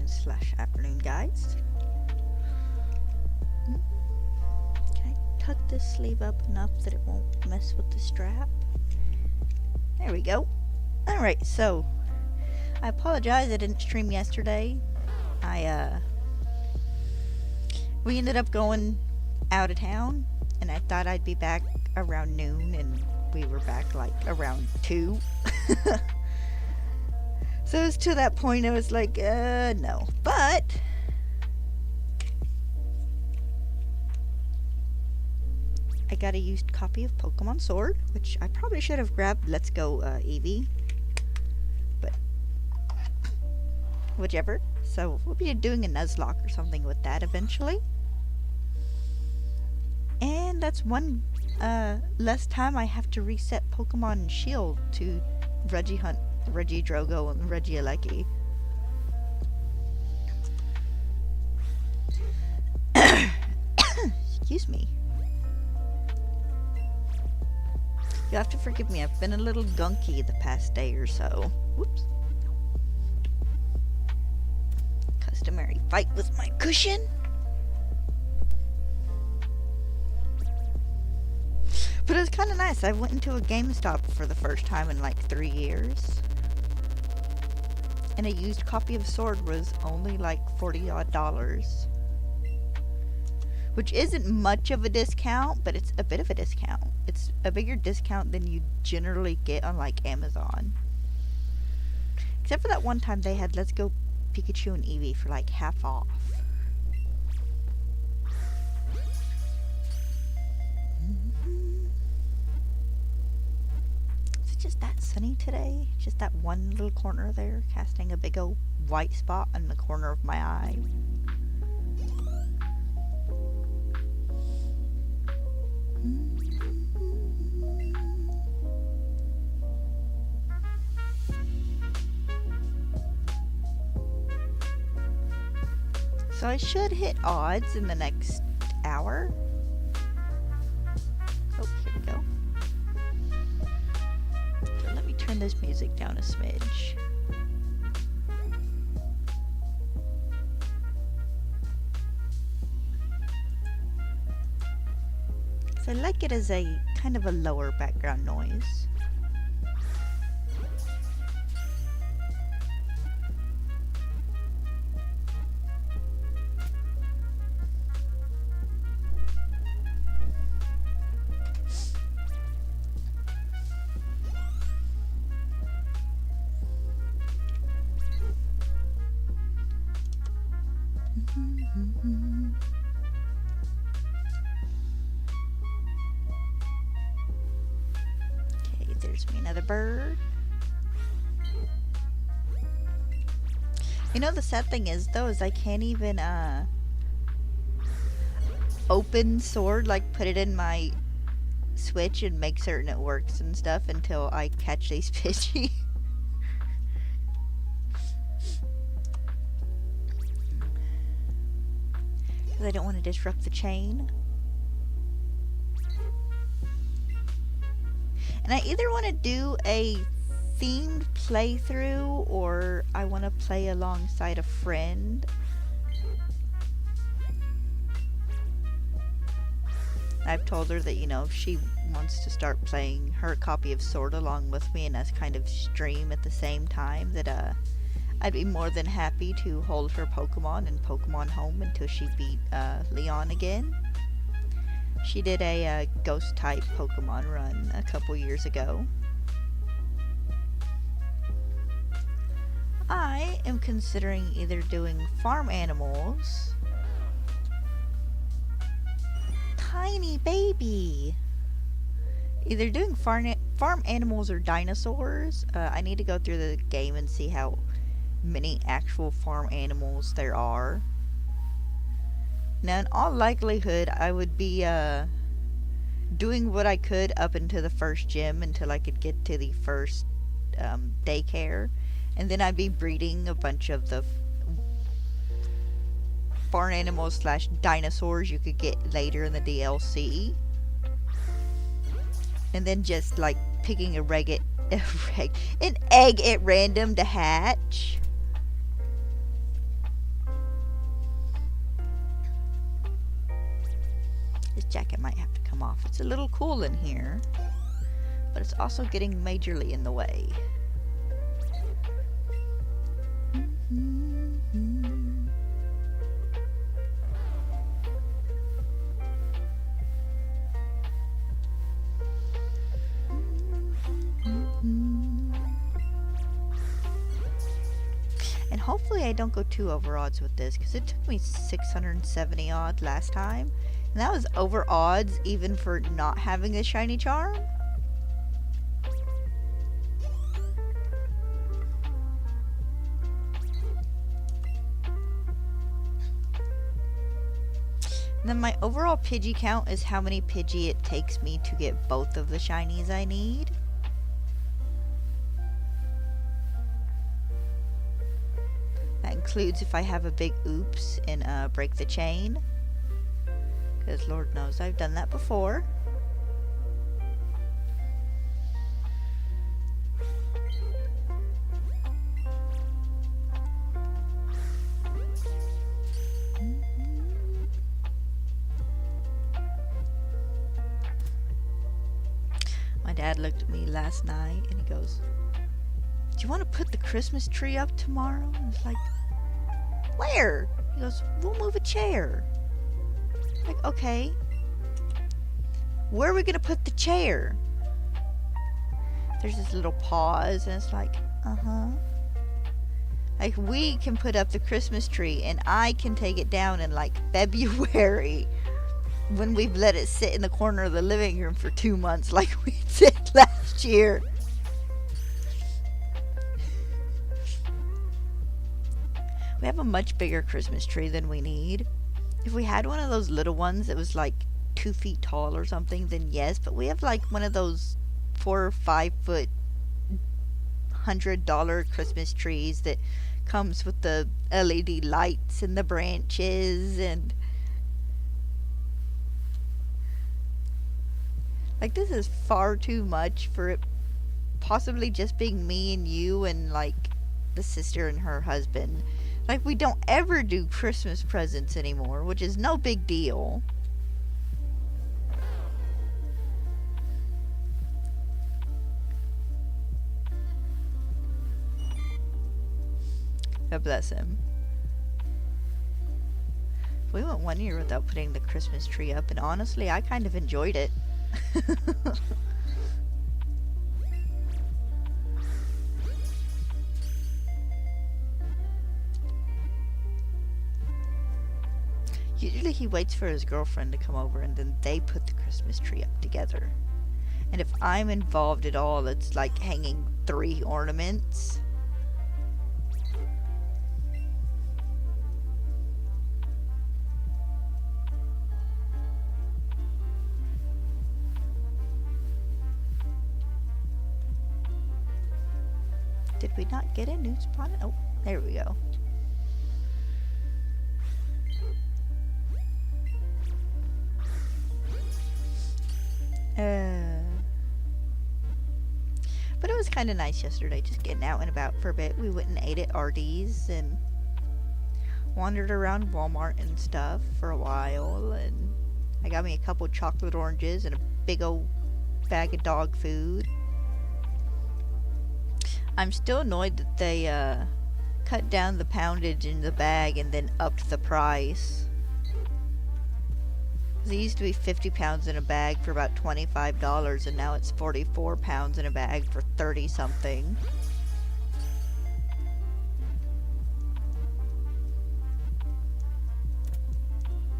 morning/afternoon, guys. Can I tuck this sleeve up enough that it won't mess with the strap? There we go. Alright, so I apologize I didn't stream yesterday. We ended up going out of town, and I thought I'd be back around noon, and we were back like around 2. So it was to that point I was like, no. But I got a used copy of Pokemon Sword, which I probably should have grabbed Let's Go Eevee. But whichever. So we'll be doing a Nuzlocke or something with that eventually. And that's one less time I have to reset Pokemon Shield to Regihunt, Regidrogo, and Regieleki. Excuse me. You'll have to forgive me, I've been a little gunky the past day or so. Whoops. Customary fight with my cushion. But it was kind of nice. I went into a GameStop for the first time in like 3 years. And a used copy of Sword was only like $40 odd. Which isn't much of a discount, but it's a bit of a discount. It's a bigger discount than you generally get on like Amazon. Except for that one time they had Let's Go Pikachu and Eevee for like half off. Just that sunny today, just that one little corner there casting a big old white spot in the corner of my eye. So I should hit odds in the next hour. Oh, here we go. Turn this music down a smidge. So I like it as a kind of a lower background noise. Okay, there's me another bird. You know, the sad thing is though, is I can't even open Sword, like put it in my Switch and make certain it works and stuff until I catch these Pidgey. Because I don't want to disrupt the chain. And I either want to do a themed playthrough or I want to play alongside a friend. I've told her that, you know, if she wants to start playing her copy of Sword along with me and us kind of stream at the same time, that I'd be more than happy to hold her Pokemon and Pokemon Home until she beat Leon again. She did a ghost type Pokemon run a couple years ago. I am considering either doing farm animals. Tiny baby! Either doing farm animals or dinosaurs. I need to go through the game and see how many actual farm animals there are. Now, in all likelihood, I would be doing what I could up into the first gym until I could get to the first daycare, and then I'd be breeding a bunch of the farm animals slash dinosaurs you could get later in the DLC, and then just like picking an egg at random to hatch. jacket might have to come off. It's a little cool in here, but it's also getting majorly in the way. And hopefully I don't go too over odds with this, because it took me 670 odd last time. And that was over odds even for not having the shiny charm. And then my overall Pidgey count is how many Pidgey it takes me to get both of the shinies I need. That includes if I have a big oops and break the chain. Because Lord knows I've done that before. My dad looked at me last night and he goes, "Do you want to put the Christmas tree up tomorrow?" I was like, "Where?" He goes, "We'll move a chair." Like, okay. Where are we gonna put the chair? There's this little pause and it's like, like, we can put up the Christmas tree and I can take it down in like February when we've let it sit in the corner of the living room for 2 months like we did last year. We have a much bigger Christmas tree than we need. If we had one of those little ones that was like 2 feet tall or something, then yes, but we have like one of those 4 or 5 foot $100 Christmas trees that comes with the LED lights and the branches, and like, this is far too much for it possibly just being me and you and like the sister and her husband. Like, we don't ever do Christmas presents anymore, which is no big deal. God bless him. We went 1 year without putting the Christmas tree up, and honestly, I kind of enjoyed it. Usually he waits for his girlfriend to come over and then they put the Christmas tree up together. And if I'm involved at all, it's like hanging 3 ornaments. Did we not get a new spot? Oh, there we go. But it was kind of nice yesterday, just getting out and about for a bit. We went and ate at RD's and wandered around Walmart and stuff for a while, and I got me a couple chocolate oranges and a big old bag of dog food. I'm still annoyed that they cut down the poundage in the bag and then upped the price. It used to be 50 pounds in a bag for about $25, and now it's 44 pounds in a bag for 30 something.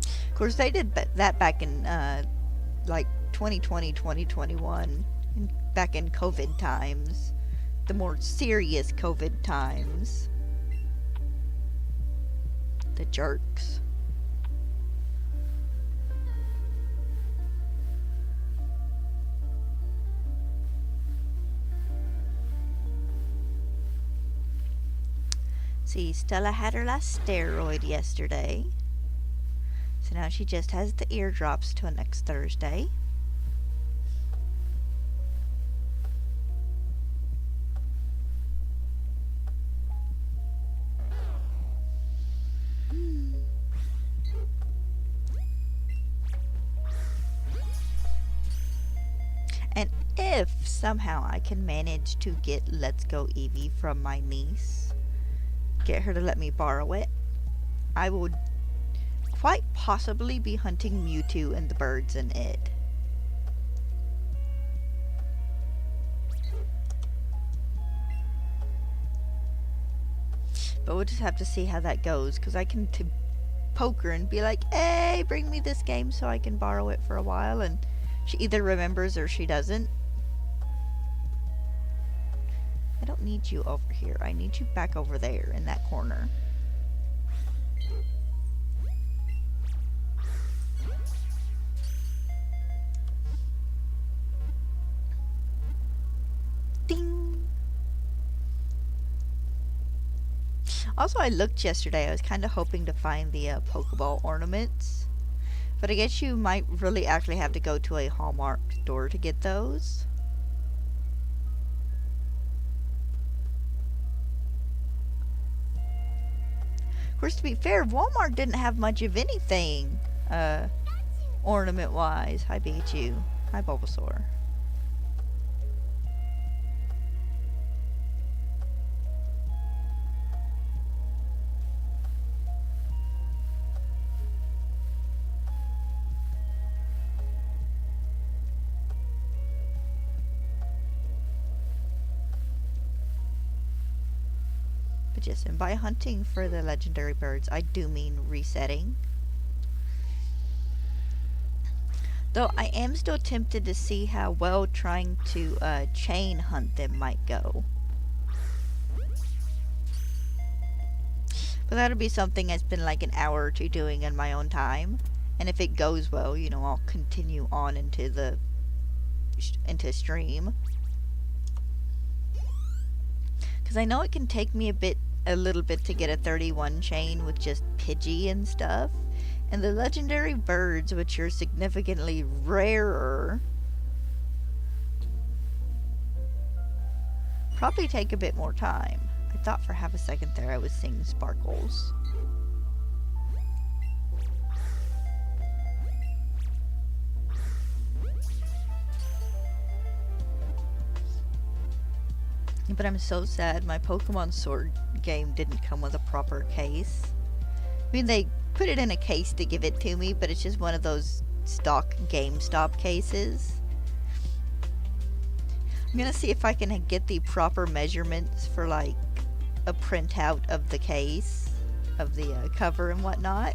Of course, they did that back in like 2020, 2021, back in COVID times, the more serious COVID times. The jerks. See, Stella had her last steroid yesterday. So now she just has the eardrops till next Thursday. if somehow I can manage to get Let's Go Eevee from my niece, get her to let me borrow it, I will quite possibly be hunting Mewtwo and the birds in it. But we'll just have to see how that goes, because I can poke her and be like, hey, bring me this game so I can borrow it for a while, and she either remembers or she doesn't. I don't need you over here. I need you back over there in that corner. Ding! Also, I looked yesterday. I was kind of hoping to find the Pokeball ornaments. But I guess you might really actually have to go to a Hallmark store to get those. Of course, to be fair, Walmart didn't have much of anything, ornament-wise. Hi, Pikachu. Hi, Bulbasaur. But yes, and by hunting for the legendary birds, I do mean resetting. Though I am still tempted to see how well trying to chain hunt them might go. But that'll be something I spend like an hour or two doing in my own time. And if it goes well, you know, I'll continue on into stream. Because I know it can take me a little bit to get a 31 chain with just Pidgey and stuff. And the legendary birds, which are significantly rarer, probably take a bit more time. I thought for half a second there I was seeing sparkles. But I'm so sad my Pokemon Sword game didn't come with a proper case. I mean, they put it in a case to give it to me, but it's just one of those stock GameStop cases. I'm gonna see if I can get the proper measurements for like a printout of the case, of the cover and whatnot.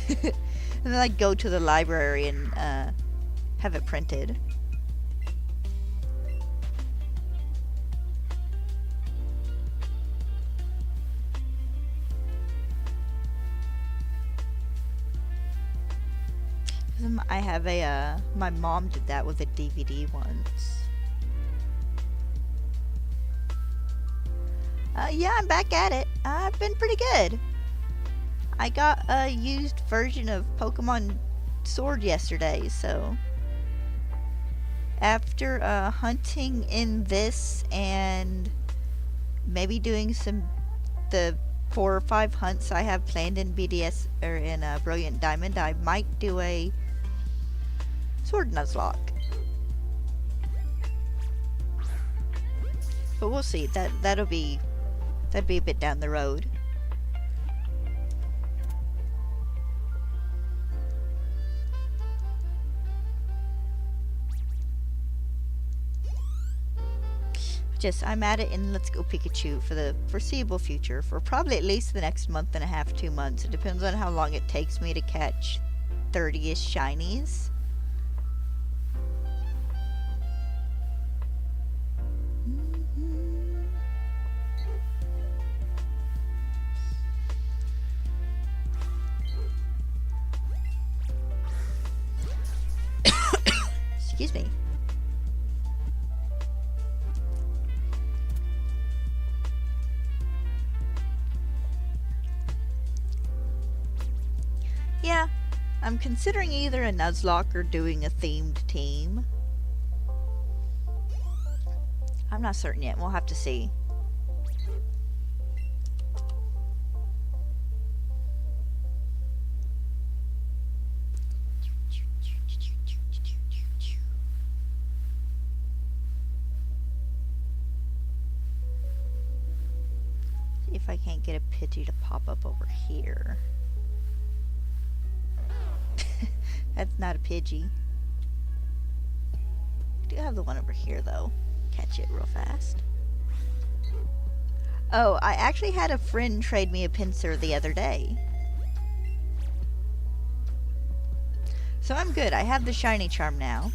And then I go to the library and have it printed. I have my mom did that with a DVD once. Yeah, I'm back at it. I've been pretty good. I got a used version of Pokemon Sword yesterday, so after hunting in this and maybe doing the 4 or 5 hunts I have planned in BDS or in Brilliant Diamond, I might do a Sword Nuzlocke. But we'll see. That'd be a bit down the road. Just, I'm at it in Let's Go Pikachu for the foreseeable future, for probably at least the next month and a half, 2 months. It depends on how long it takes me to catch 30-ish shinies. Excuse me. Yeah, I'm considering either a Nuzlocke or doing a themed team. I'm not certain yet. We'll have to see. if I can't get a Pidgey to pop up over here. That's not a Pidgey. I do have the one over here, though. Catch it real fast. Oh, I actually had a friend trade me a pincer the other day. So I'm good. I have the shiny charm now.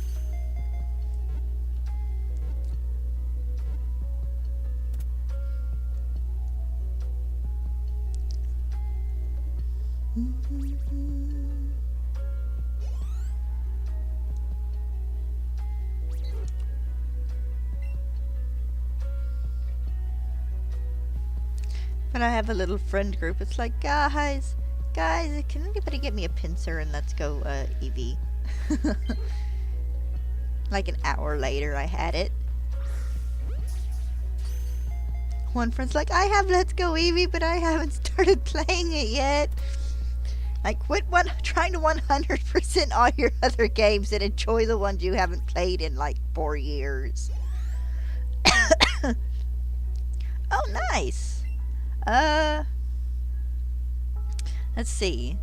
But I have a little friend group. It's like, guys, can anybody get me a pincer and let's go EV? Like an hour later, I had it. One friend's like, I have Let's Go Eevee, but I haven't started playing it yet. Like, quit trying to 100% all your other games and enjoy the ones you haven't played in like 4 years. Oh, nice. Let's see.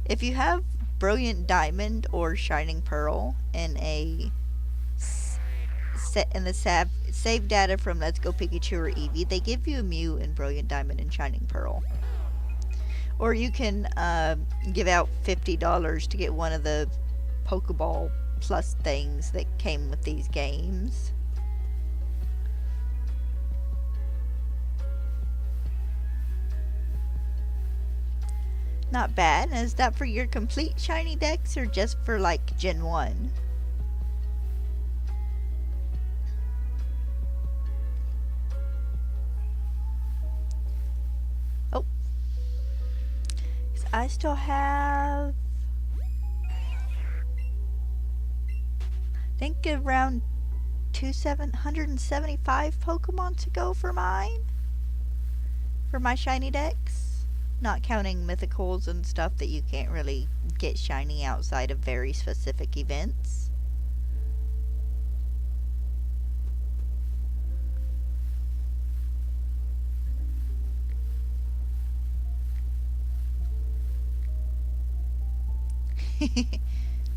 If you have Brilliant Diamond or Shining Pearl in a in the save data from Let's Go Pikachu or Eevee, they give you a Mew in Brilliant Diamond and Shining Pearl. Or you can give out $50 to get one of the Pokeball Plus things that came with these games. Not bad. Is that for your complete shiny decks or just for like Gen 1? Oh. I still have, I think around 775 Pokemon to go for mine. For my shiny decks. Not counting mythicals and stuff that you can't really get shiny outside of very specific events.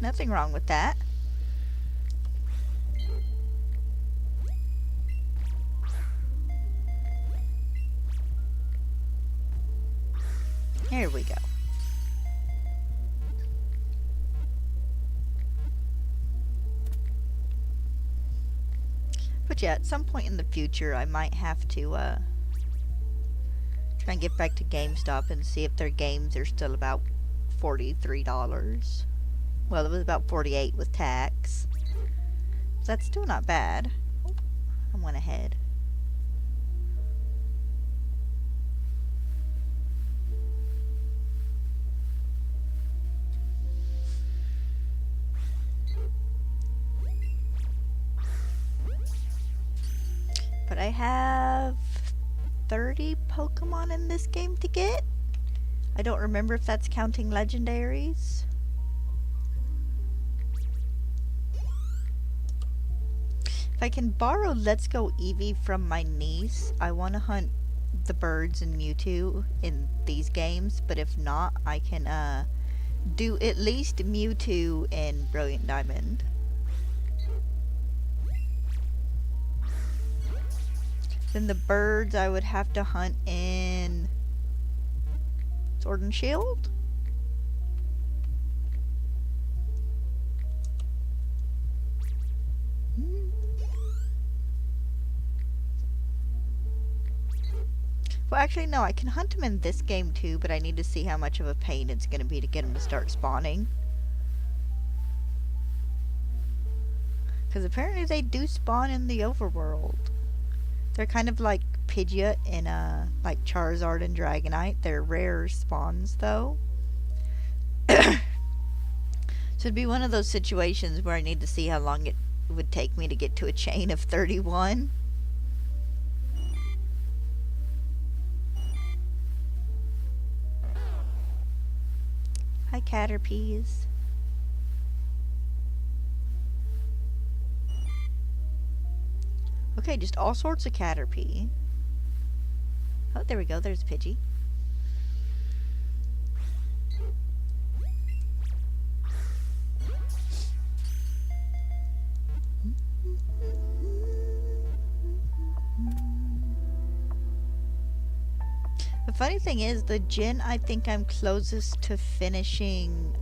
Nothing wrong with that. Here we go. But yeah, at some point in the future, I might have to try and get back to GameStop and see if their games are still about $43. Well, it was about $48 with tax. So that's still not bad. Oh, I went ahead. But I have 30 Pokemon in this game to get. I don't remember if that's counting legendaries. If I can borrow Let's Go Eevee from my niece, I want to hunt the birds and Mewtwo in these games. But if not, I can do at least Mewtwo in Brilliant Diamond. Then the birds I would have to hunt in Sword and Shield? Well, actually, no, I can hunt them in this game too, but I need to see how much of a pain it's going to be to get them to start spawning. Because apparently they do spawn in the overworld. They're kind of like Pidgey in like Charizard and Dragonite. They're rare spawns, though. So it'd be one of those situations where I need to see how long it would take me to get to a chain of 31. Hi, Caterpies. Okay, just all sorts of Caterpie. Oh, there we go. There's Pidgey. The funny thing is, the gen I think I'm closest to finishing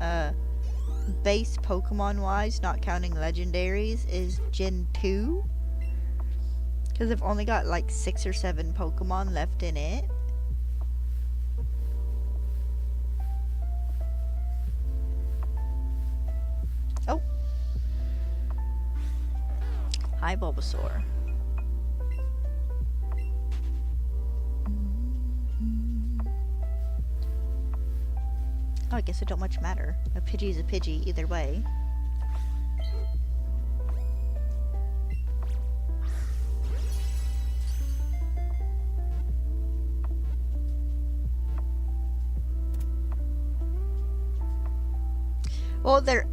base Pokemon wise, not counting legendaries, is Gen 2. Because I've only got like 6 or 7 Pokemon left in it. Oh. Hi, Bulbasaur. Oh, I guess it don't much matter. A Pidgey's a Pidgey either way. Well, they're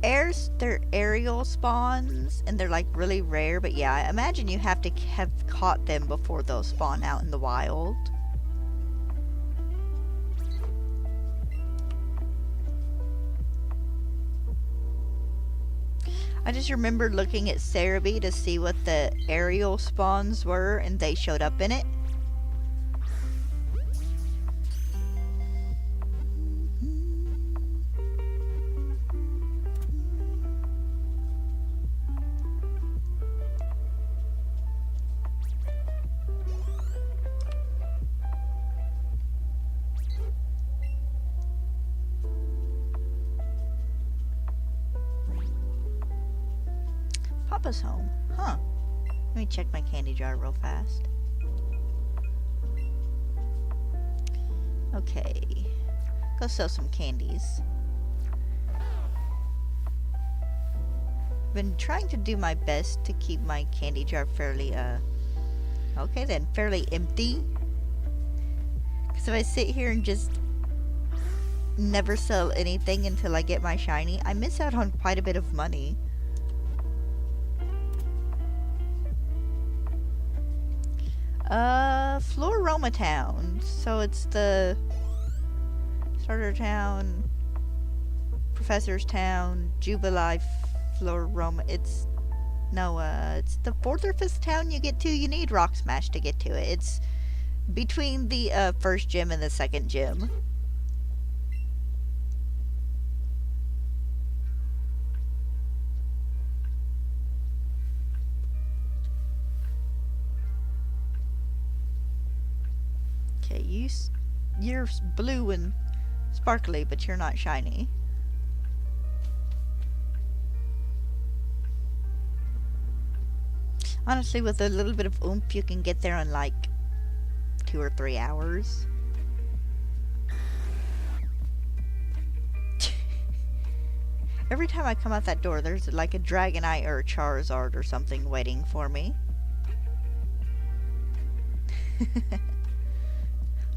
aerial spawns, and they're like really rare, but yeah, I imagine you have to have caught them before they'll spawn out in the wild. I just remember looking at Cerebi to see what the aerial spawns were, and they showed up in it. Papa's home. Huh. Let me check my candy jar real fast. Okay. Go sell some candies. Been trying to do my best to keep my candy jar fairly, okay then, fairly empty. Because if I sit here and just never sell anything until I get my shiny, I miss out on quite a bit of money. Floroma Town. So it's the Starter Town, Professor's Town, Jubilee, Floroma. It's the 4th or 5th town you get to. You need Rock Smash to get to it. It's between the first gym and the second gym. Okay, you're blue and sparkly, but you're not shiny. Honestly, with a little bit of oomph, you can get there in like 2 or 3 hours. Every time I come out that door, there's like a Dragonite or a Charizard or something waiting for me.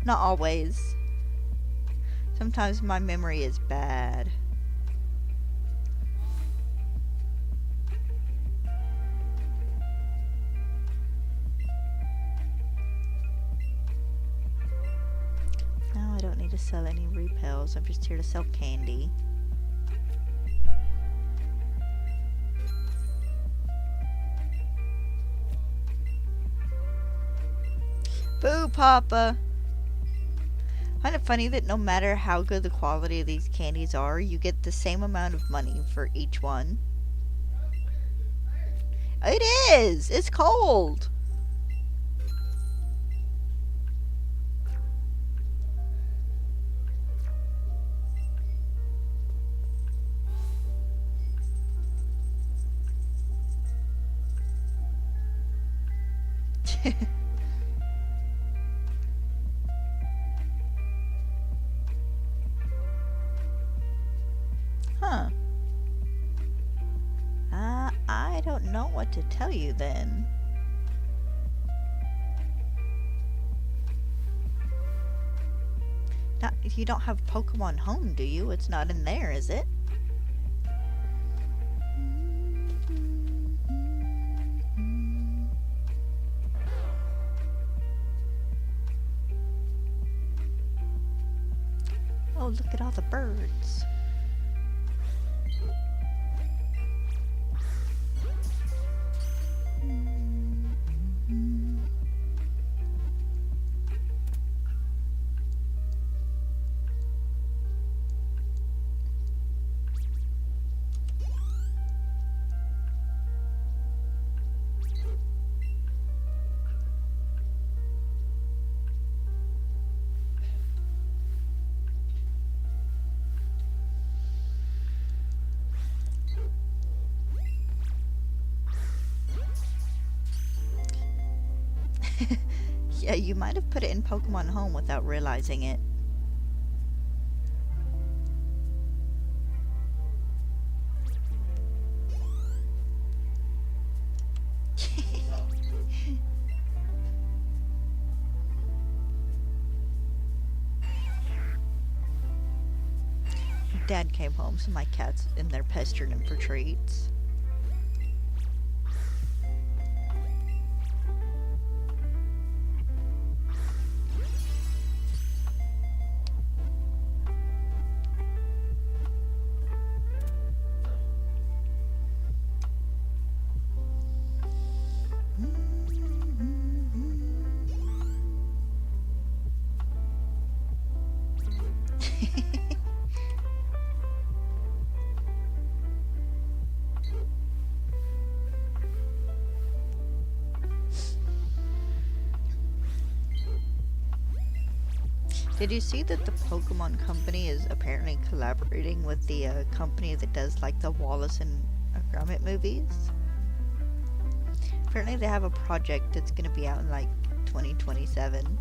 Not always. Sometimes my memory is bad. No, I don't need to sell any repels. I'm just here to sell candy. Boo, Papa! I find it funny that no matter how good the quality of these candies are, you get the same amount of money for each one. It is! It's cold! Huh. I don't know what to tell you then. You don't have Pokemon Home, do you? It's not in there, is it? Oh, look at all the birds. Yeah, you might have put it in Pokemon Home without realizing it. Dad came home, so my cat's in there pestering him for treats. Did you see that the Pokemon company is apparently collaborating with the company that does like the Wallace and Gromit movies? Apparently they have a project that's going to be out in like 2027.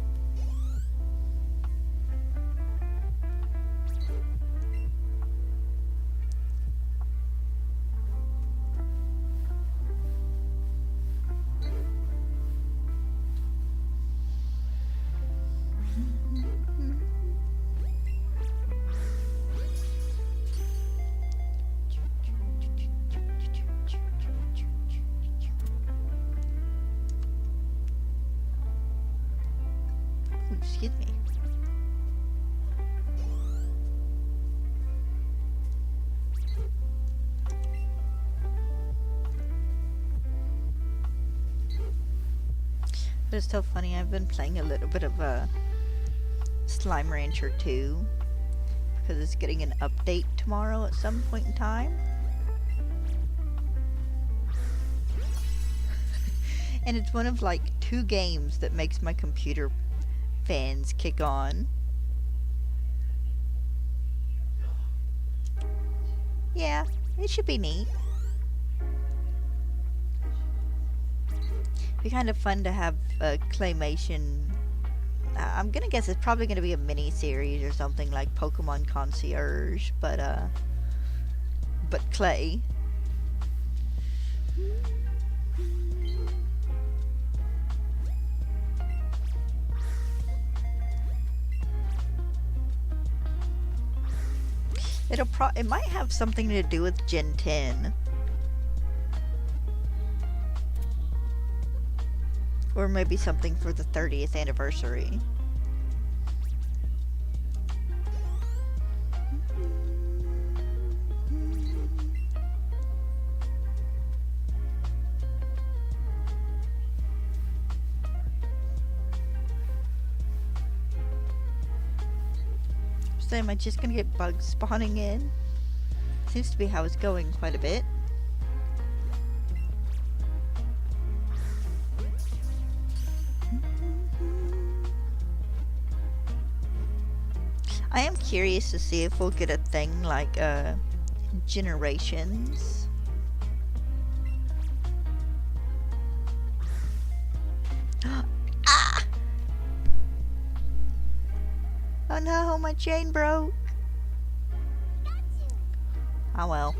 Excuse me. But it's so funny, I've been playing a little bit of Slime Rancher 2 because it's getting an update tomorrow at some point in time. And it's one of like 2 games that makes my computer fans kick on. Yeah, it should be neat. Be kind of fun to have a claymation. I'm gonna guess it's probably gonna be a mini series or something like Pokemon Concierge, but clay. It might have something to do with Gen 10. Or maybe something for the 30th anniversary. So am I just gonna get bugs spawning in? Seems to be how it's going quite a bit. I am curious to see if we'll get a thing like generations. Ah! Oh no, my chain broke. Oh well.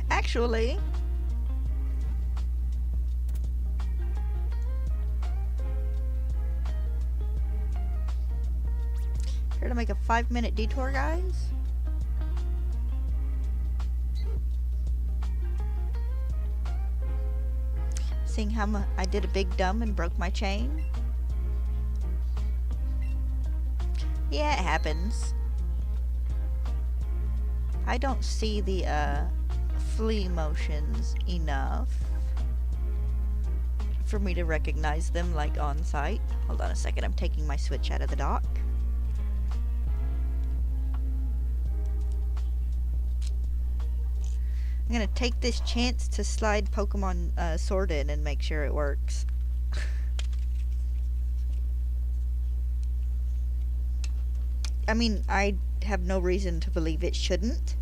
Actually, here to make a 5-minute detour, guys. Seeing how I did a big dumb and broke my chain. Yeah, it happens. I don't see the flea motions enough for me to recognize them like on sight. Hold on a second, I'm taking my Switch out of the dock. I'm gonna take this chance to slide Pokemon Sword in and make sure it works. I mean, I have no reason to believe it shouldn't.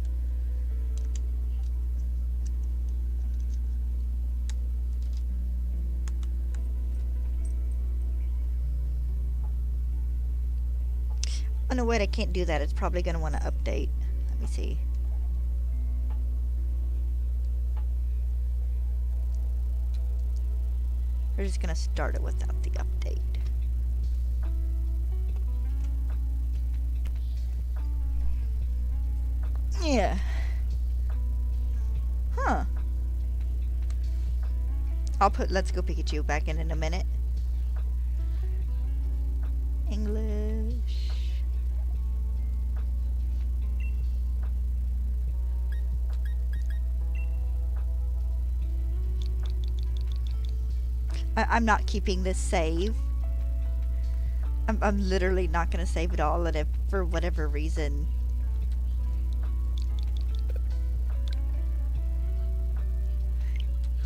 Oh no, wait, I can't do that. It's probably gonna want to update. Let me see. We're just gonna start it without the update. Yeah. Huh. I'll put Let's Go Pikachu back in a minute. English. I'm not keeping this save. I'm literally not going to save it all, and if for whatever reason...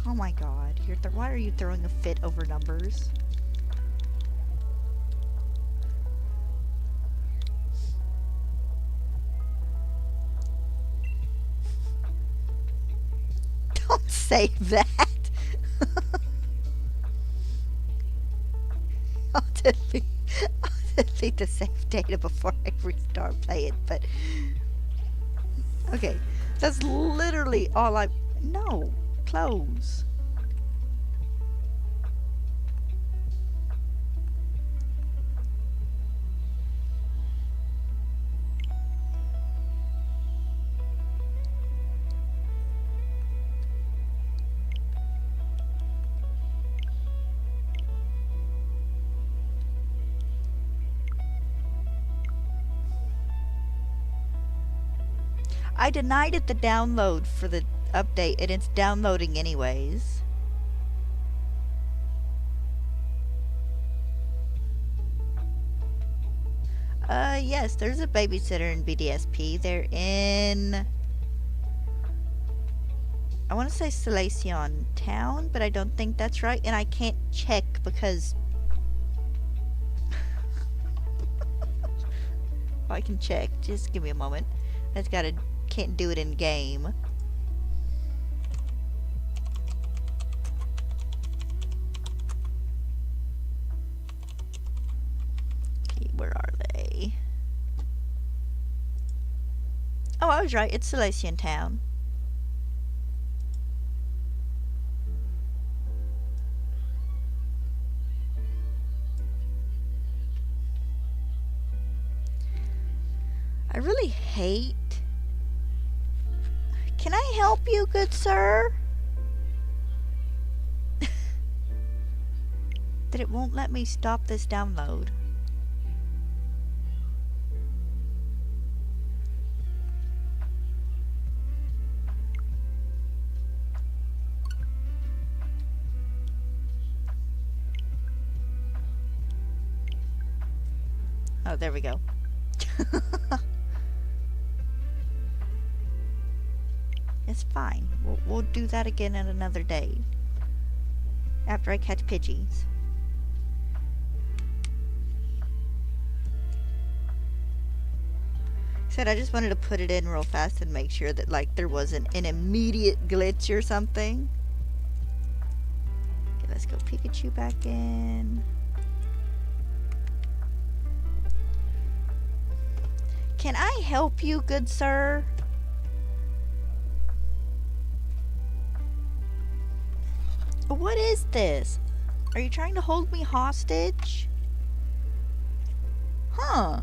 Oh my god, why are you throwing a fit over numbers? Don't save that! I'll delete the save data before I restart playing, but... Okay, that's literally all I... No! Close. I denied it the download for the update, and it's downloading anyways. Yes, there's a babysitter in BDSP. They're in... I want to say Salacion Town, but I don't think that's right, and I can't check because... I can check. Just give me a moment. I just can't do it in game. Okay, where are they? Oh, I was right. It's Salacion Town. I really hate... Can I help you, good sir? That it won't let me stop this download. Oh, there we go. It's fine. We'll do that again at another day. After I catch Pidgeys. Said I just wanted to put it in real fast and make sure that like there wasn't an immediate glitch or something. Okay, let's go Pikachu back in. Can I help you, good sir? What is this? Are you trying to hold me hostage? Huh.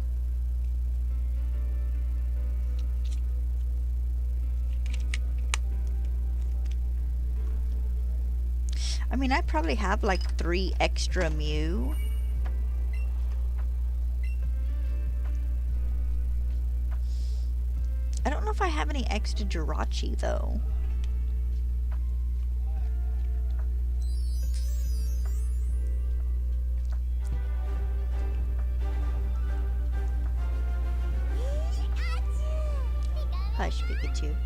I mean, I probably have like 3 extra Mew. I don't know if I have any extra Jirachi though. Hush, Pikachu.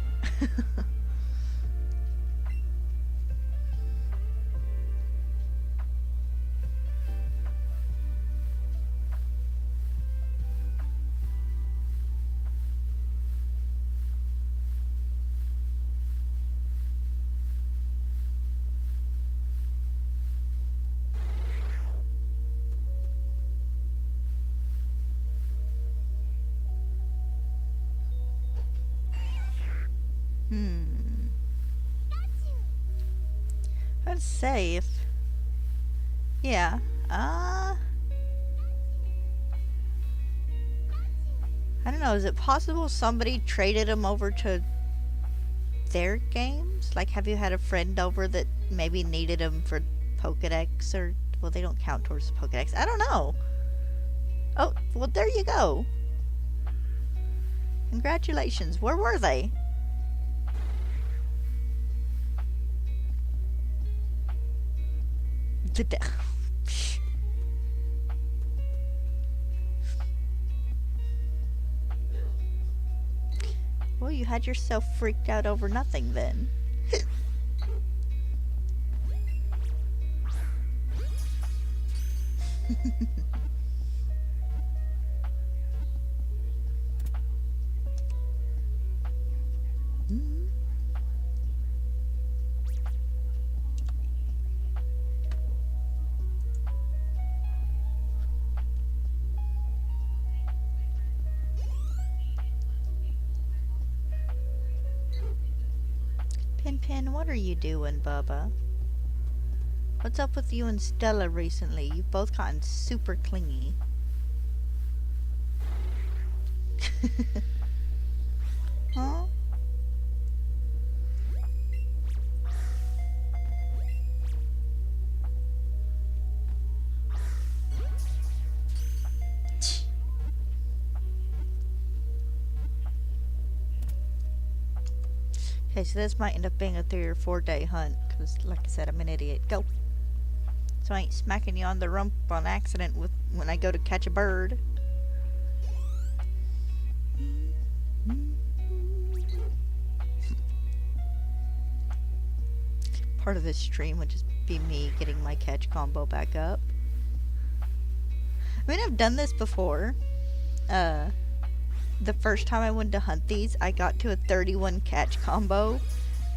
Let's say if... Yeah. I don't know. Is it possible somebody traded them over to their games? Like, have you had a friend over that maybe needed them for Pokedex or... Well, they don't count towards the Pokedex. I don't know. Oh, well, there you go. Congratulations. Where were they? Well, you had yourself freaked out over nothing then. Pin, what are you doing, Bubba? What's up with you and Stella recently? You've both gotten super clingy. Huh? Okay, so this might end up being a 3 or 4 day hunt, because like I said, I'm an idiot. Go! So I ain't smacking you on the rump on accident with when I go to catch a bird. Part of this stream would just be me getting my catch combo back up. I mean, I've done this before. The first time I went to hunt these, I got to a 31 catch combo,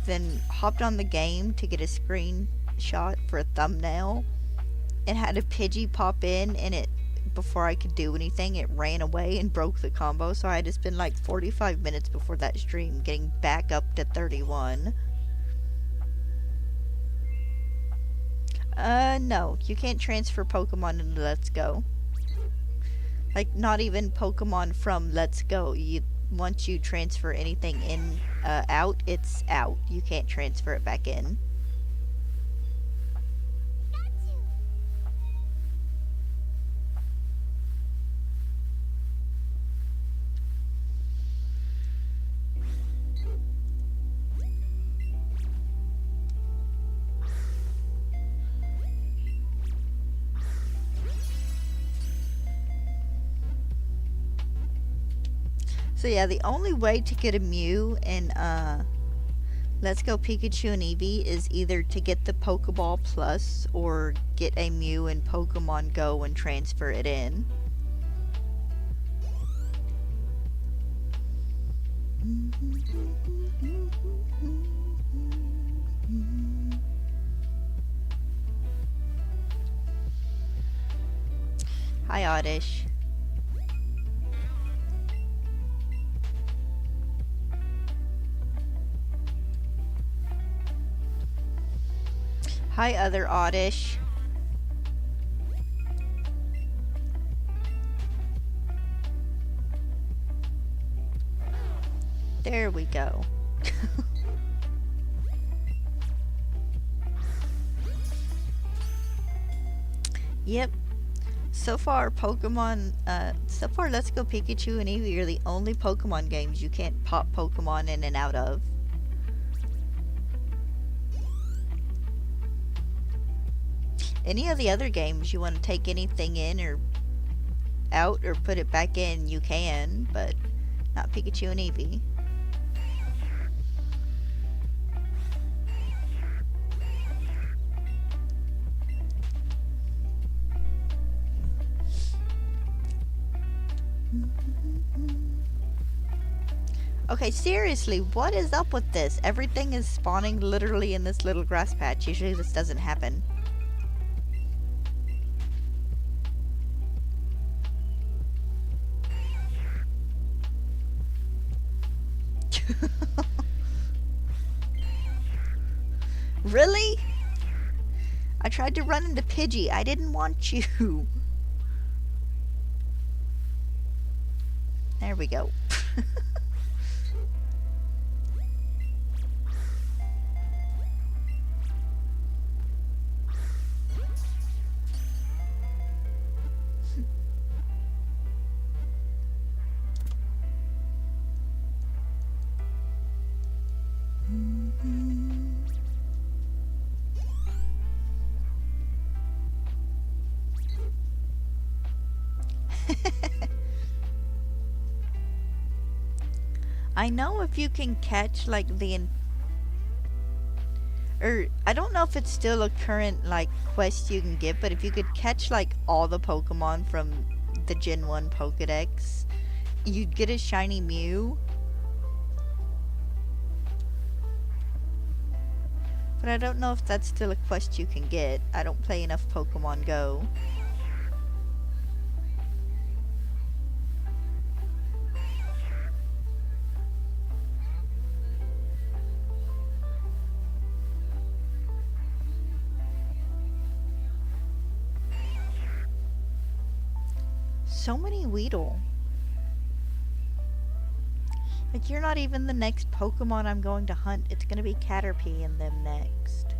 then hopped on the game to get a screenshot for a thumbnail, and had a Pidgey pop in, and it, before I could do anything, it ran away and broke the combo, so I had to spend like 45 minutes before that stream getting back up to 31. No, you can't transfer Pokemon into Let's Go. Like, not even Pokemon from Let's Go. Once you transfer anything in, out, it's out. You can't transfer it back in. So yeah, the only way to get a Mew in Let's Go Pikachu and Eevee is either to get the Pokeball Plus or get a Mew in Pokemon Go and transfer it in. Hi, Oddish. Hi, other Oddish. There we go. Yep. So far, so far Let's Go Pikachu and Eevee are the only Pokemon games you can't pop Pokemon in and out of. Any of the other games, you want to take anything in or out or put it back in, you can, but not Pikachu and Eevee. Okay, seriously, what is up with this? Everything is spawning literally in this little grass patch. Usually this doesn't happen. Really? I tried to run into Pidgey. I didn't want you. There we go. I know if you can catch like I don't know if it's still a current like quest you can get, but if you could catch like all the Pokemon from the Gen 1 Pokedex, you'd get a shiny Mew. But I don't know if that's still a quest you can get. I don't play enough Pokemon Go. So many Weedle. Like, you're not even the next Pokemon I'm going to hunt. It's gonna be Caterpie and them next.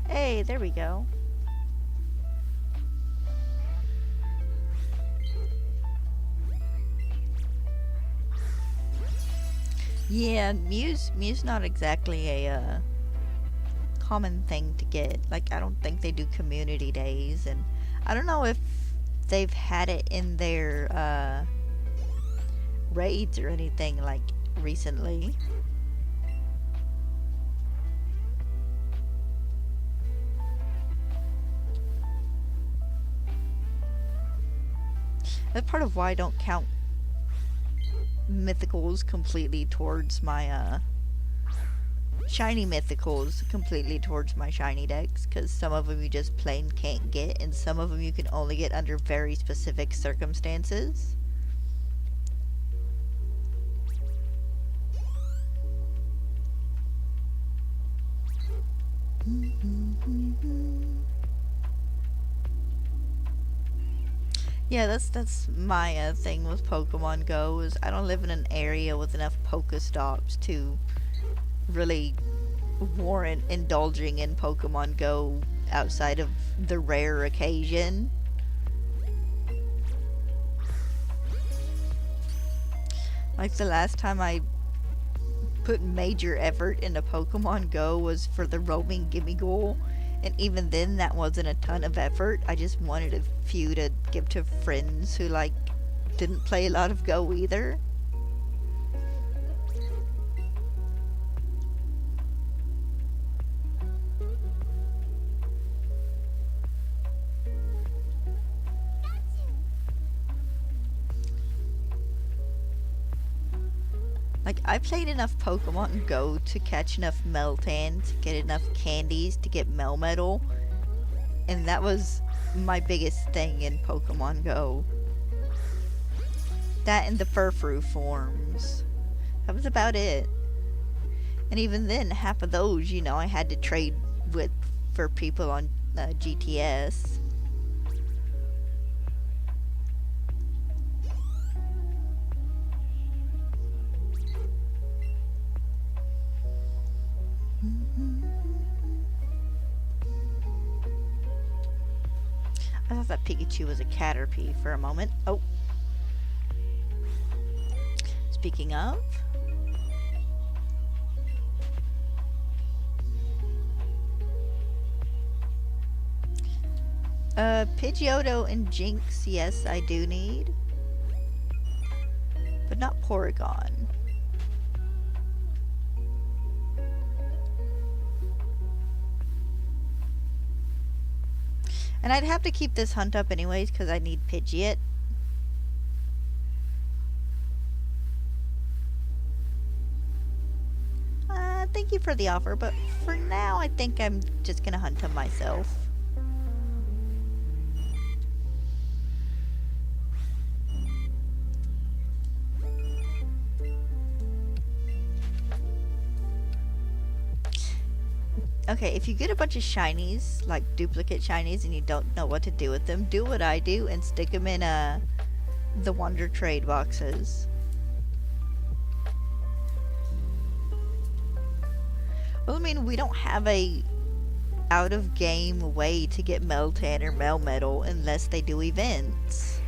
Hey, there we go. Yeah, Mew's not exactly a common thing to get. Like, I don't think they do community days, and I don't know if they've had it in their raids or anything like recently. That's part of why I don't count mythicals completely towards my shiny mythicals completely towards my shiny decks, because some of them you just plain can't get, and some of them you can only get under very specific circumstances. Yeah, that's my thing with Pokemon Go, is I don't live in an area with enough Pokestops to really warrant indulging in Pokemon Go outside of the rare occasion. Like, the last time I put major effort into Pokemon Go was for the roaming Gimmighoul, and even then that wasn't a ton of effort. I just wanted a few to give to friends who like didn't play a lot of Go either. Like, I played enough Pokemon Go to catch enough Meltan to get enough candies to get Melmetal, and that was my biggest thing in Pokemon Go. That and the Furfrou forms. That was about it. And even then, half of those, you know, I had to trade with for people on GTS. I thought that Pikachu was a Caterpie for a moment. Oh. Speaking of... Pidgeotto and Jinx, yes, I do need. But not Porygon. And I'd have to keep this hunt up anyways, because I need Pidgeot. Thank you for the offer, but for now I think I'm just gonna hunt him myself. Okay, if you get a bunch of shinies, like duplicate shinies, and you don't know what to do with them, do what I do and stick them in the Wonder Trade boxes. Well, I mean, we don't have a out-of-game way to get Meltan or Melmetal unless they do events.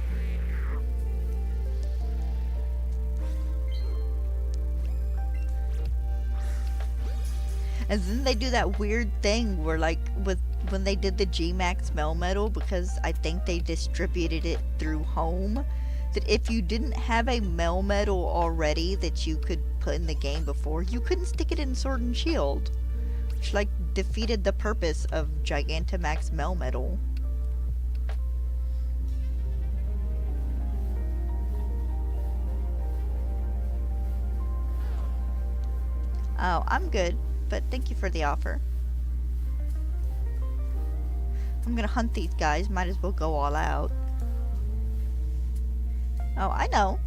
And then they do that weird thing where, like, when they did the G-Max Melmetal, because I think they distributed it through home, that if you didn't have a Melmetal already that you could put in the game before, you couldn't stick it in Sword and Shield, which, like, defeated the purpose of Gigantamax Melmetal. Oh, I'm good, but thank you for the offer. I'm gonna hunt these guys, might as well go all out. Oh, I know.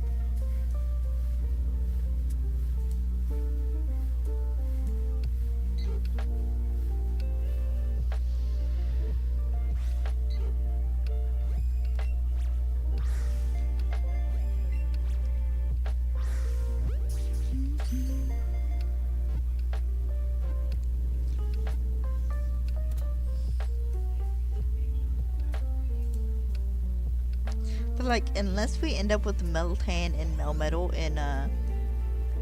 But, like, unless we end up with Meltan and Melmetal in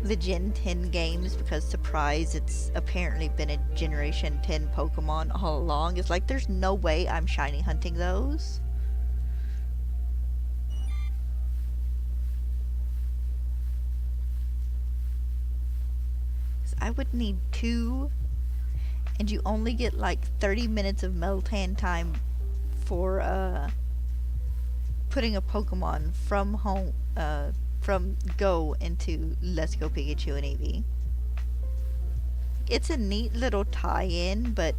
the Gen 10 games, because surprise, it's apparently been a Generation 10 Pokemon all along, it's like there's no way I'm shiny hunting those. I would need 2, and you only get like 30 minutes of Meltan time for putting a Pokemon from home, from Go into Let's Go Pikachu and Eevee. It's a neat little tie-in, but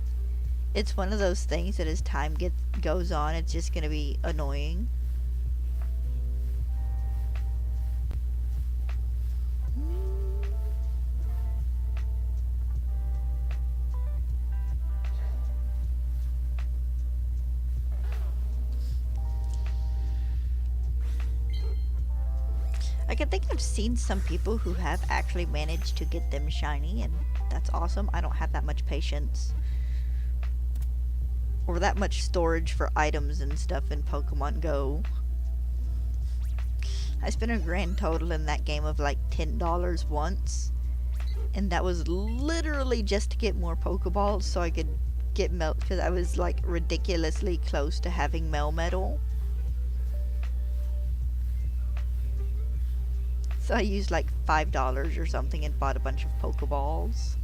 it's one of those things that as time goes on, it's just gonna be annoying. Like, I think I've seen some people who have actually managed to get them shiny, and that's awesome. I don't have that much patience. Or that much storage for items and stuff in Pokemon Go. I spent a grand total in that game of like $10 once. And that was literally just to get more Pokeballs so I could get because I was like ridiculously close to having Melmetal. So I used like $5 or something and bought a bunch of Pokeballs.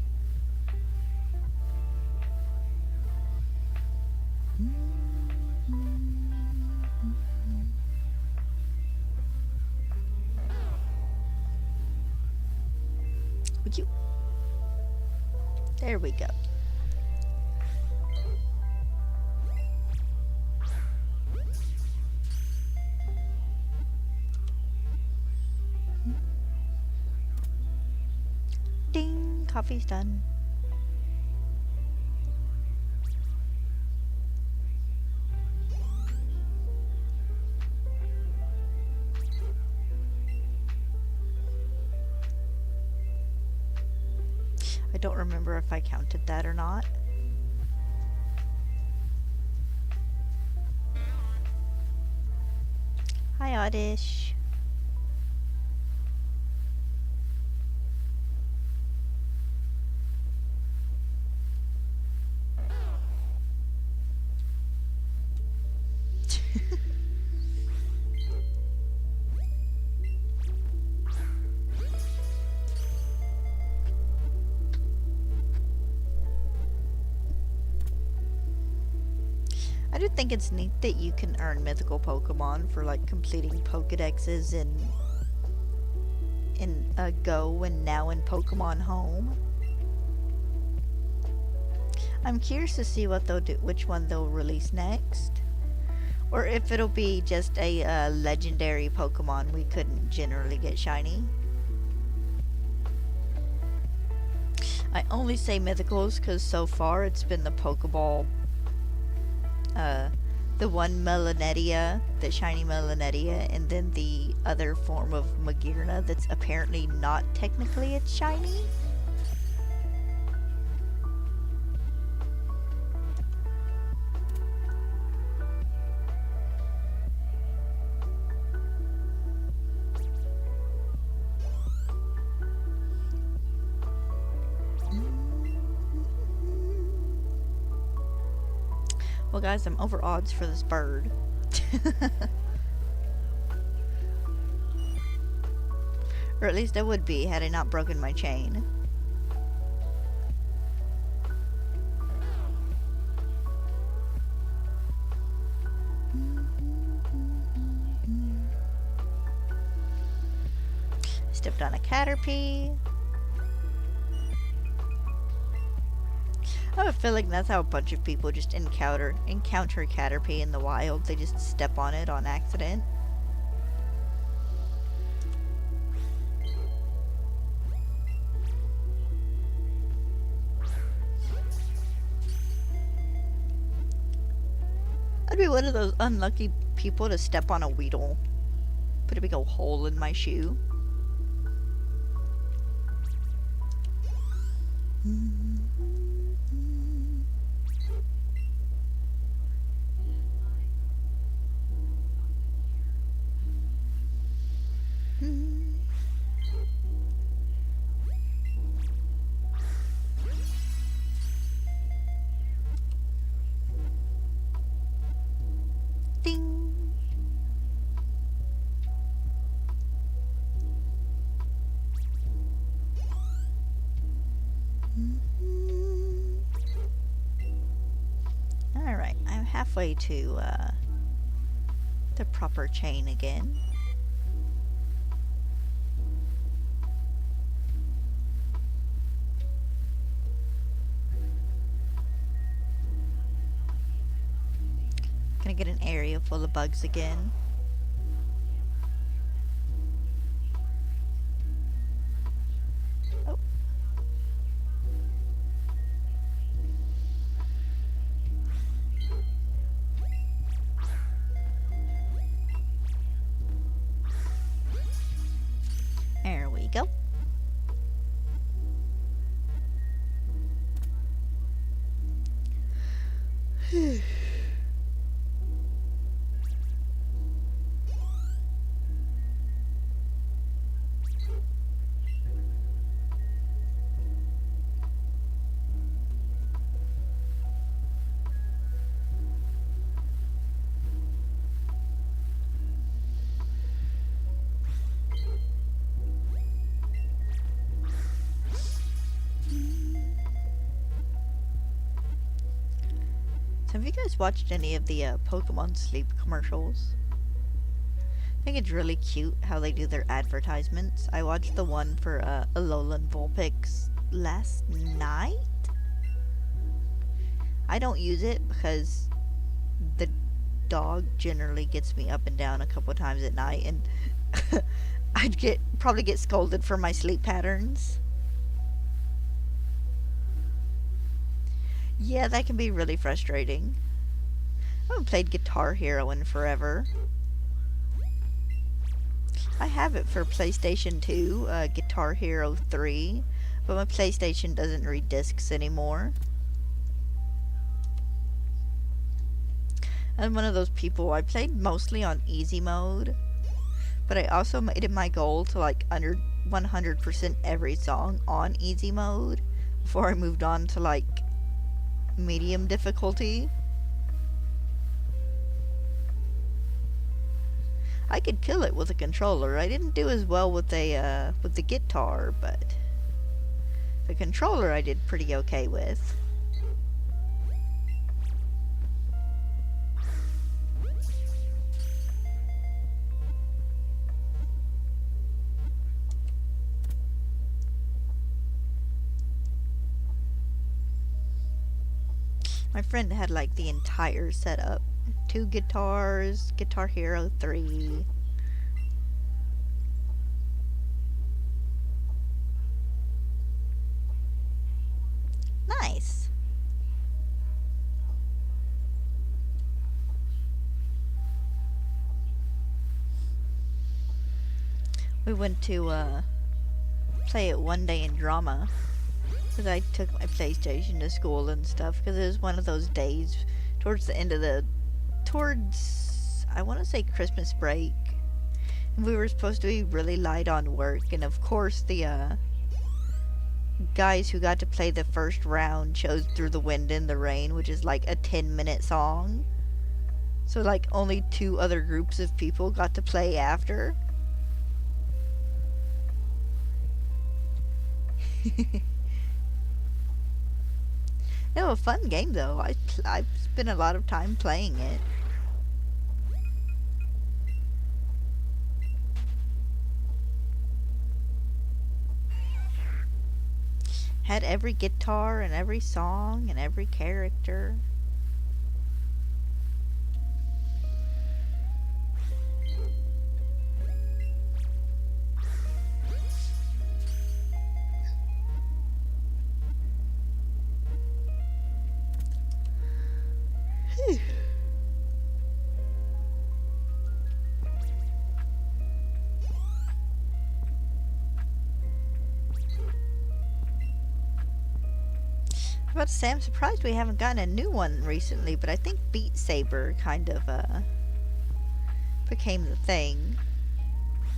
Would you? There we go. Ding! Coffee's done. I don't remember if I counted that or not. Oddish. I do think it's neat that you can earn mythical Pokemon for like completing Pokedexes in Go and now in Pokemon Home. I'm curious to see what they'll do, which one they'll release next, or if it'll be just a legendary Pokemon we couldn't generally get shiny. I only say mythicals because so far it's been the Pokeball, the one Melanetia, the shiny Melanetia, and then the other form of Magearna that's apparently not technically its shiny. Well, guys, I'm over odds for this bird. Or at least I would be had I not broken my chain. Stepped on a Caterpie. I have a feeling that's how a bunch of people just encounter Caterpie in the wild. They just step on it on accident. I'd be one of those unlucky people to step on a Weedle. Put a big old hole in my shoe. Ding. Alright, I'm halfway to the proper chain again. Gonna get an area full of bugs again. Oh. There we go. So have you guys watched any of the Pokemon Sleep commercials? I think it's really cute how they do their advertisements. I watched the one for Alolan Vulpix last night. I don't use it because the dog generally gets me up and down a couple times at night, and I'd probably get scolded for my sleep patterns. Yeah, that can be really frustrating. I haven't played Guitar Hero in forever. I have it for PlayStation 2, Guitar Hero 3, but my PlayStation doesn't read discs anymore. I'm one of those people, I played mostly on easy mode, but I also made it my goal to like under 100% every song on easy mode before I moved on to like medium difficulty. I could kill it with a controller. I didn't do as well with the guitar, but the controller I did pretty okay with. My friend had like the entire setup. 2 guitars, Guitar Hero 3. Nice. We went to play it one day in drama because I took my PlayStation to school and stuff because it was one of those days towards the end of towards I want to say Christmas break. And we were supposed to be really light on work, and of course the guys who got to play the first round chose Through the Wind and the Rain, which is like a 10-minute song. So like only 2 other groups of people got to play after. No, a fun game though. I've spent a lot of time playing it. Had every guitar and every song and every character. I'm about to say, I'm surprised we haven't gotten a new one recently, but I think Beat Saber kind of became the thing.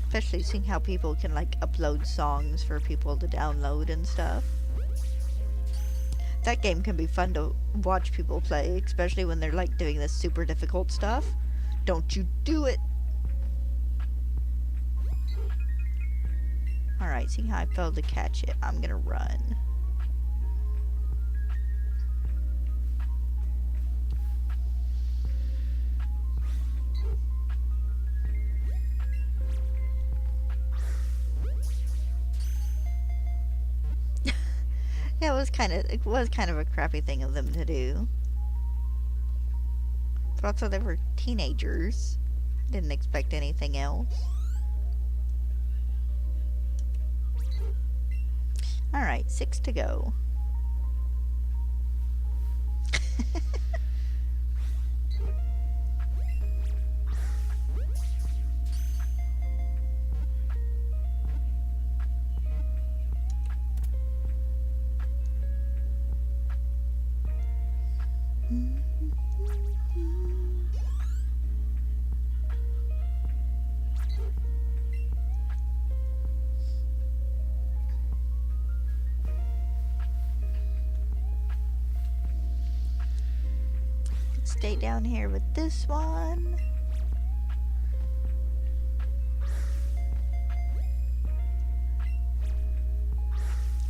Especially seeing how people can like upload songs for people to download and stuff. That game can be fun to watch people play, especially when they're like doing this super difficult stuff. Don't you do it! Alright, seeing how I failed to catch it, I'm gonna run. Yeah, it was kind of a crappy thing of them to do. But also they were teenagers. I didn't expect anything else. Alright, 6 to go. Stay down here with this one.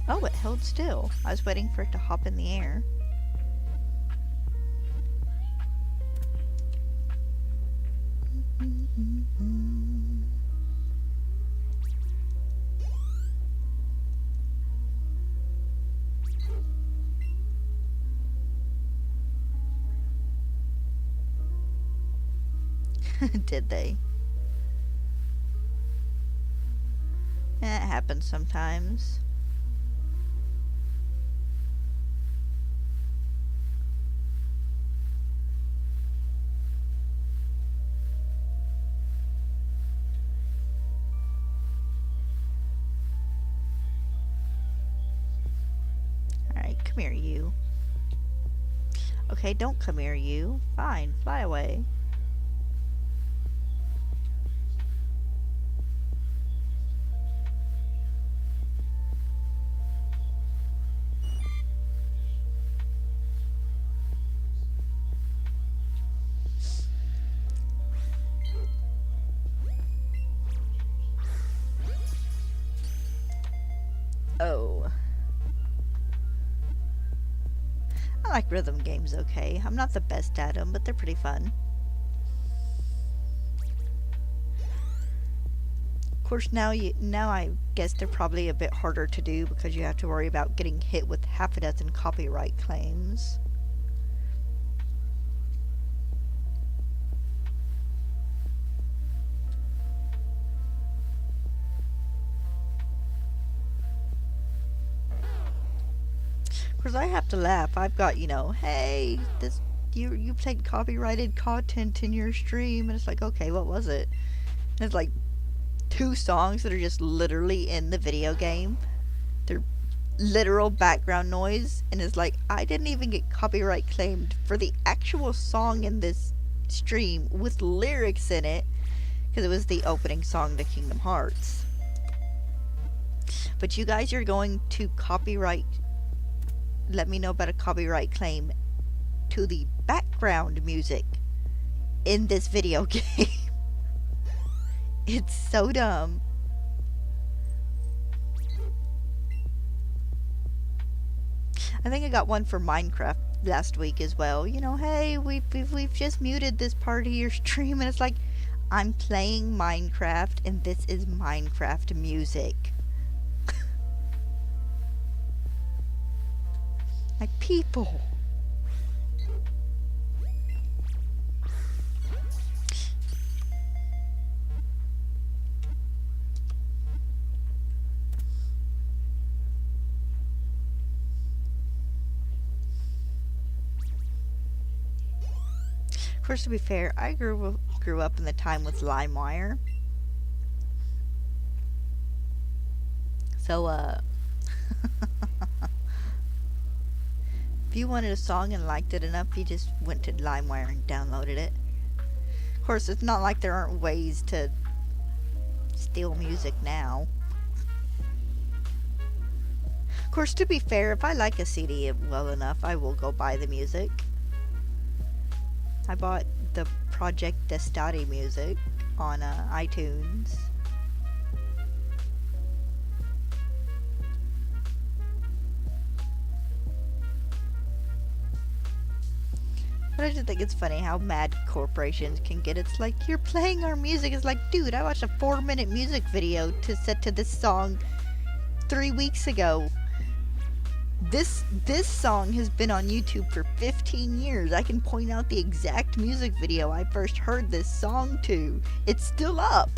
Oh, it held still. I was waiting for it to hop in the air. Did they? It happens sometimes. Alright, come here, you. Okay, don't come here, you. Fine, fly away. like rhythm games okay. I'm not the best at them, but they're pretty fun. Of course, now I guess they're probably a bit harder to do because you have to worry about getting hit with half a dozen copyright claims. Of course, I have to laugh. I've got, hey, this you played copyrighted content in your stream, and it's like, okay, what was it? And it's like 2 songs that are just literally in the video game. They're literal background noise, and it's like, I didn't even get copyright claimed for the actual song in this stream with lyrics in it, because it was the opening song to Kingdom Hearts. But you guys are going to let me know about a copyright claim to the background music in this video game. It's so dumb. I think I got one for Minecraft last week as well. Hey, we've just muted this part of your stream, and it's like, I'm playing Minecraft, and this is Minecraft music. Like, people. Of course, to be fair, I grew up in the time with LimeWire. So, if you wanted a song and liked it enough, you just went to LimeWire and downloaded it. Of course, it's not like there aren't ways to steal music now. Of course, to be fair, if I like a CD well enough, I will go buy the music. I bought the Project Destati music on iTunes. But I just think it's funny how mad corporations can get. It's like, you're playing our music. It's like, dude, I watched a 4-minute music video set to this song 3 weeks ago. This song has been on YouTube for 15 years. I can point out the exact music video I first heard this song to. It's still up.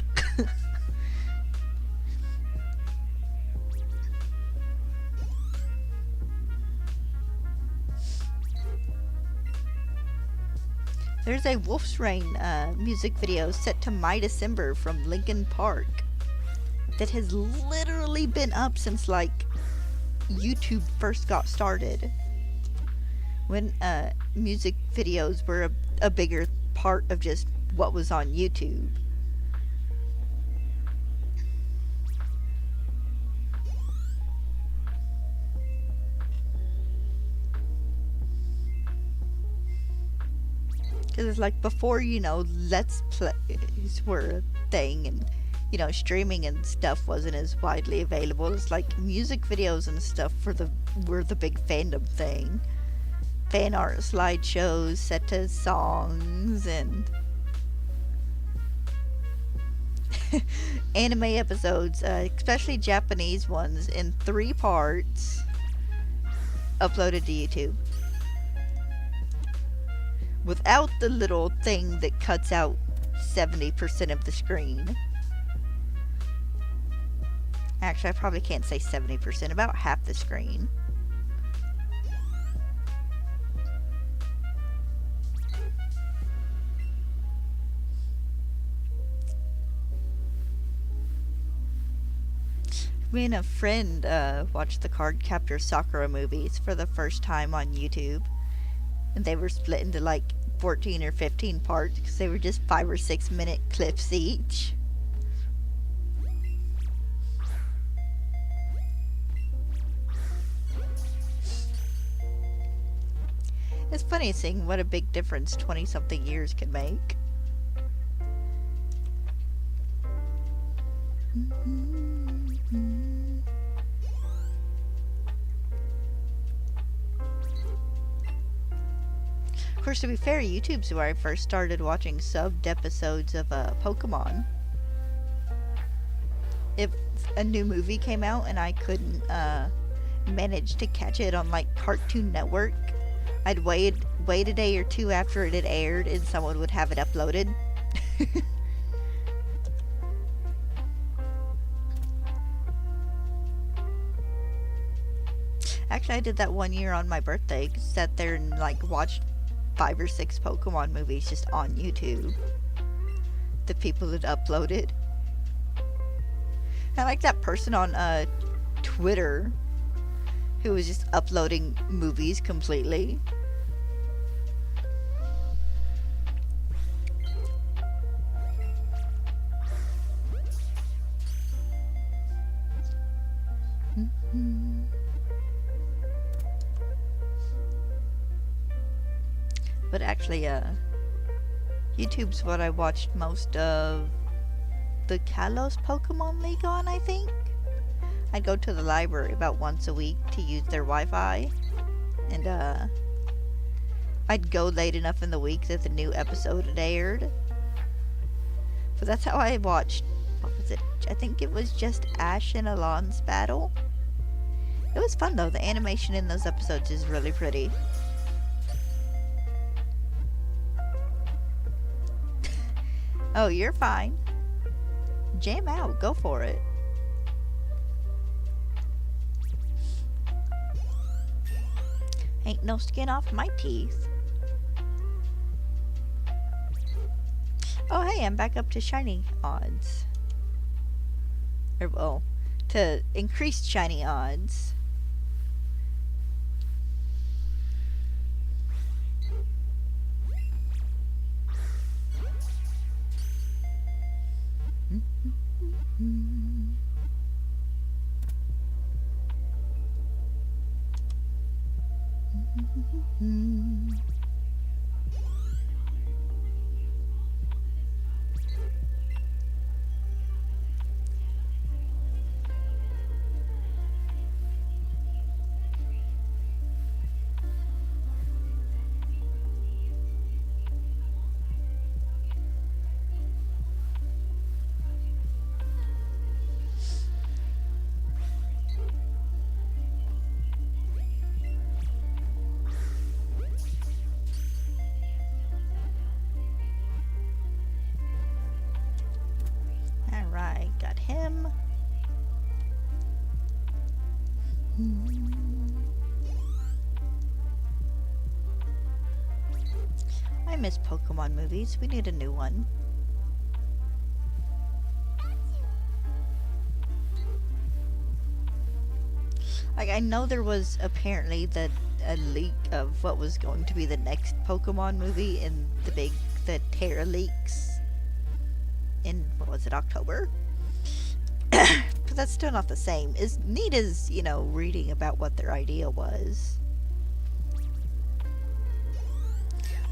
There's a Wolf's Rain music video set to My December from Linkin Park that has literally been up since, like, YouTube first got started. When music videos were a bigger part of just what was on YouTube. Because it's like, before, Let's Plays were a thing, and, streaming and stuff wasn't as widely available. It's like, music videos and stuff were the big fandom thing. Fan art slideshows set to songs, and anime episodes, especially Japanese ones, in 3 parts, uploaded to YouTube. Without the little thing that cuts out 70% of the screen. Actually, I probably can't say 70%, about half the screen. Me and a friend watched the Cardcaptor Sakura movies for the first time on YouTube. And they were split into like 14 or 15 parts because they were just 5 or 6 minute clips each. It's funny seeing what a big difference 20-something years can make. course, to be fair, YouTube's where I first started watching subbed episodes of Pokemon. If a new movie came out and I couldn't manage to catch it on like Cartoon Network, I'd wait a day or two after it had aired and someone would have it uploaded. Actually, I did that one year on my birthday. Sat there and like watched 5 or 6 Pokemon movies just on YouTube. The people had uploaded. I like that person on Twitter who was just uploading movies completely. But actually, YouTube's what I watched most of the Kalos Pokemon League on, I think. I'd go to the library about once a week to use their Wi-Fi. And, I'd go late enough in the week that the new episode had aired. But that's how I watched, what was it? I think it was just Ash and Alon's battle. It was fun though, the animation in those episodes is really pretty. Oh, you're fine. Jam out, go for it. Ain't no skin off my teeth. Oh hey, I'm back up to shiny odds. Or well, to increased shiny odds. Alright, got him. I miss Pokemon movies. We need a new one. Like, I know there was apparently a leak of what was going to be the next Pokemon movie in the Terra leaks in, what was it, October? But that's still not the same. As neat as, you know, reading about what their idea was.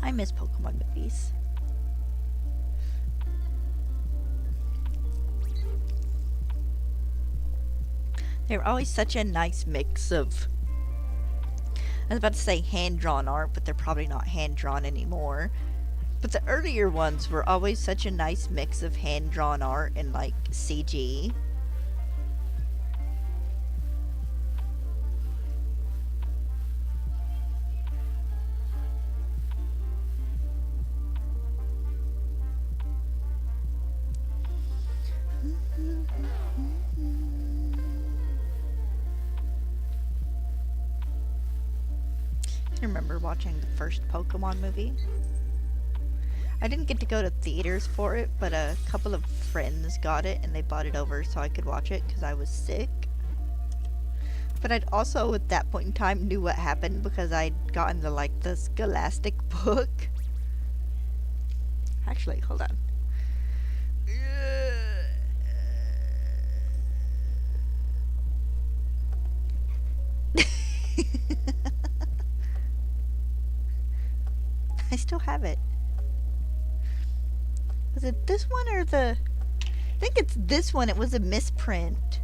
I miss Pokemon movies. They were always such a nice mix of, I was about to say hand-drawn art, but they're probably not hand-drawn anymore. But the earlier ones were always such a nice mix of hand-drawn art and, like, CG. I remember watching the first Pokemon movie. I didn't get to go to theaters for it, but a couple of friends got it and they bought it over so I could watch it because I was sick. But I'd also, at that point in time, knew what happened because I'd gotten the Scholastic book. Actually, hold on. I still have it. Was it this one or I think it's this one. It was a misprint.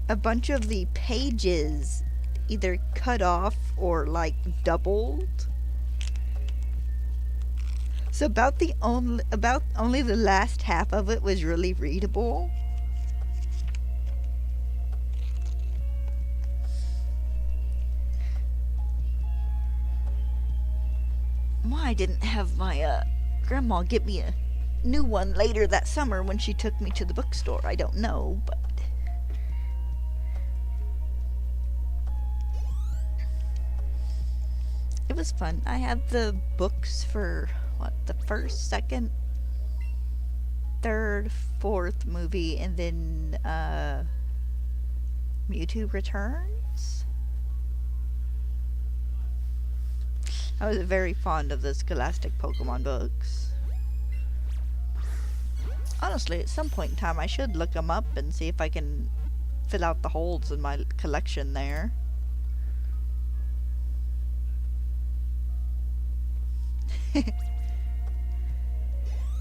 A bunch of the pages either cut off or, like, doubled. So about only the last half of it was really readable. Why I didn't have my grandma get me a new one later that summer when she took me to the bookstore, I don't know, but it was fun. I had the books for the first, second, third, fourth movie, and then Mewtwo Returns. I was very fond of the Scholastic Pokemon books. Honestly, at some point in time, I should look them up and see if I can fill out the holes in my collection there.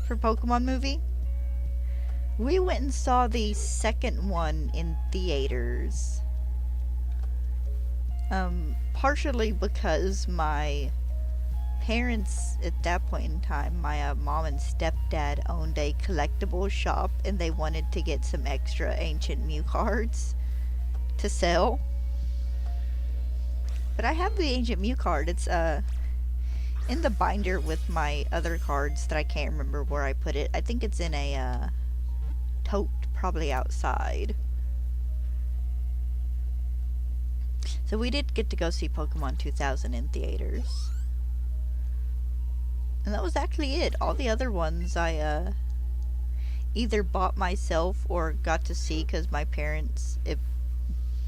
For Pokemon movie, we went and saw the second one in theaters. Partially because my parents at that point in time, my mom and stepdad owned a collectible shop and they wanted to get some extra ancient Mew cards to sell. But I have the ancient Mew card. It's in the binder with my other cards that I can't remember where I put it. I think it's in a tote, probably outside. So we did get to go see Pokemon 2000 in theaters. And that was actually it. All the other ones I either bought myself or got to see because my parents,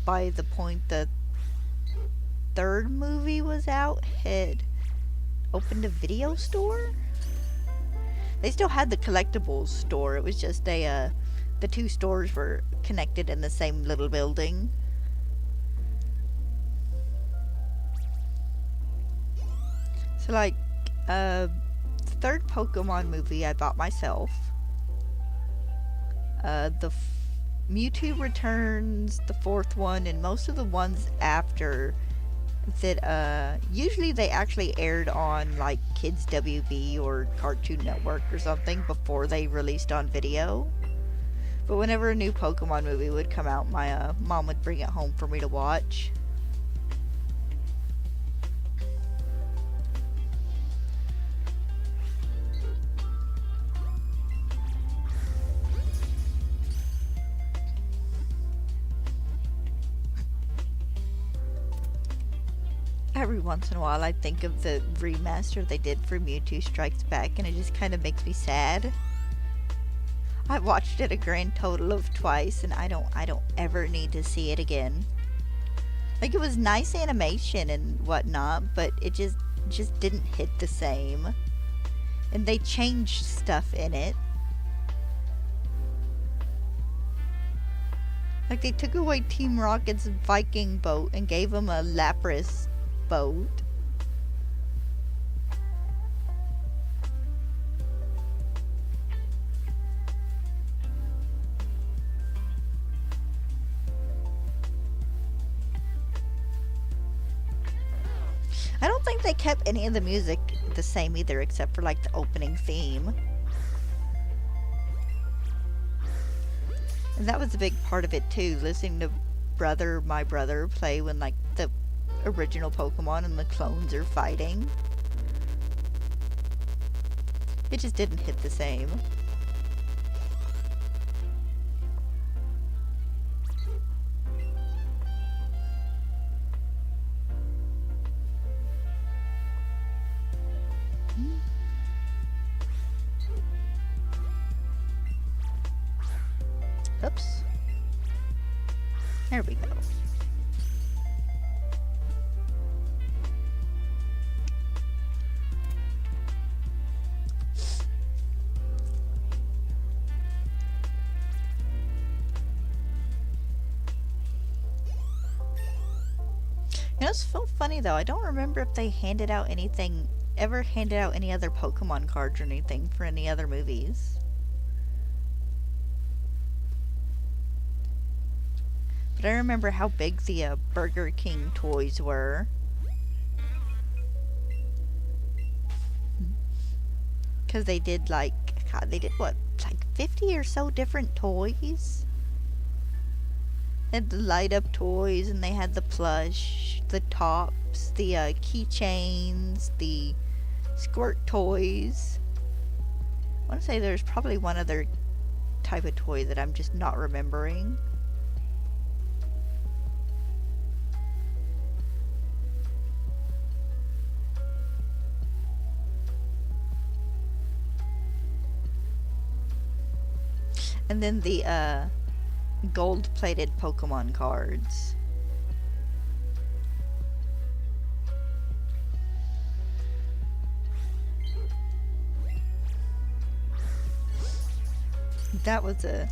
by the point the third movie was out, had opened a video store. They still had the collectibles store. It was just the two stores were connected in the same little building. So like the third Pokemon movie I bought myself. The Mewtwo Returns, the fourth one, and most of the ones after that usually they actually aired on like Kids WB or Cartoon Network or something before they released on video. But whenever a new Pokemon movie would come out, my mom would bring it home for me to watch. Every once in a while I think of the remaster they did for Mewtwo Strikes Back and it just kind of makes me sad. I watched it a grand total of twice and I don't ever need to see it again. Like, it was nice animation and whatnot, but it just didn't hit the same. And they changed stuff in it. Like, they took away Team Rocket's Viking boat and gave him a Lapras boat. I don't think they kept any of the music the same either, except for like the opening theme. And that was a big part of it too, listening to my brother play when like the original Pokemon and the clones are fighting. It just didn't hit the same. Oops. There we go. You know, it's so funny though. I don't remember if they ever handed out any other Pokemon cards or anything for any other movies. But I remember how big the Burger King toys were. Because they did like, God, they did what, like 50 or so different toys? They had the light up toys, and they had the plush, the tops, the keychains, the squirt toys. I want to say there's probably one other type of toy that I'm just not remembering. And then the gold-plated Pokemon cards. That was a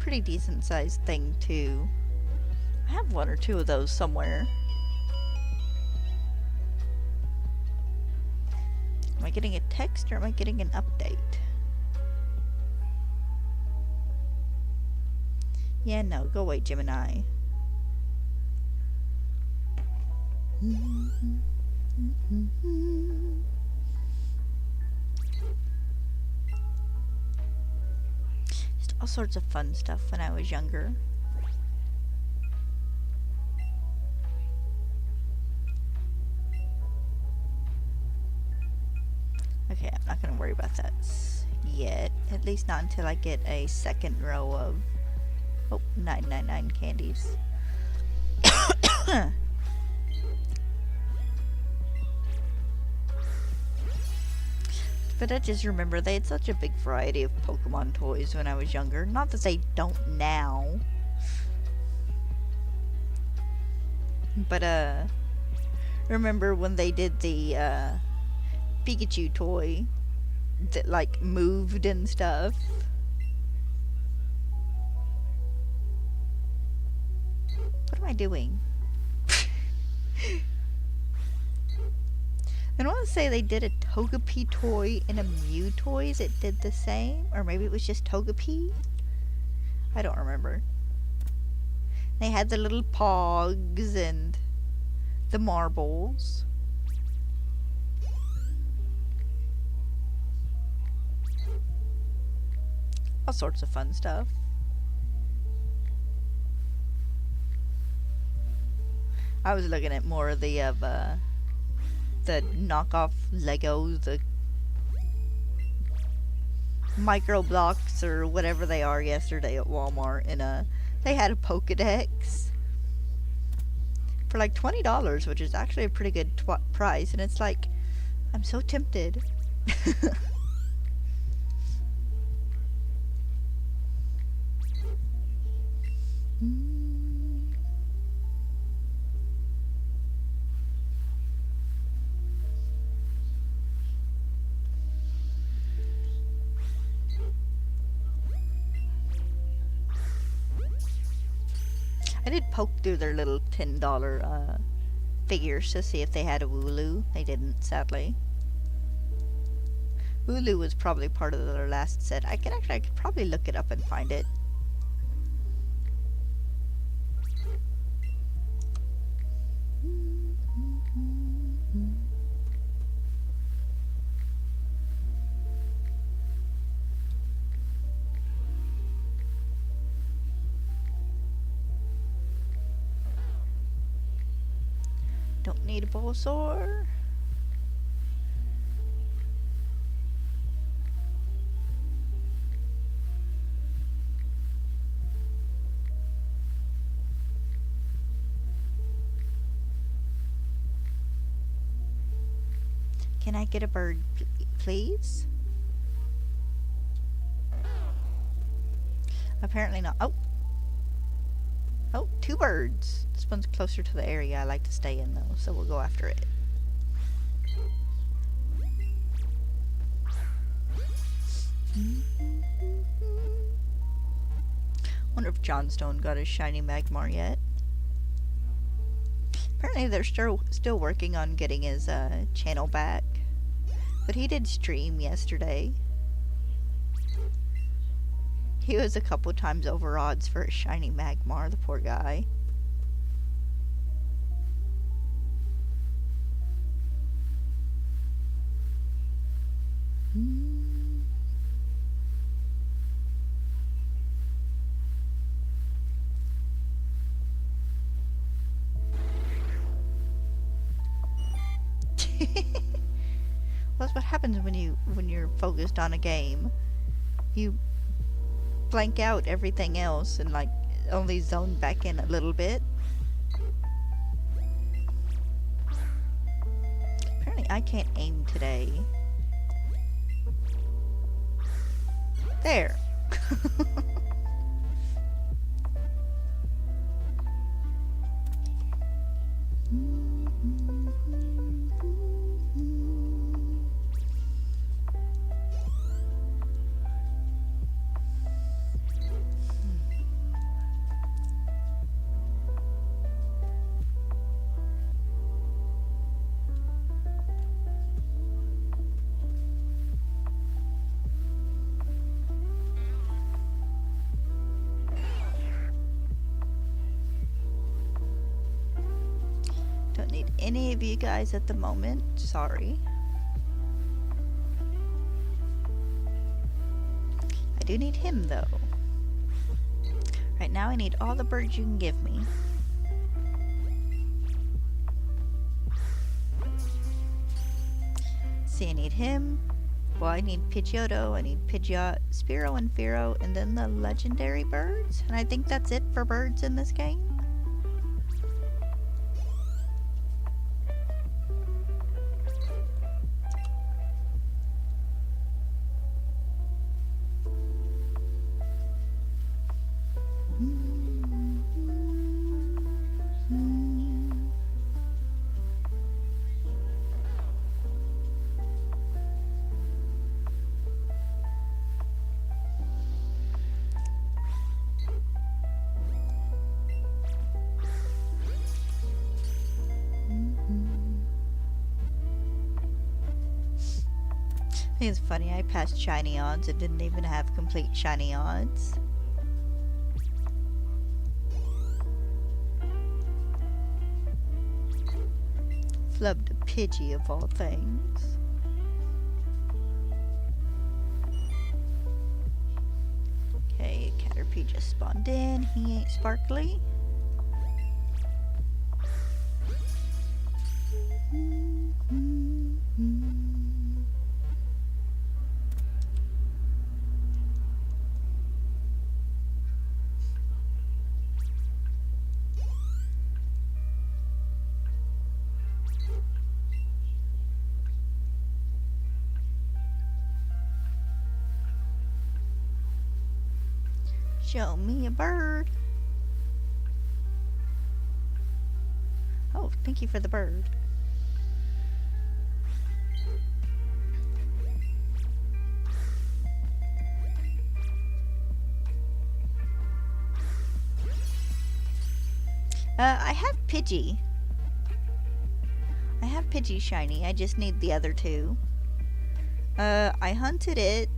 pretty decent sized thing too. I have one or two of those somewhere. Am I getting a text or am I getting an update? Yeah, no, go away, Gemini. Just all sorts of fun stuff when I was younger. Okay, I'm not gonna worry about that yet. At least not until I get a second row of 999 candies. But I just remember they had such a big variety of Pokemon toys when I was younger. Not that they don't now. But remember when they did the Pikachu toy that like moved and stuff? What am I doing? I want to say they did a Togepi toy and a Mew toys. It did the same, or maybe it was just Togepi. I don't remember. They had the little Pogs and the marbles. All sorts of fun stuff. I was looking at more of the knockoff Legos, the micro blocks or whatever they are yesterday at Walmart, and they had a Pokedex for like $20, which is actually a pretty good price, and it's like, I'm so tempted. I did poke through their little $10 figures to see if they had a Wooloo. They didn't, sadly. Wooloo was probably part of their last set. I could probably look it up and find it. Don't need a Bulbasaur. Can I get a bird, please? Apparently not. Oh, two birds. This one's closer to the area I like to stay in, though, so we'll go after it. Wonder if Johnstone got his shiny Magmar yet. Apparently they're still working on getting his channel back. But he did stream yesterday. He was a couple times over odds for a shiny Magmar, the poor guy. That's what happens when you're focused on a game. You blank out everything else and like only zone back in a little bit. Apparently I can't aim today. There. Don't need any of you guys at the moment. Sorry. I do need him though. Right now I need all the birds you can give me. See, I need him. Well, I need Pidgeotto, I need Pidgeot, Spearow, and Fearow, and then the legendary birds. And I think that's it for birds in this game. I think it's funny, I passed shiny odds and didn't even have complete shiny odds. Flubbed a Pidgey of all things. Okay, Caterpie just spawned in, he ain't sparkly. Show me a bird. Oh, thank you for the bird. I have Pidgey. I have Pidgey shiny. I just need the other two. I hunted it.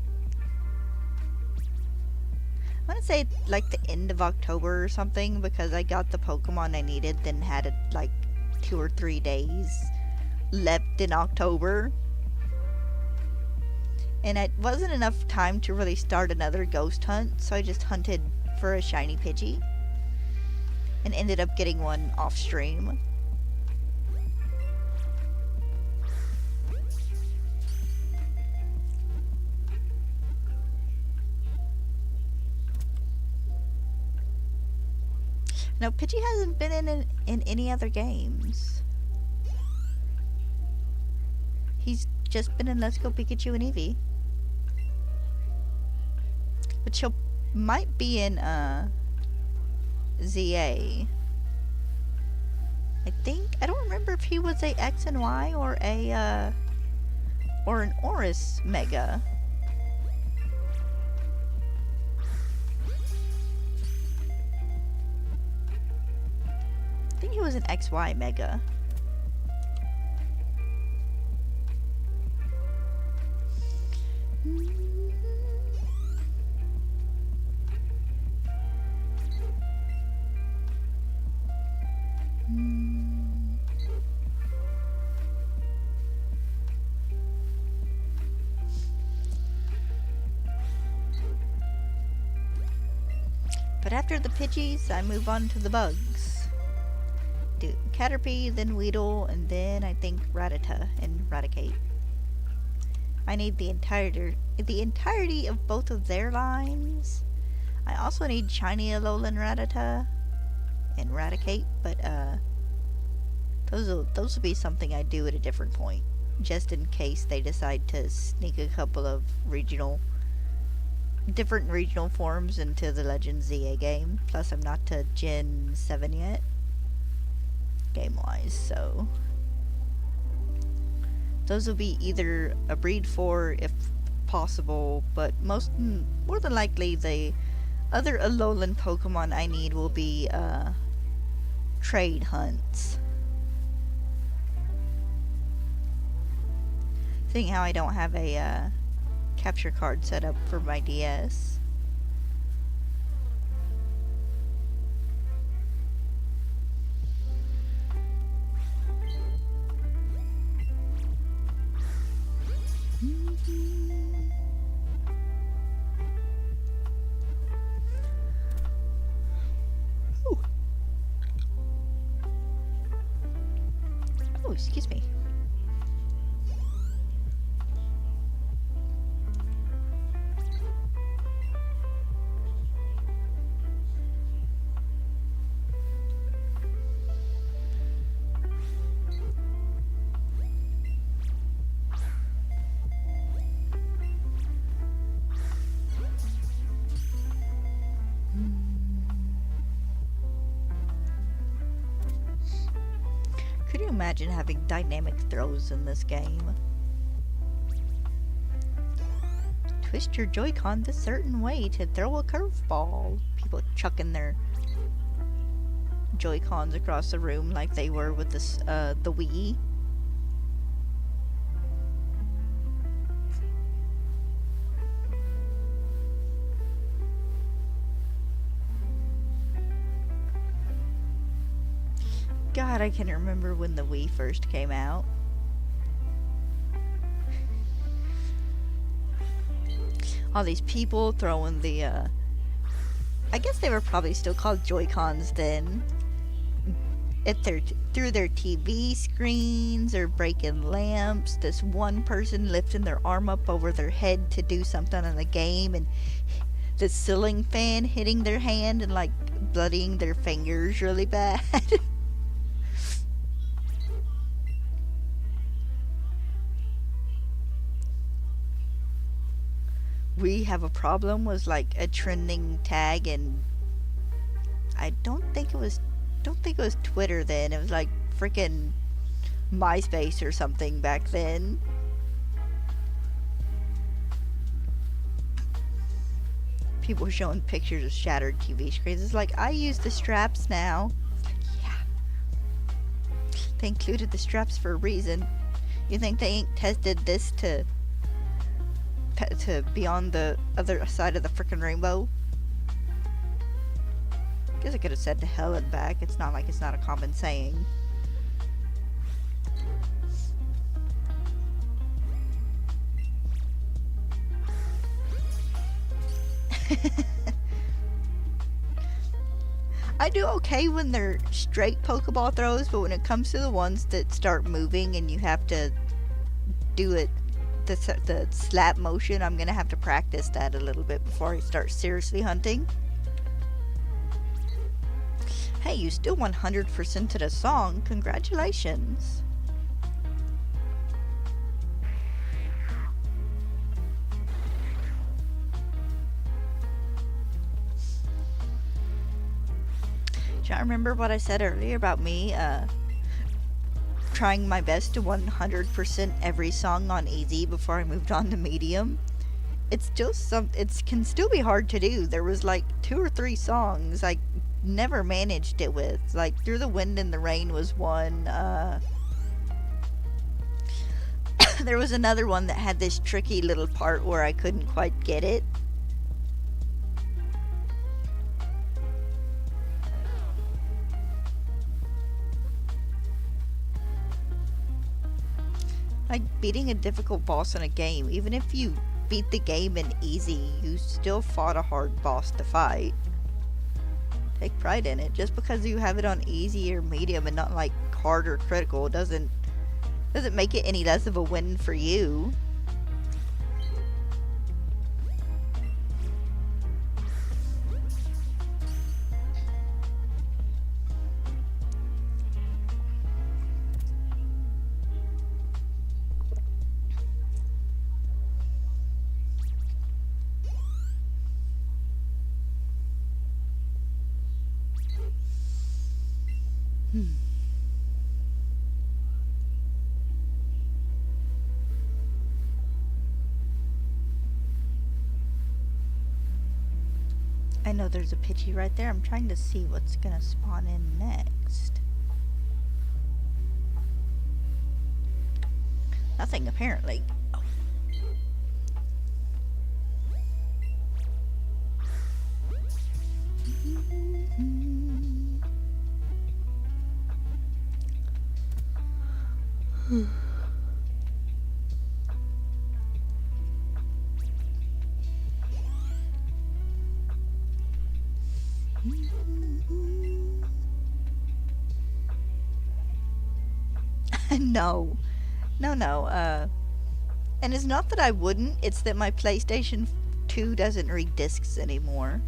I want to say like the end of October or something because I got the Pokemon I needed, then had it like 2 or 3 days left in October. And it wasn't enough time to really start another ghost hunt, so I just hunted for a shiny Pidgey. And ended up getting one off stream. No, Pidgey hasn't been in any other games. He's just been in Let's Go Pikachu and Eevee. But she might be in ZA. I think, I don't remember if he was a X and Y or a or an Oris Mega. I think he was an XY Mega. But after the Pidgeys, I move on to the bugs. Do Caterpie, then Weedle, and then I think Rattata and Raticate. I need the entirety of both of their lines. I also need Shiny Alolan Rattata and Raticate, but those will be something I do at a different point, just in case they decide to sneak a couple of different regional forms into the Legend ZA game. Plus, I'm not to Gen 7 yet, game-wise, so those will be either a breed 4 if possible, but more than likely the other Alolan Pokemon I need will be trade hunts. Seeing how I don't have a capture card set up for my DS. Oh, excuse me. Could you imagine having dynamic throws in this game? Twist your Joy-Con this certain way to throw a curveball. People chucking their Joy-Cons across the room like they were with the Wii. God, I can remember when the Wii first came out. All these people throwing the, I guess they were probably still called Joy-Cons then, through their TV screens or breaking lamps. This one person lifting their arm up over their head to do something in the game, and the ceiling fan hitting their hand and like bloodying their fingers really bad. We have a problem was like a trending tag, and I don't think it was Twitter then. It was like freaking MySpace or something back then. People showing pictures of shattered TV screens. It's like, I use the straps now. It's like, yeah. They included the straps for a reason. You think they ain't tested this to be on the other side of the frickin' rainbow? Guess I could have said to hell and back. It's not like it's not a common saying. I do okay when they're straight Pokeball throws, but when it comes to the ones that start moving and you have to do it the slap motion, I'm gonna have to practice that a little bit before I start seriously hunting. Hey, you still 100% to the song. Congratulations. Do you remember what I said earlier about me trying my best to 100% every song on easy before I moved on to medium? It's still it can still be hard to do. There was like 2 or 3 songs I never managed it with. Like Through the Wind and the Rain was one. There was another one that had this tricky little part where I couldn't quite get it. Like beating a difficult boss in a game, even if you beat the game in easy, you still fought a hard boss to fight. Take pride in it. Just because you have it on easy or medium and not like hard or critical doesn't make it any less of a win for you. I know there's a Pidgey right there. I'm trying to see what's gonna spawn in next. Nothing, apparently. Oh. No. No. And it's not that I wouldn't, it's that my PlayStation 2 doesn't read discs anymore.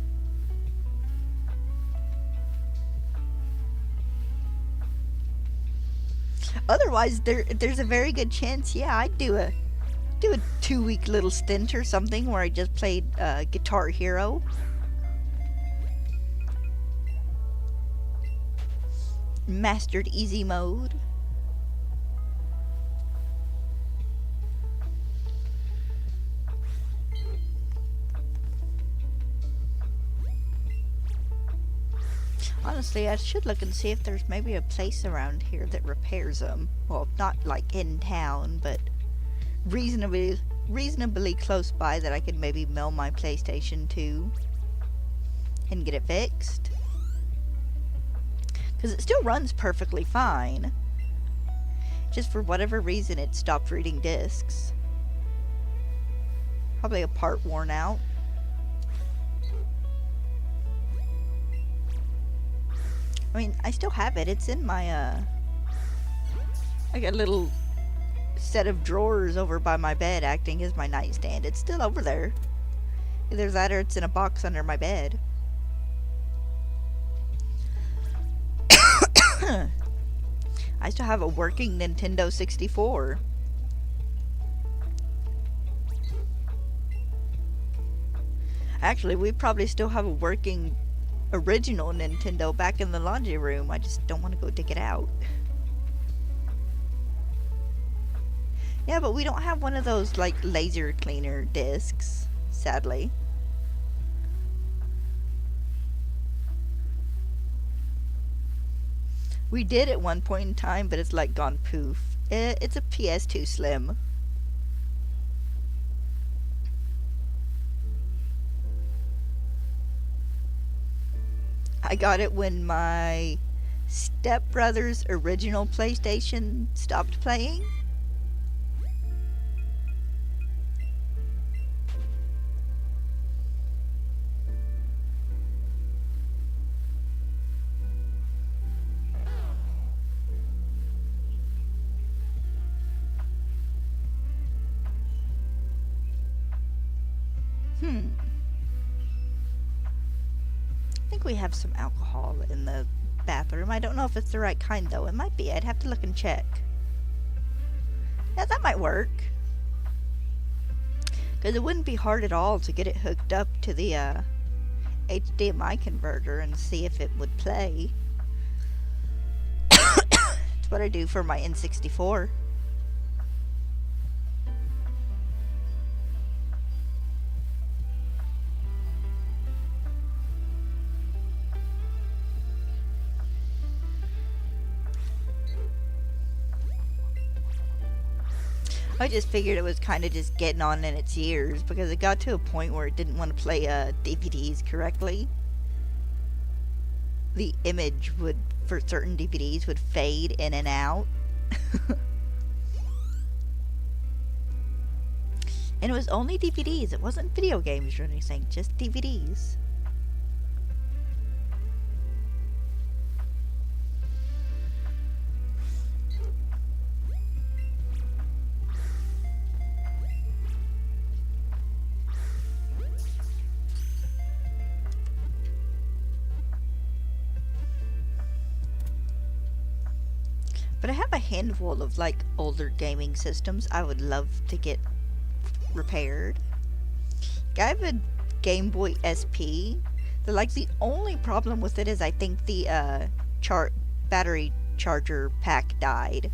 Otherwise, there's a very good chance, yeah, I'd do a 2-week little stint or something where I just played Guitar Hero. Mastered easy mode. Honestly, I should look and see if there's maybe a place around here that repairs them. Well, not like in town, but reasonably close by that I could maybe mail my PlayStation to and get it fixed. Because it still runs perfectly fine. Just for whatever reason it stopped reading discs. Probably a part worn out. I mean, I still have it. It's in my, I got a little set of drawers over by my bed acting as my nightstand. It's still over there. Either that or it's in a box under my bed. I still have a working Nintendo 64. Actually, we probably still have a working original Nintendo back in the laundry room. I just don't want to go dig it out. Yeah, but we don't have one of those, like, laser cleaner discs, sadly. We did at one point in time, but it's, like, gone poof. It's a PS2 Slim. I got it when my stepbrother's original PlayStation stopped playing. I think we have some alcohol in the bathroom. I don't know if it's the right kind, though. It might be. I'd have to look and check. Yeah, that might work. Because it wouldn't be hard at all to get it hooked up to the HDMI converter and see if it would play. That's what I do for my N64. I just figured it was kind of just getting on in its years because it got to a point where it didn't want to play DVDs correctly. The image would, for certain DVDs, would fade in and out. And it was only DVDs. It wasn't video games or anything, just DVDs. But I have a handful of, like, older gaming systems I would love to get repaired. I have a Game Boy SP. The only problem with it is I think the battery charger pack died.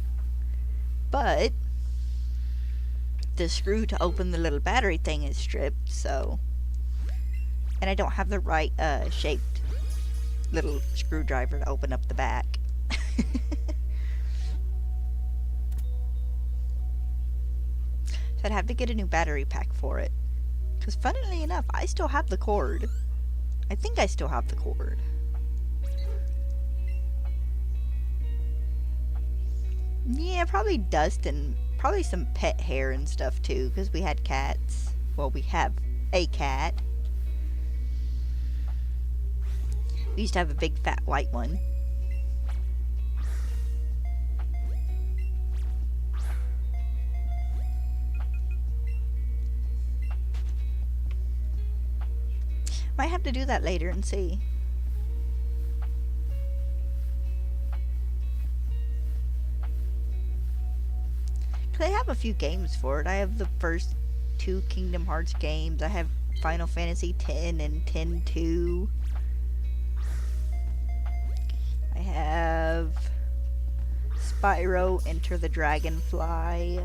But the screw to open the little battery thing is stripped, so And I don't have the right shaped little screwdriver to open up the back. So I'd have to get a new battery pack for it. Because funnily enough, I still have the cord. I think I still have the cord. Yeah, probably dust and probably some pet hair and stuff too, because we had cats. Well, we have a cat. We used to have a big fat white one. Might have to do that later and see. Cause I have a few games for it. I have the first 2 Kingdom Hearts games. I have Final Fantasy X and X-2. I have Spyro Enter the Dragonfly.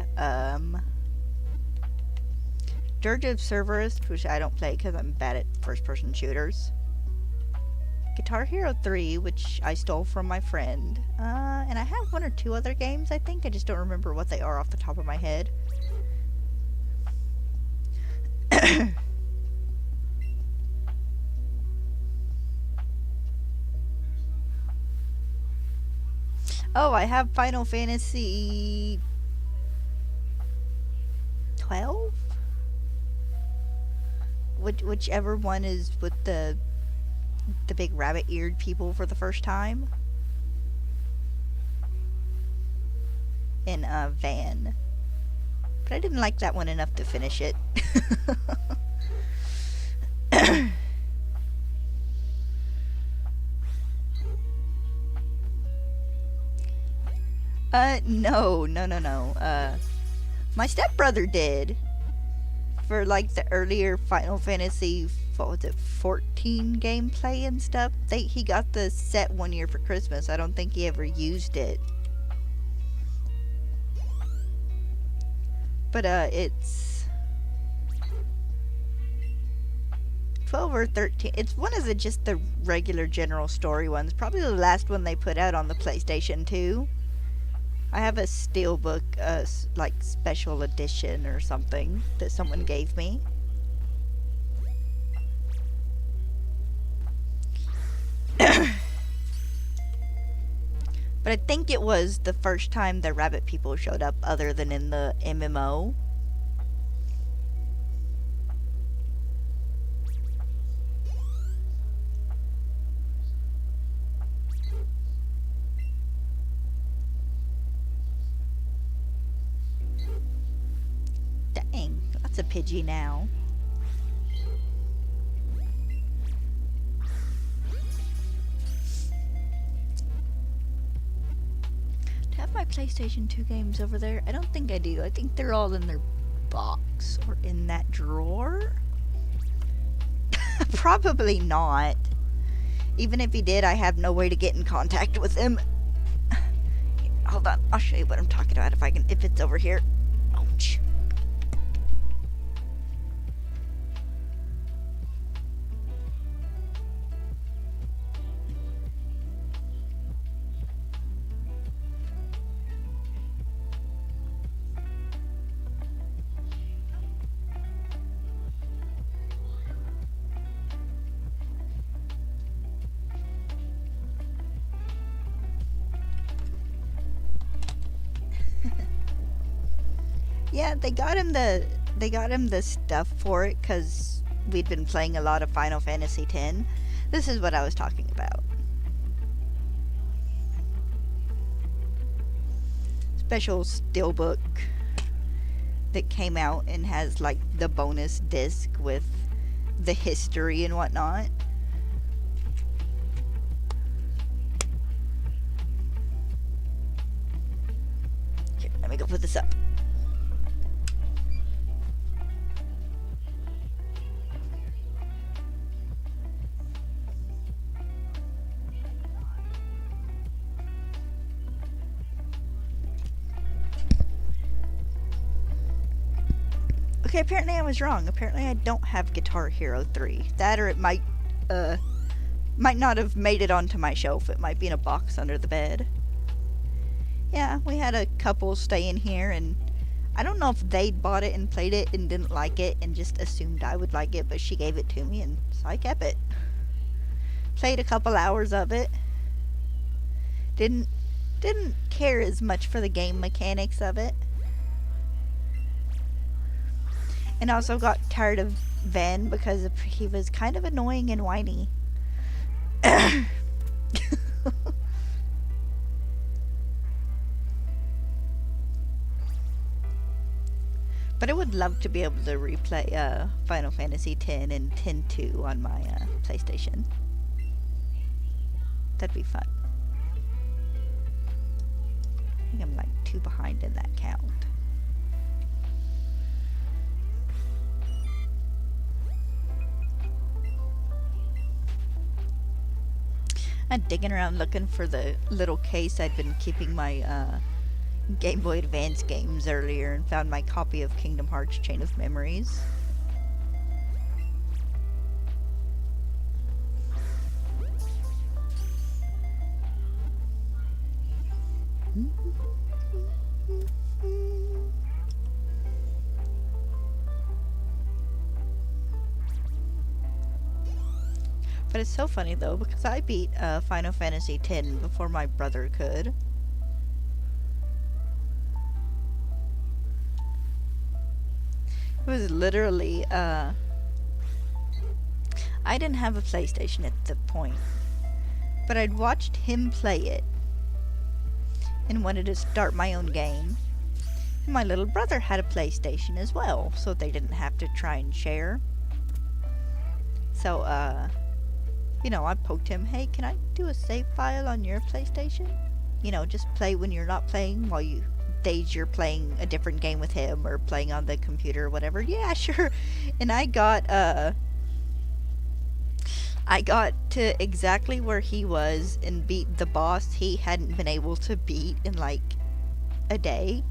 Dirge of Cerberus, which I don't play because I'm bad at first-person shooters. Guitar Hero 3, which I stole from my friend. And I have 1 or 2 other games, I think. I just don't remember what they are off the top of my head. Oh, I have Final Fantasy 12? Whichever one is with the big rabbit-eared people for the first time. In a van. But I didn't like that one enough to finish it. No. My stepbrother did. For like the earlier Final Fantasy, what was it, 14 gameplay and stuff. He got the set 1 year for Christmas. I don't think he ever used it. But it's 12 or 13. It's one of just the regular general story ones. Probably the last one they put out on the PlayStation 2. I have a steelbook, like special edition or something that someone gave me. But I think it was the first time the rabbit people showed up other than in the MMO. Dang, that's a Pidgey now. Do I have my PlayStation 2 games over there? I don't think I do. I think they're all in their box or in that drawer. Probably not. Even if he did, I have no way to get in contact with him. Hold on, I'll show you what I'm talking about if it's over here. Ouch. Yeah, they got him the stuff for it because we'd been playing a lot of Final Fantasy X. This is what I was talking about. Special steelbook that came out and has like the bonus disc with the history and whatnot. Here, let me go put this up. Okay, apparently I was wrong. Apparently I don't have Guitar Hero 3. That or it might not have made it onto my shelf. It might be in a box under the bed. Yeah, we had a couple stay in here, and I don't know if they'd bought it and played it and didn't like it and just assumed I would like it, but she gave it to me, and so I kept it. Played a couple hours of it. Didn't care as much for the game mechanics of it. And also got tired of Van because he was kind of annoying and whiny. But I would love to be able to replay Final Fantasy X and X-2 on my PlayStation. That'd be fun. I think I'm like 2 behind in that count. I'm digging around looking for the little case I'd been keeping my Game Boy Advance games earlier and found my copy of Kingdom Hearts Chain of Memories. But it's so funny though, because I beat Final Fantasy X before my brother could. It was literally, I didn't have a PlayStation at the point, but I'd watched him play it and wanted to start my own game. And my little brother had a PlayStation as well, so they didn't have to try and share. So, you know, I poked him, hey, can I do a save file on your PlayStation? You know, just play when you're not playing while days you're playing a different game with him or playing on the computer or whatever. Yeah, sure. And I got to exactly where he was and beat the boss he hadn't been able to beat in like a day.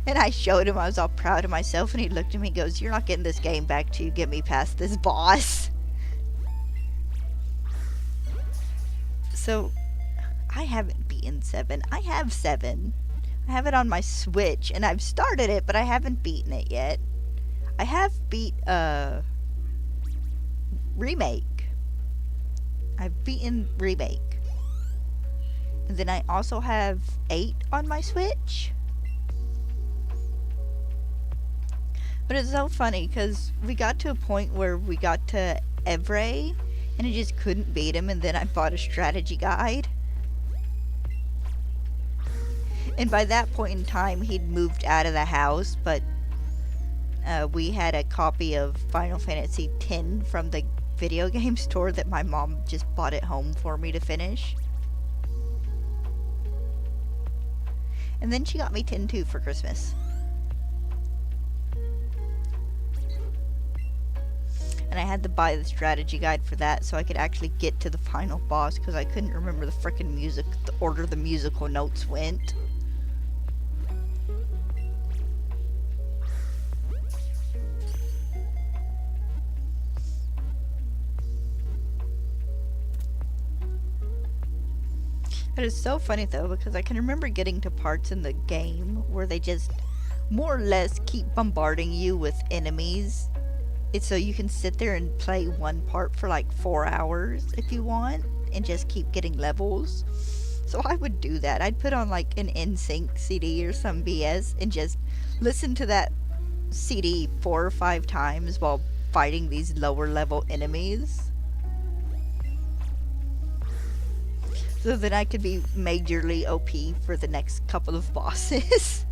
And I showed him, I was all proud of myself, and he looked at me and goes, you're not getting this game back till you get me past this boss. So, I haven't beaten 7. I have 7. I have it on my Switch, and I've started it, but I haven't beaten it yet. I have beat, Remake. I've beaten Remake. And then I also have 8 on my Switch. But it's so funny, because we got to a point where we got to Evray, and I just couldn't beat him, and then I bought a strategy guide. And by that point in time, he'd moved out of the house, but we had a copy of Final Fantasy X from the video game store that my mom just bought at home for me to finish. And then she got me X-2 for Christmas. And I had to buy the strategy guide for that so I could actually get to the final boss, because I couldn't remember the frickin' music, the order the musical notes went. It is so funny though, because I can remember getting to parts in the game where they just more or less keep bombarding you with enemies. It's so you can sit there and play one part for like 4 hours if you want, and just keep getting levels. So I would do that. I'd put on like an NSYNC CD or some BS and just listen to that CD 4 or 5 times while fighting these lower level enemies. So that I could be majorly OP for the next couple of bosses.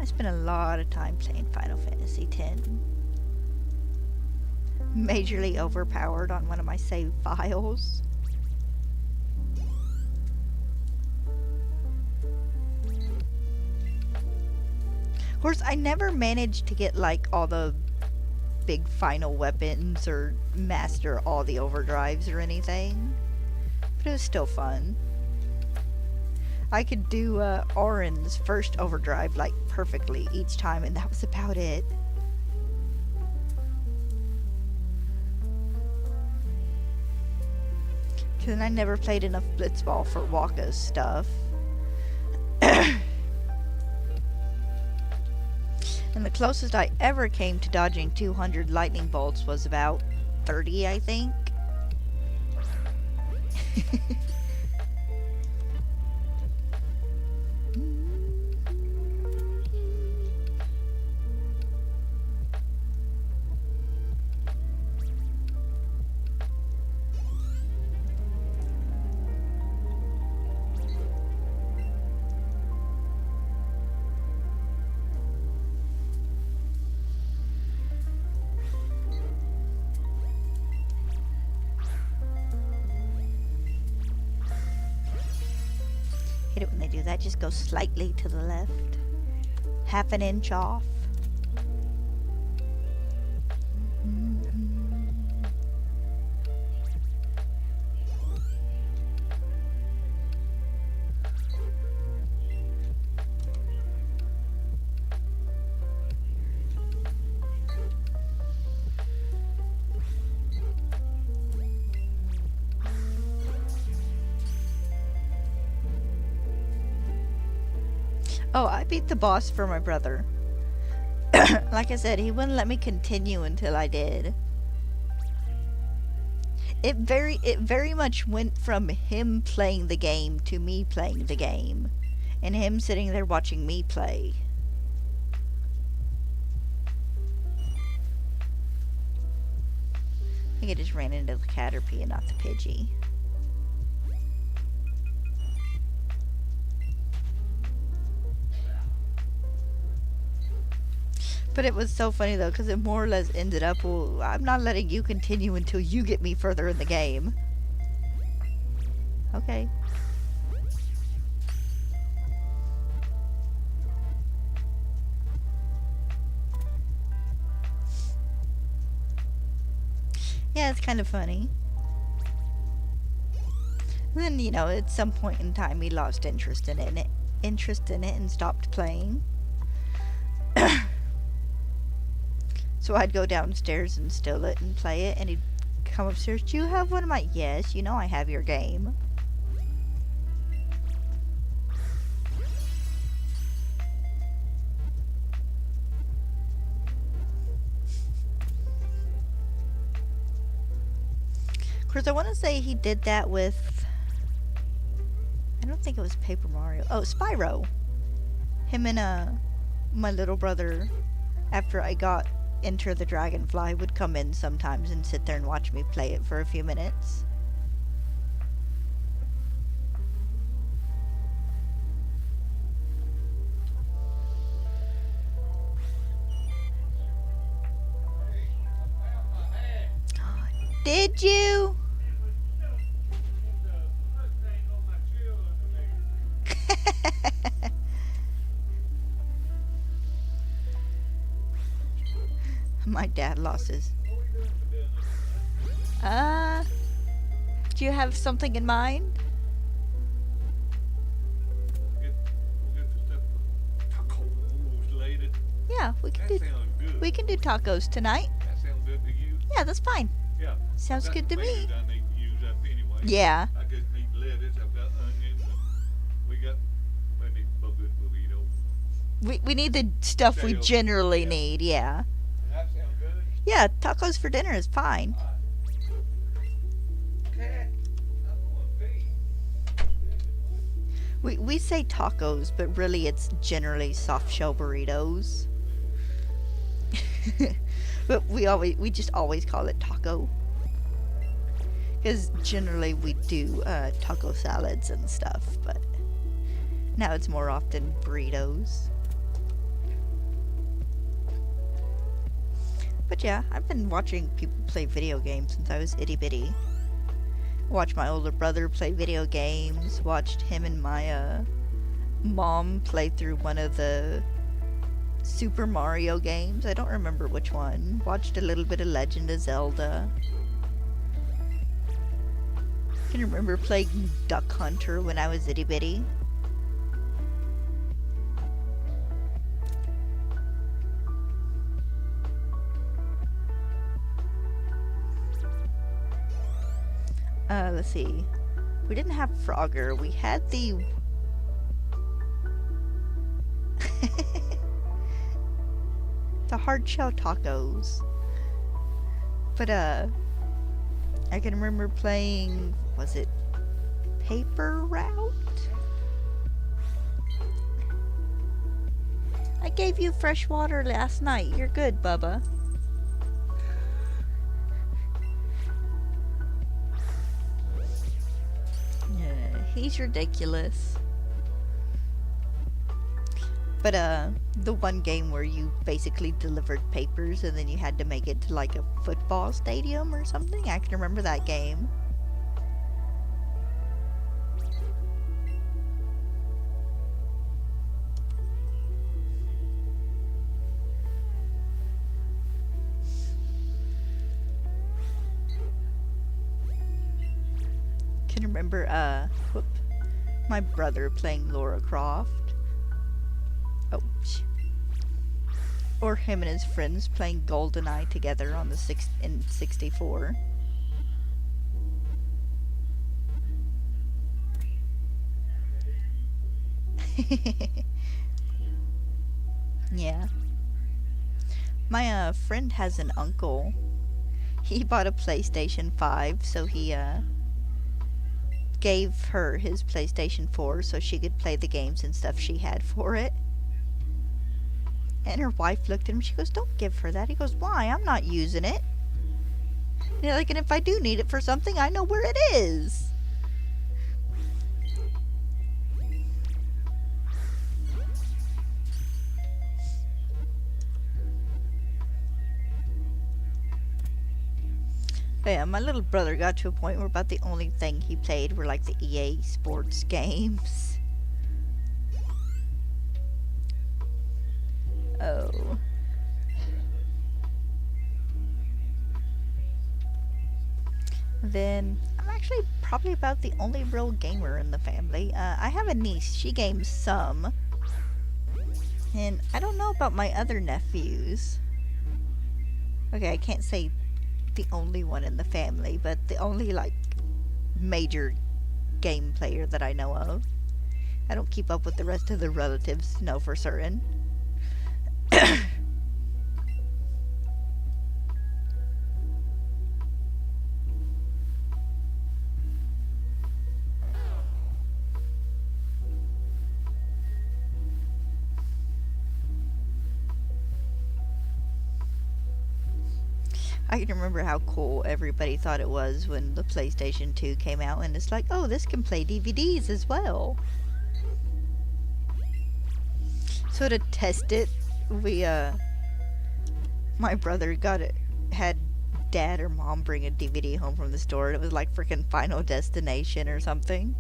I spent a lot of time playing Final Fantasy X. Majorly overpowered on one of my save files. Of course, I never managed to get like all the big final weapons or master all the overdrives or anything, but it was still fun. I could do Auron's first overdrive like perfectly each time, and that was about it. Cause I never played enough Blitzball for Waka's stuff. And the closest I ever came to dodging 200 lightning bolts was about 30, I think. Hate it when they do that. Just go slightly to the left. Half an inch off. Oh, I beat the boss for my brother. Like I said, he wouldn't let me continue until I did. It very much went from him playing the game to me playing the game, and him sitting there watching me play. I think I just ran into the Caterpie and not the Pidgey. But it was so funny though, because it more or less ended up, well, I'm not letting you continue until you get me further in the game. Okay. Yeah, it's kind of funny. And then, you know, at some point in time he lost interest in it and stopped playing. So I'd go downstairs and steal it and play it, and he'd come upstairs, do you have one? I'm like, yes, you know I have your game. Of course, I want to say he did that with, I don't think it was Paper Mario. Oh, Spyro. Him and my little brother, after I got Enter the Dragonfly, would come in sometimes and sit there and watch me play it for a few minutes. Did you? My dad lost his. Do you have something in mind? Yeah, we can do tacos tonight. That sounds good to you? Yeah, that's fine. Yeah. Sounds good to me. I need to use up anyway. Yeah. I just need lettuce. I've got onions. And we need good burrito. We need the stuff we generally need, yeah. That sounds good. Yeah, tacos for dinner is fine. Cat, I want to We say tacos, but really it's generally soft shell burritos. But we just always call it taco. Because generally we do taco salads and stuff, but now it's more often burritos. But yeah, I've been watching people play video games since I was itty bitty. Watched my older brother play video games, watched him and my mom play through one of the Super Mario games. I don't remember which one. Watched a little bit of Legend of Zelda. I can remember playing Duck Hunter when I was itty bitty. Let's see. We didn't have Frogger. We had the... the hard shell tacos. But, I can remember playing... Was it Paper Route? I gave you fresh water last night. You're good, Bubba. He's ridiculous. But the one game where you basically delivered papers and then you had to make it to like a football stadium or something, I can remember that game. Can remember my brother playing Lara Croft. Oh, or him and his friends playing GoldenEye together on the 64. Yeah. My friend has an uncle. He bought a PlayStation 5, so he gave her his PlayStation 4 so she could play the games and stuff she had for it. And her wife looked at him, she goes, "Don't give her that." He goes, "Why? I'm not using it." And like, and if I do need it for something, I know where it is. But yeah, my little brother got to a point where about the only thing he played were like the EA sports games. Oh. Then, I'm actually probably about the only real gamer in the family. I have a niece, she games some. And I don't know about my other nephews. Okay, I can't say the only one in the family, but the only, like, major game player that I know of. I don't keep up with the rest of the relatives to know for certain. I can remember how cool everybody thought it was when the PlayStation 2 came out, and it's like, oh, this can play DVDs as well. So to test it, my brother had dad or mom bring a DVD home from the store, and it was like freaking Final Destination or something.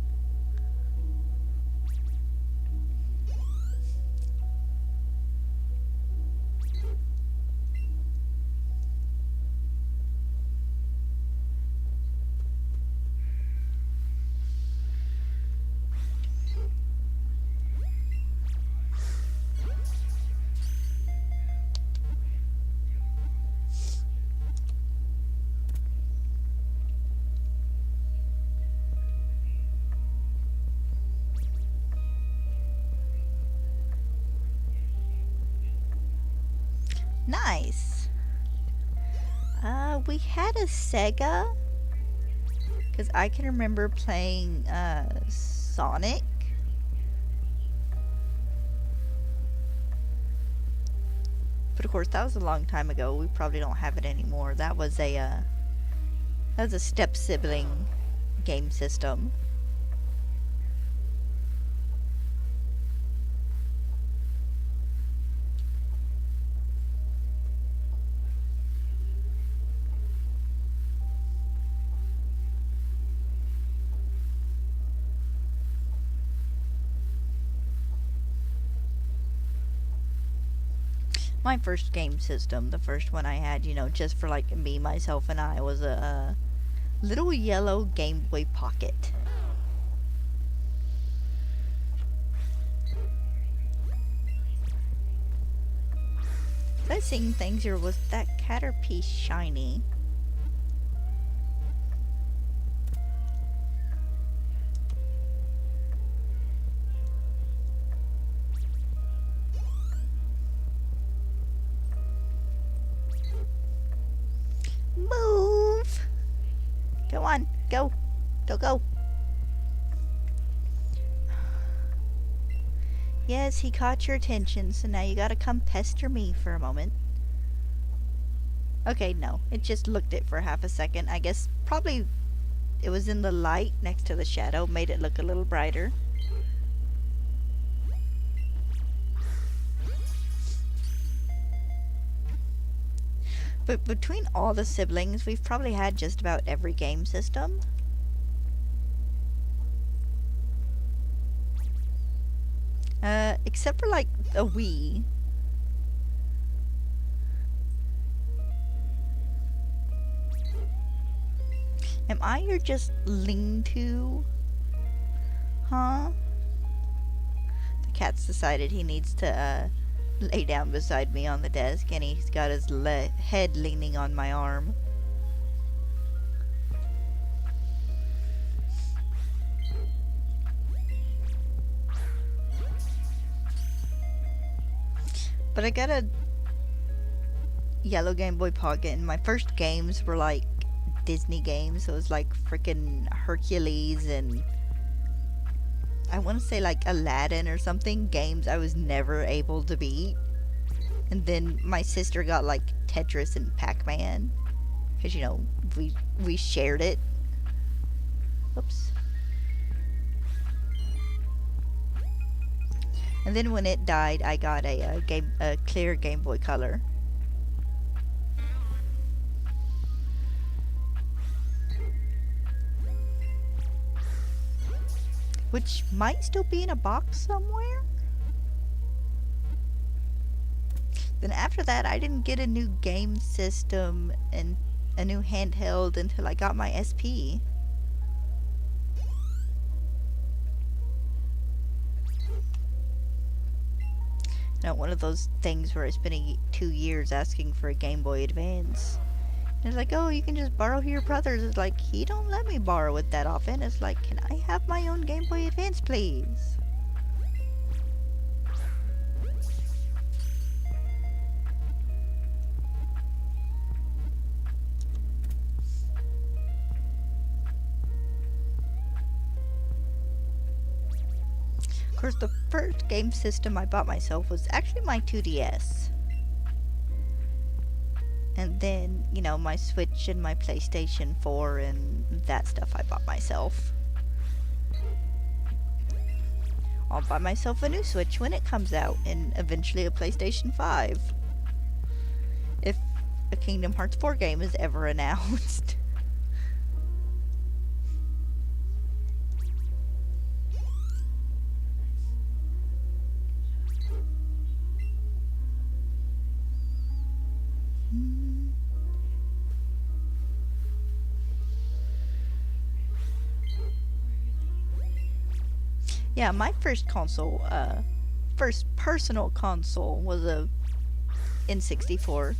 Nice. We had a Sega, because I can remember playing Sonic. But of course, that was a long time ago. We probably don't have it anymore. That was a That was a step sibling game system. My first game system, the first one I had, just for like me, myself, and I, was a little yellow Game Boy Pocket. Was I seeing things, or was that Caterpie shiny? Move! Go on, go. Go, go. Yes, he caught your attention, so now you gotta come pester me for a moment. Okay, no. It just looked it for half a second. I guess probably it was in the light next to the shadow, made it look a little brighter. But between all the siblings, we've probably had just about every game system. Except for like a Wii. Am I your just lean-to? Huh? The cat's decided he needs to lay down beside me on the desk, and he's got his head leaning on my arm. But I got a yellow Game Boy Pocket, and my first games were like Disney games. So it was like freaking Hercules and I want to say like Aladdin or something. Games I was never able to beat. And then my sister got like Tetris and Pac-Man, because we shared it. Oops. And then when it died, I got a clear Game Boy Color. Which might still be in a box somewhere. Then after that, I didn't get a new game system and a new handheld until I got my SP. One of those things where I spent 2 years asking for a Game Boy Advance. And it's like, oh, you can just borrow your brother's. It's like, he don't let me borrow it that often. It's like, can I have my own Game Boy Advance, please? Of course, the first game system I bought myself was actually my 2DS. And then, my Switch and my PlayStation 4 and that stuff I bought myself. I'll buy myself a new Switch when it comes out, and eventually a PlayStation 5. If a Kingdom Hearts 4 game is ever announced. Yeah, my first console, first personal console was a N64.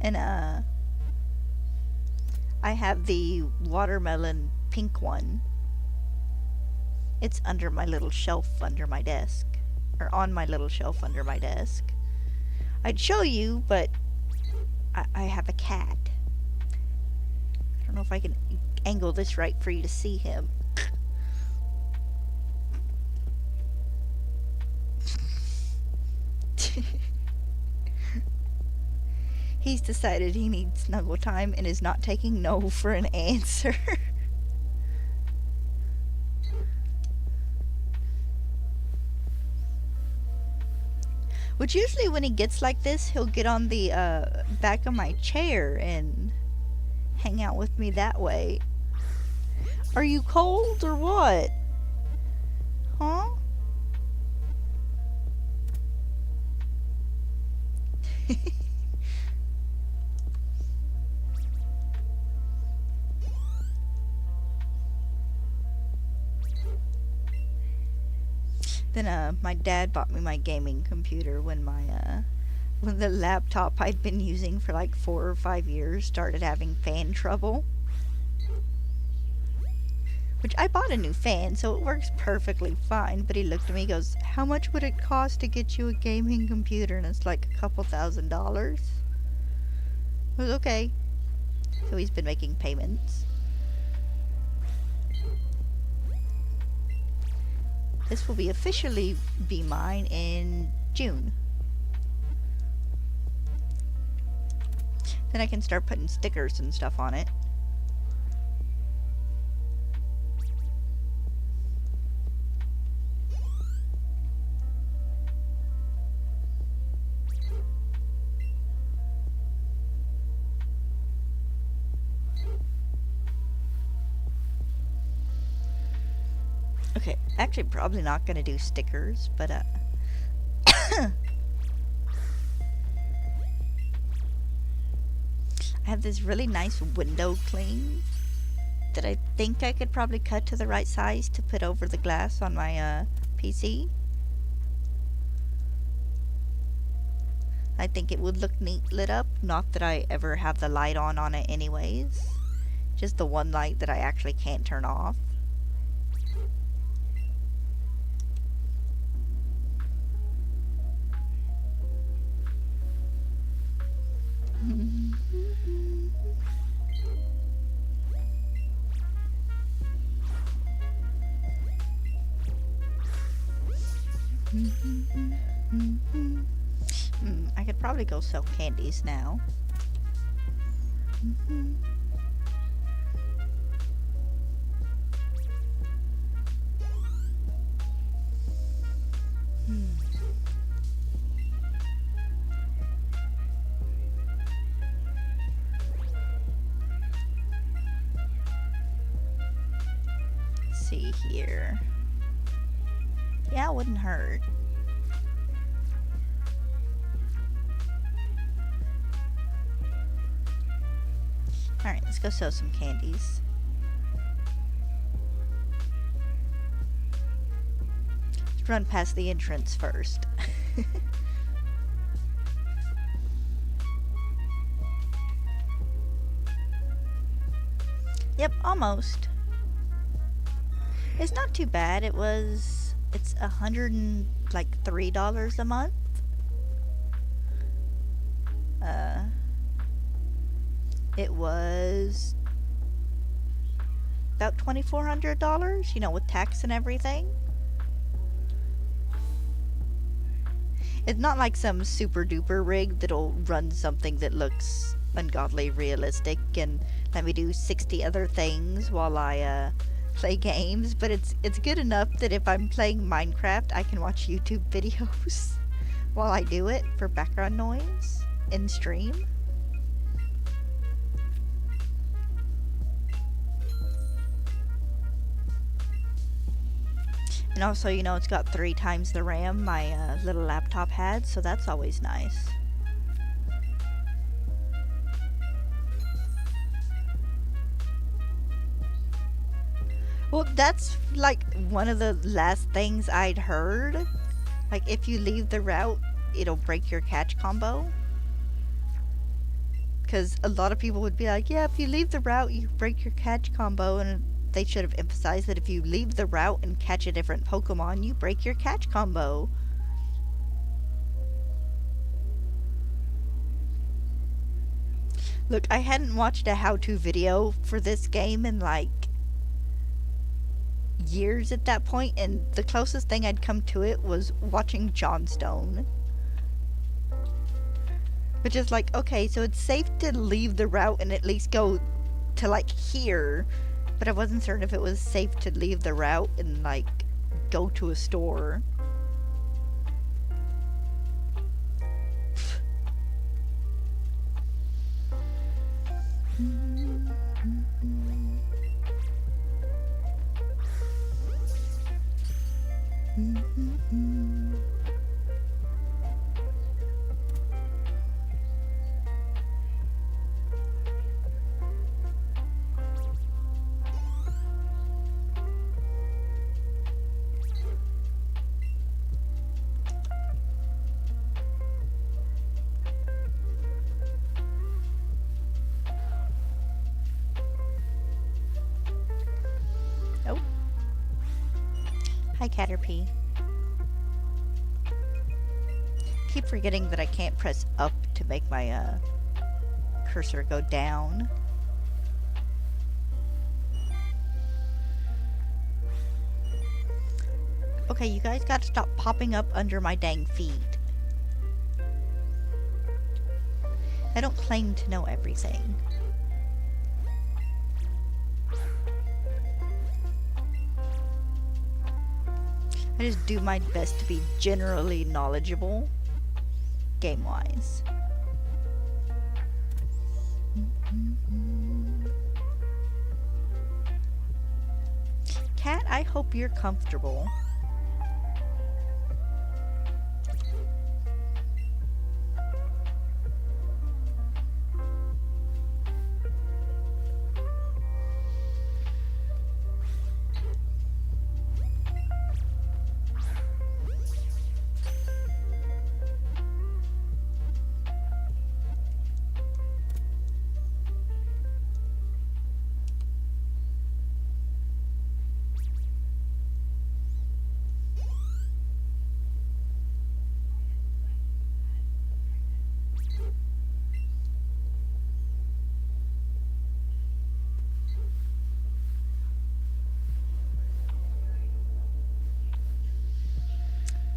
And, I have the watermelon pink one. It's under my little shelf under my desk. Or on my little shelf under my desk. I'd show you, but I have a cat. I don't know if I can angle this right for you to see him. He's decided he needs snuggle time and is not taking no for an answer. Which usually when he gets like this, he'll get on the back of my chair and hang out with me that way. Are you cold or what? Huh? Then my dad bought me my gaming computer when when the laptop I'd been using for like 4 or 5 years started having fan trouble. Which I bought a new fan, so it works perfectly fine. But he looked at me and goes, "How much would it cost to get you a gaming computer?" And it's like a couple $1,000s. It was okay. So he's been making payments. This will officially be mine in June. Then I can start putting stickers and stuff on it. Okay, actually probably not gonna do stickers, but I have this really nice window cling that I think I could probably cut to the right size to put over the glass on my PC. I think it would look neat lit up. Not that I ever have the light on it anyways. Just the one light that I actually can't turn off. I could probably go sell candies now. Let's see here. Yeah, it wouldn't hurt. Alright, let's go sell some candies. Let's run past the entrance first. Yep, almost. It's not too bad. It's $103 a month. It was about $2,400, you know, with tax and everything. It's not like some super duper rig that'll run something that looks ungodly realistic and let me do 60 other things while I play games, but it's good enough that if I'm playing Minecraft, I can watch YouTube videos while I do it for background noise in stream. And also, you know, it's got 3 times the RAM my little laptop had, so that's always nice. Well, that's like one of the last things I'd heard. Like, if you leave the route, it'll break your catch combo. Because a lot of people would be like, yeah, if you leave the route, you break your catch combo. And they should have emphasized that if you leave the route and catch a different Pokemon, you break your catch combo. Look, I hadn't watched a how-to video for this game in like years at that point, and the closest thing I'd come to it was watching Johnstone. Which is like, okay, so it's safe to leave the route and at least go to like here, but I wasn't certain if it was safe to leave the route and like go to a store. Oh. Hi, Caterpie. Keep forgetting that I can't press up to make my cursor go down. Okay, you guys gotta stop popping up under my dang feet. I don't claim to know everything. I just do my best to be generally knowledgeable, game-wise. Cat, I hope you're comfortable.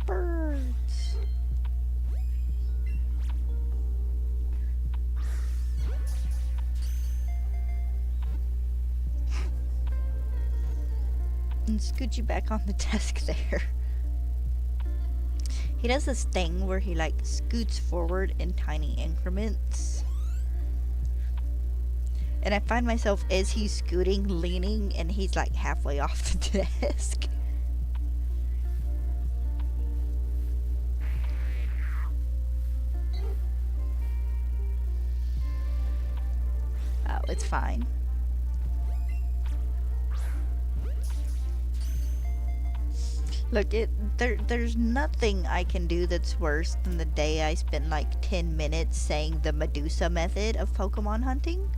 Birds. And scoot you back on the desk there. He does this thing where he like scoots forward in tiny increments. And I find myself as he's scooting, leaning, and he's like halfway off the desk. Oh, it's fine. Look, there's nothing I can do that's worse than the day I spent like 10 minutes saying the Medusa method of Pokemon hunting.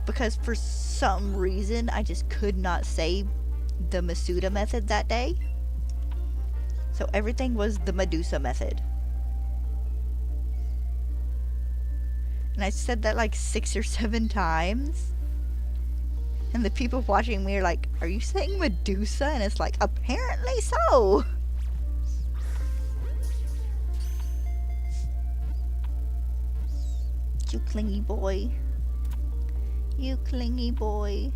Because for some reason, I just could not say the Masuda method that day. So everything was the Medusa method. And I said that like 6 or 7 times. And the people watching me are like, are you saying Medusa? And it's like, apparently so. You clingy boy. You clingy boy.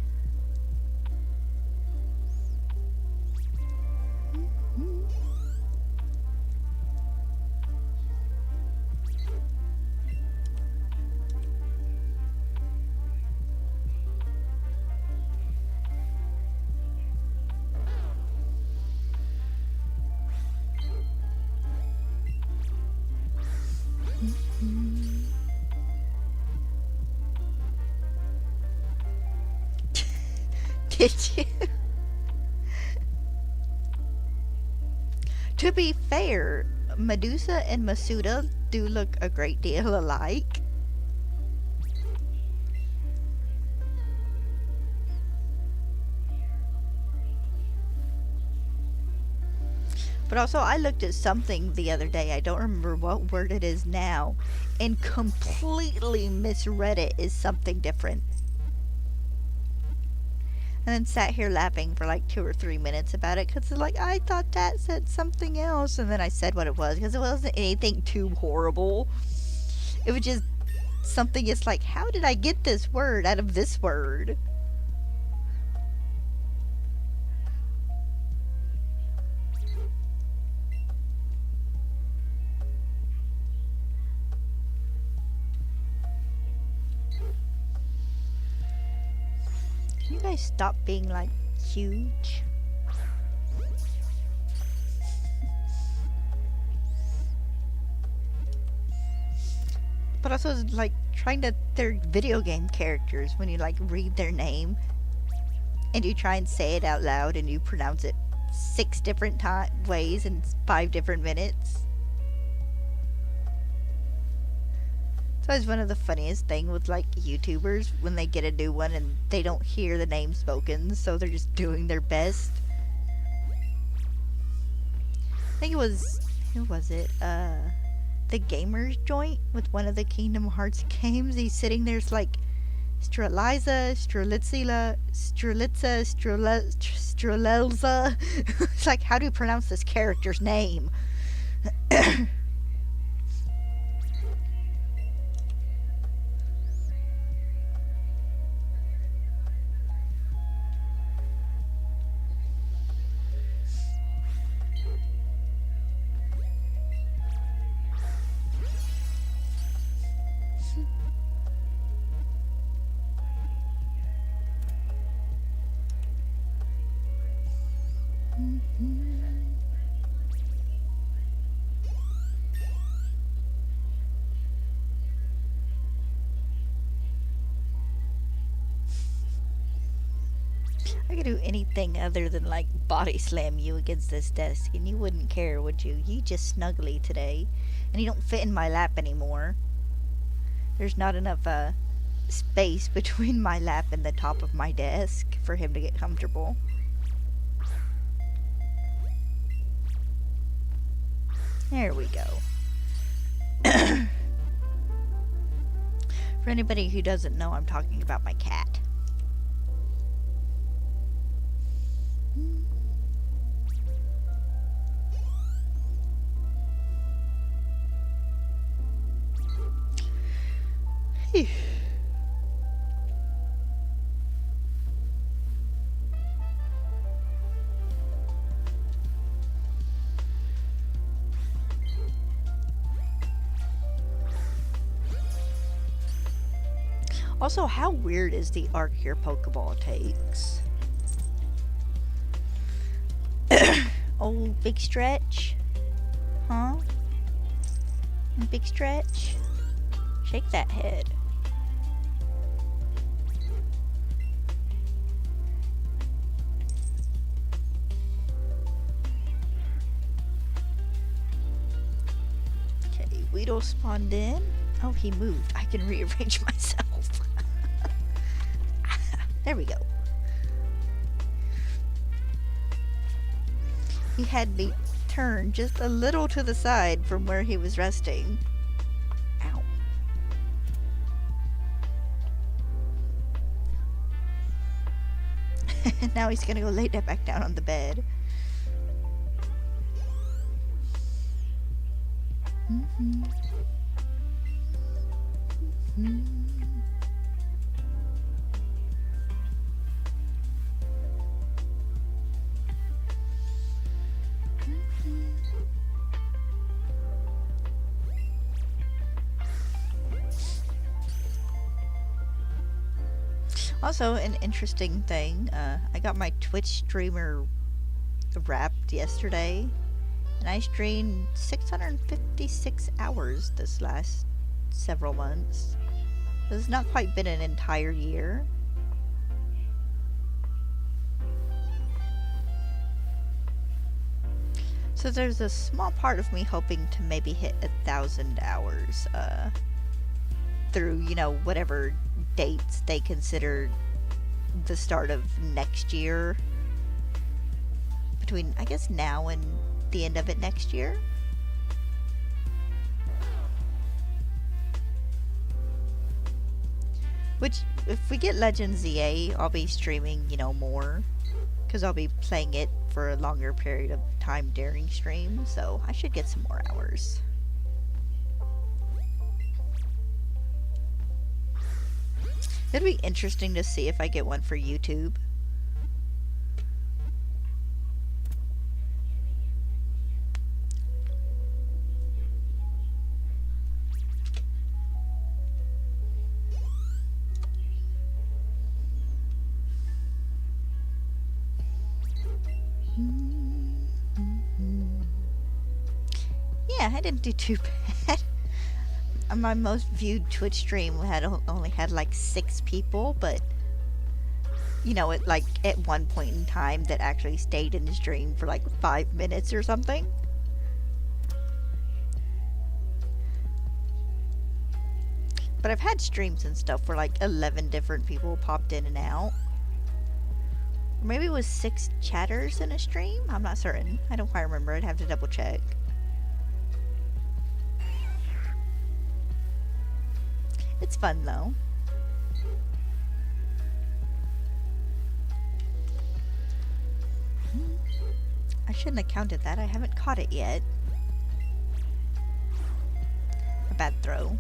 Did you? To be fair, Medusa and Masuda do look a great deal alike. But also, I looked at something the other day, I don't remember what word it is now, and completely misread it as something different. And then sat here laughing for like 2 or 3 minutes about it, because like, I thought that said something else, and then I said what it was, because it wasn't anything too horrible. It was just something. It's like, how did I get this word out of this word? Can you guys stop being like huge? But also, like, trying to. They're video game characters when you, like, read their name and you try and say it out loud and you pronounce it 6 different ways in 5 different minutes. It's always one of the funniest thing with, like, YouTubers when they get a new one and they don't hear the name spoken, so they're just doing their best. I think it was. Who was it? The Gamers Joint with one of the Kingdom Hearts games. He's sitting there, it's like Streliza, Strelitzila, Strelitza, Strelelza. It's like, how do you pronounce this character's name? I could do anything other than like body slam you against this desk and you wouldn't care, would you? You just snuggly today. And you don't fit in my lap anymore. There's not enough space between my lap and the top of my desk for him to get comfortable. There we go. For anybody who doesn't know, I'm talking about my cat. Phew. Also, how weird is the arc your Pokeball takes? Oh, big stretch? Huh? Big stretch? Shake that head. Okay, Weedle spawned in. Oh, he moved. I can rearrange myself. There we go. He had me turn just a little to the side from where he was resting. Ow. Now he's gonna go lay that back down on the bed. Mm-hmm. Mm-hmm. Also, an interesting thing, I got my Twitch streamer wrapped yesterday, and I streamed 656 hours this last several months. This has not quite been an entire year. So there's a small part of me hoping to maybe hit 1,000 hours, through, you know, whatever dates they consider the start of next year. Between, I guess, now and the end of it next year. Which, if we get Legends ZA, I'll be streaming, you know, more. Because I'll be playing it for a longer period of time during stream, so I should get some more hours. It'd be interesting to see if I get one for YouTube. Yeah, I didn't do too bad. My most viewed Twitch stream only had like 6 people, but you know, it like at one point in time that actually stayed in the stream for like 5 minutes or something. But I've had streams and stuff where like 11 different people popped in and out. Or maybe it was 6 chatters in a stream? I'm not certain. I don't quite remember. I'd have to double check. It's fun though. I shouldn't have counted that. I haven't caught it yet. A bad throw.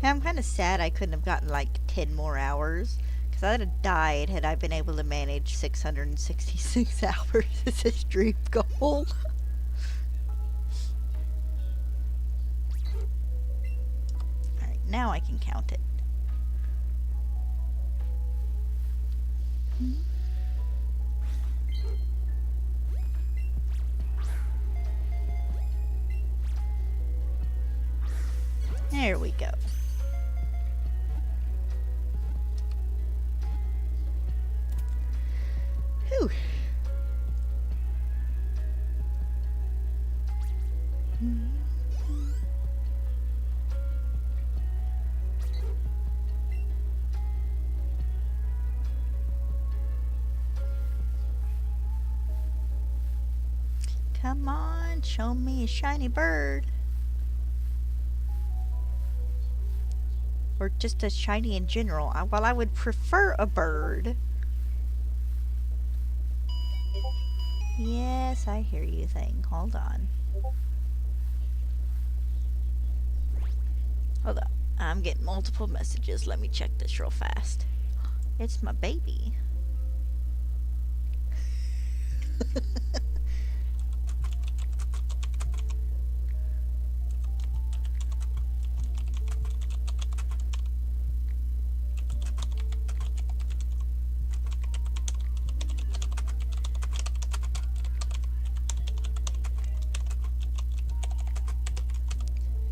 Yeah, I'm kind of sad I couldn't have gotten like 10 more hours. Because I'd have died had I been able to manage 666 hours as a stream goal. Alright, now I can count it. There we go. Whew. Come on, show me a shiny bird. Or just a shiny in general. While I would prefer a bird. Yes, I hear you thing. Hold on. Hold up. I'm getting multiple messages. Let me check this real fast. It's my baby.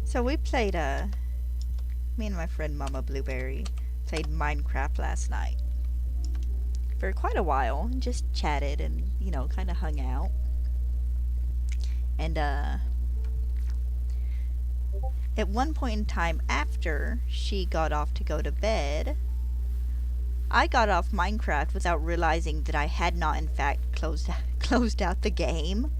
So we played, me and my friend Mama Blueberry played Minecraft last night. For quite a while, and just chatted and, you know, kind of hung out. And, at one point in time after she got off to go to bed, I got off Minecraft without realizing that I had not in fact closed out the game.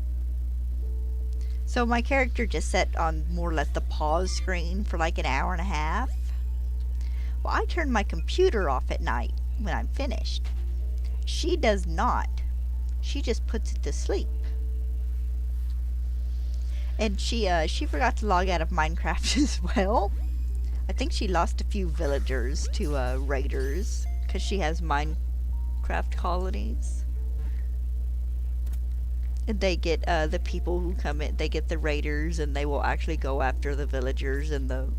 So my character just sat on more or less the pause screen for like an hour and a half. Well, I turned my computer off at night when I'm finished. She does not. She just puts it to sleep. And she forgot to log out of Minecraft as well. I think she lost a few villagers to raiders because she has Minecraft colonies. They get the people who come in. They get the raiders, and they will actually go after the villagers in the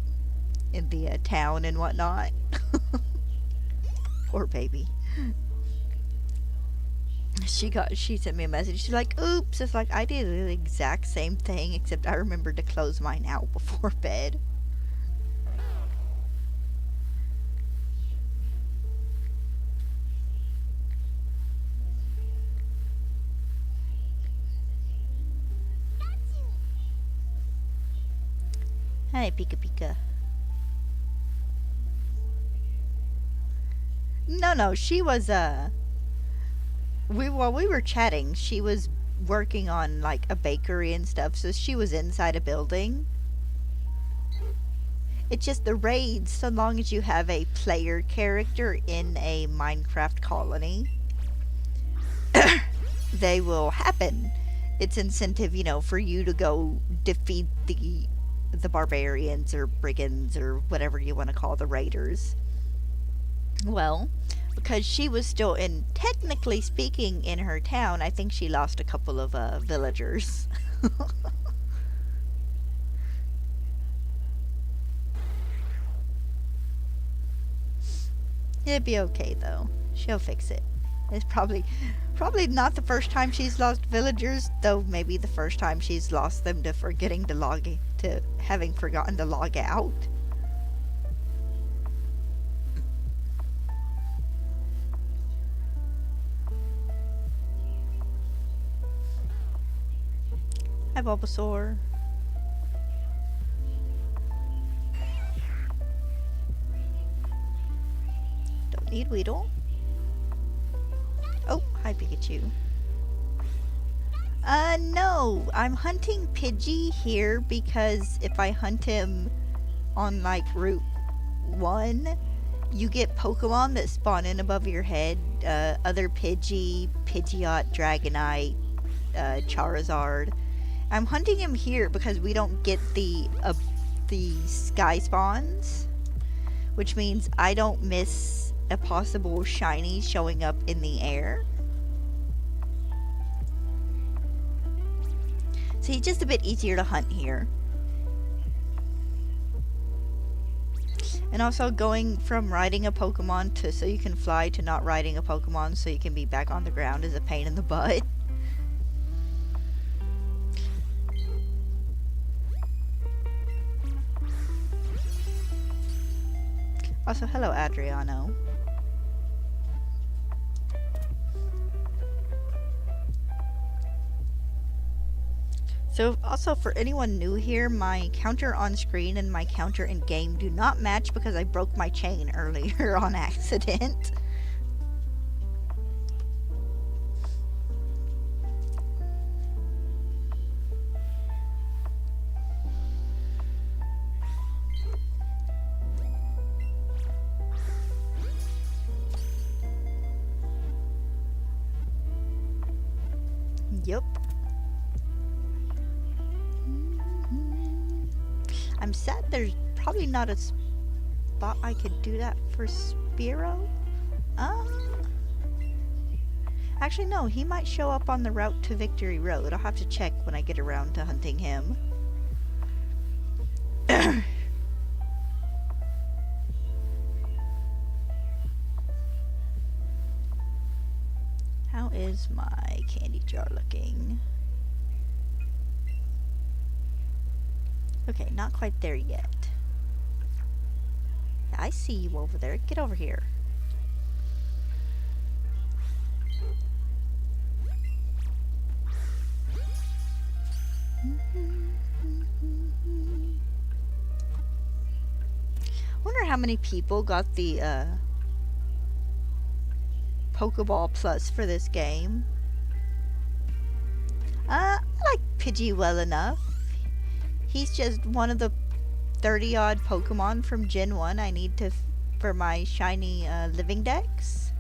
town and whatnot. Poor baby. She sent me a message. She's like, "Oops!" It's like I did the exact same thing, except I remembered to close mine out before bed. Hi, Pika Pika. No, she was, while we were chatting, she was working on, like, a bakery and stuff, so she was inside a building. It's just the raids, so long as you have a player character in a Minecraft colony, they will happen. It's incentive, you know, for you to go defeat the the barbarians or brigands or whatever you want to call the raiders. Well, because she was still in, technically speaking, in her town, I think she lost a couple of villagers. It'd be okay though. She'll fix it. It's probably not the first time she's lost villagers, though maybe the first time she's lost them to forgetting to to having forgotten to log out. Hi Bulbasaur. Don't need Weedle. Oh, hi Pikachu. No, I'm hunting Pidgey here because if I hunt him on like Route 1, you get Pokemon that spawn in above your head. Other Pidgey, Pidgeot, Dragonite, Charizard. I'm hunting him here because we don't get the sky spawns, which means I don't miss a possible shiny showing up in the air. So he's just a bit easier to hunt here. And also going from riding a Pokemon to so you can fly to not riding a Pokemon so you can be back on the ground is a pain in the butt. Also, hello Adriano. So also for anyone new here, my counter on screen and my counter in game do not match because I broke my chain earlier on accident. Yep. I'm sad there's probably not a spot I could do that for Spearow. Actually no, he might show up on the route to Victory Road. I'll have to check when I get around to hunting him. How is my candy jar looking? Okay, not quite there yet. I see you over there. Get over here. Wonder how many people got the Pokeball Plus for this game. I like Pidgey well enough. He's just one of the 30 odd Pokemon from Gen 1 I need to for my shiny living dex.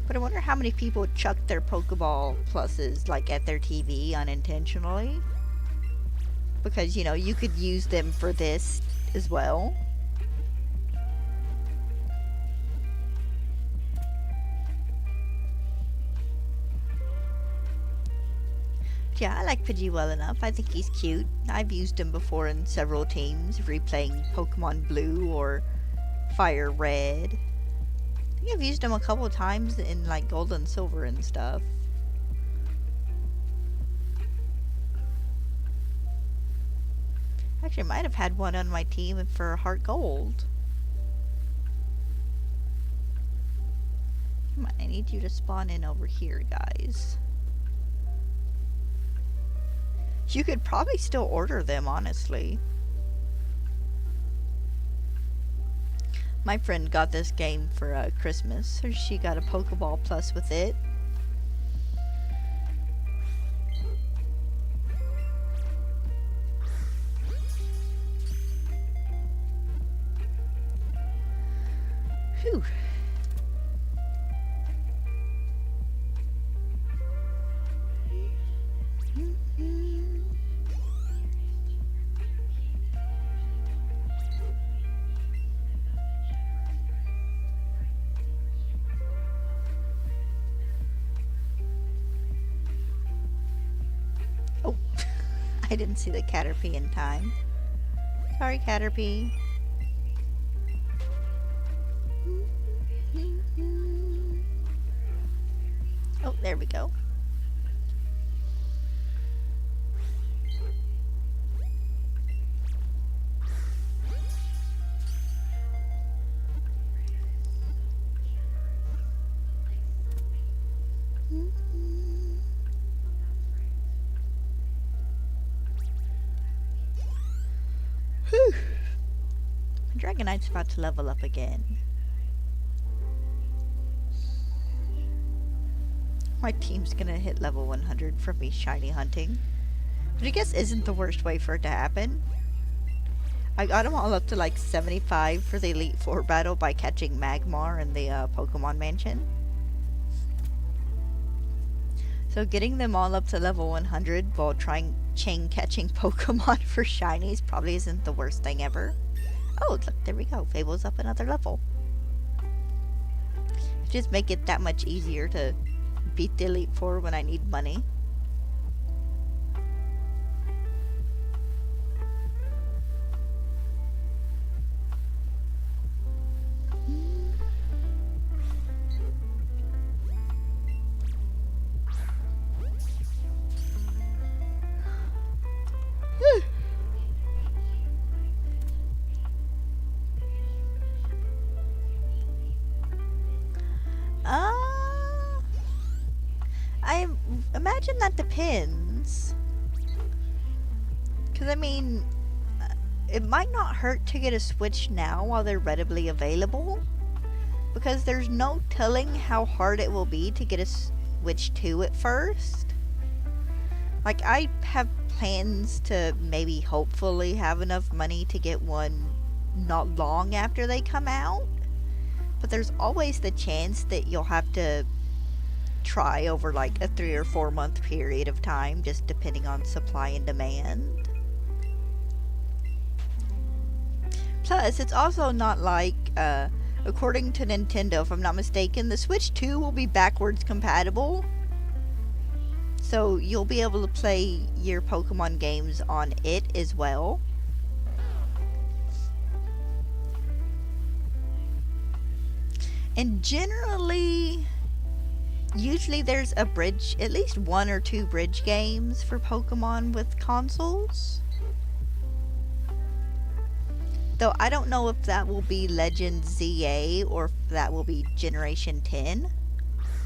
But I wonder how many people chuck their Pokeball Pluses like at their TV unintentionally. Because, you know, you could use them for this as well. Yeah, I like Pidgey well enough. I think he's cute. I've used him before in several teams, replaying Pokemon Blue or Fire Red. I think I've used him a couple times in like Gold and Silver and stuff. Actually, I might have had one on my team for Heart Gold. Come on, I need you to spawn in over here, guys. You could probably still order them, honestly. My friend got this game for Christmas, so she got a Pokeball Plus with it. Whew. I didn't see the Caterpie in time. Sorry, Caterpie. Oh, there we go. Whew. Dragonite's about to level up again. My team's gonna hit level 100 from me shiny hunting. Which I guess isn't the worst way for it to happen. I got them all up to like 75 for the Elite Four battle by catching Magmar in the Pokemon Mansion. So getting them all up to level 100 while trying chain catching Pokemon for shinies probably isn't the worst thing ever. Oh, look, there we go. Fable's up another level. Just make it that much easier to beat the Elite Four when I need money. I imagine that depends. Because, I mean, it might not hurt to get a Switch now while they're readily available. Because there's no telling how hard it will be to get a Switch 2 at first. Like, I have plans to maybe hopefully have enough money to get one not long after they come out. But there's always the chance that you'll have to try over like a 3 or 4 month period of time, just depending on supply and demand. Plus, it's also not like, according to Nintendo, if I'm not mistaken, the Switch 2 will be backwards compatible. So you'll be able to play your Pokemon games on it as well. And generally, usually there's a bridge, at least 1 or 2 bridge games for Pokemon with consoles. Though I don't know if that will be Legend ZA or if that will be Generation 10.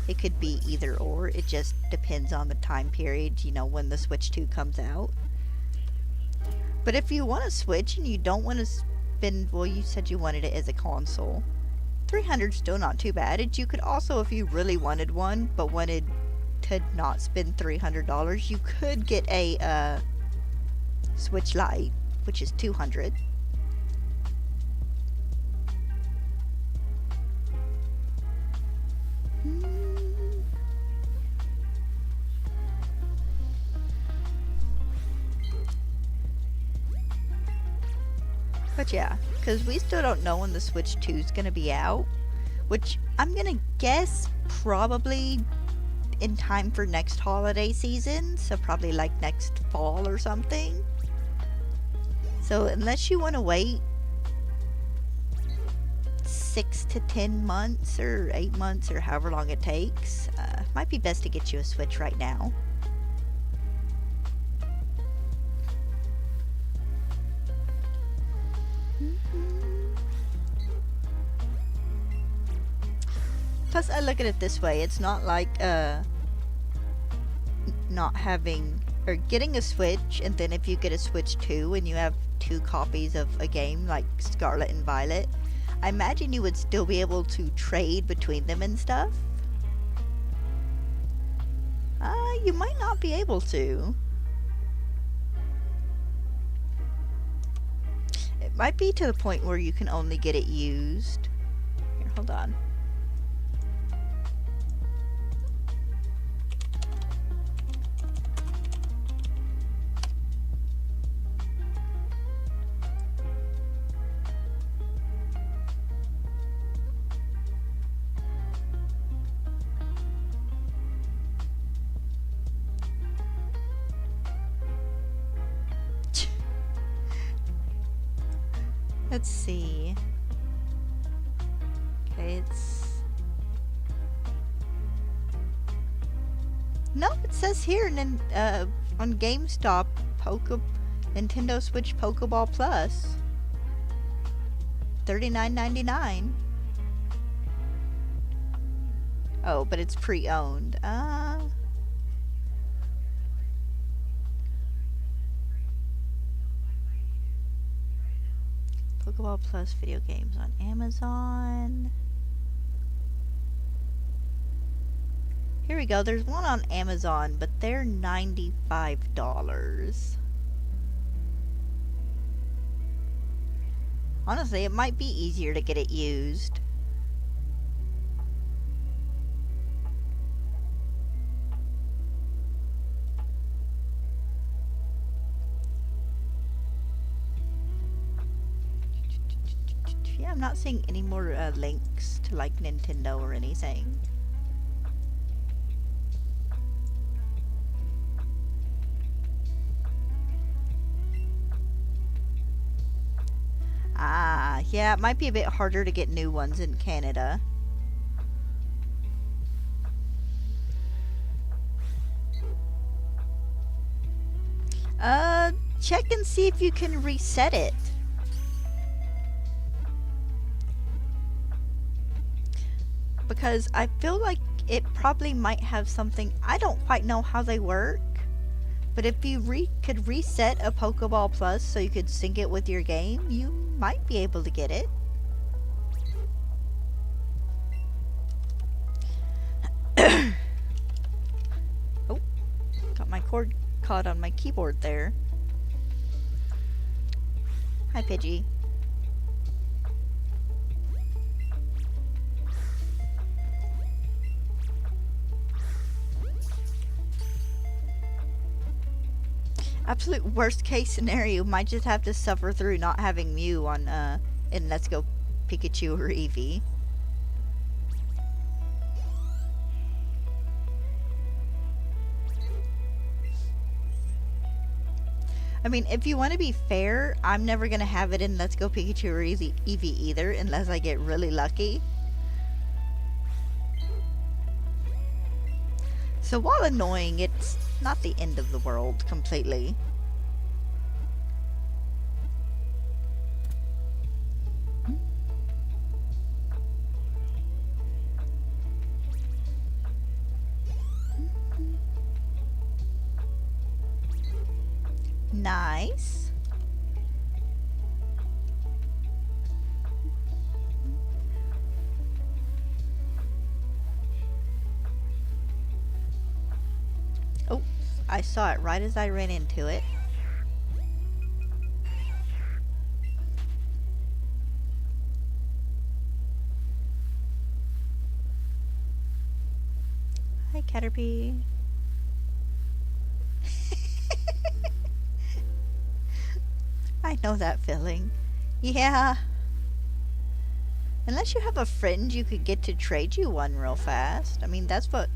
It could be either or. It just depends on the time period, you know, when the Switch 2 comes out. But if you want to Switch and you don't want to spend, well, you said you wanted it as a console. 300's still not too bad. You could also, if you really wanted one, but wanted to not spend $300, you could get a Switch Lite, which is 200. But yeah, because we still don't know when the Switch 2 is going to be out, which I'm going to guess probably in time for next holiday season, so probably like next fall or something. So unless you want to wait 6 to 10 months or 8 months or however long it takes, might be best to get you a Switch right now. Plus, I look at it this way. It's not like, not having, or getting a Switch, and then if you get a Switch 2 and you have 2 copies of a game like Scarlet and Violet, I imagine you would still be able to trade between them and stuff. You might not be able to. It might be to the point where you can only get it used. Here, hold on. Let's see. Okay, it's... No, it says here on GameStop, Nintendo Switch Pokeball Plus. $39.99. Oh, but it's pre-owned. Pokeball Plus video games on Amazon. Here we go. There's one on Amazon, but they're $95. Honestly, it might be easier to get it used. Yeah, I'm not seeing any more links to like Nintendo or anything. Ah, yeah, it might be a bit harder to get new ones in Canada. Check and see if you can reset it. Because I feel like it probably might have something, I don't quite know how they work, but if you could reset a Pokeball Plus so you could sync it with your game, you might be able to get it. Oh, got my cord caught on my keyboard there. Hi, Pidgey. Absolute worst case scenario, might just have to suffer through not having Mew on in Let's Go Pikachu or Eevee. I mean, if you want to be fair, I'm never going to have it in Let's Go Pikachu or Eevee either, unless I get really lucky. So while annoying, it's not the end of the world completely. Nice. Oh, I saw it right as I ran into it. Hi, Caterpie. I know that feeling. Yeah. Unless you have a friend you could get to trade you one real fast. I mean, that's what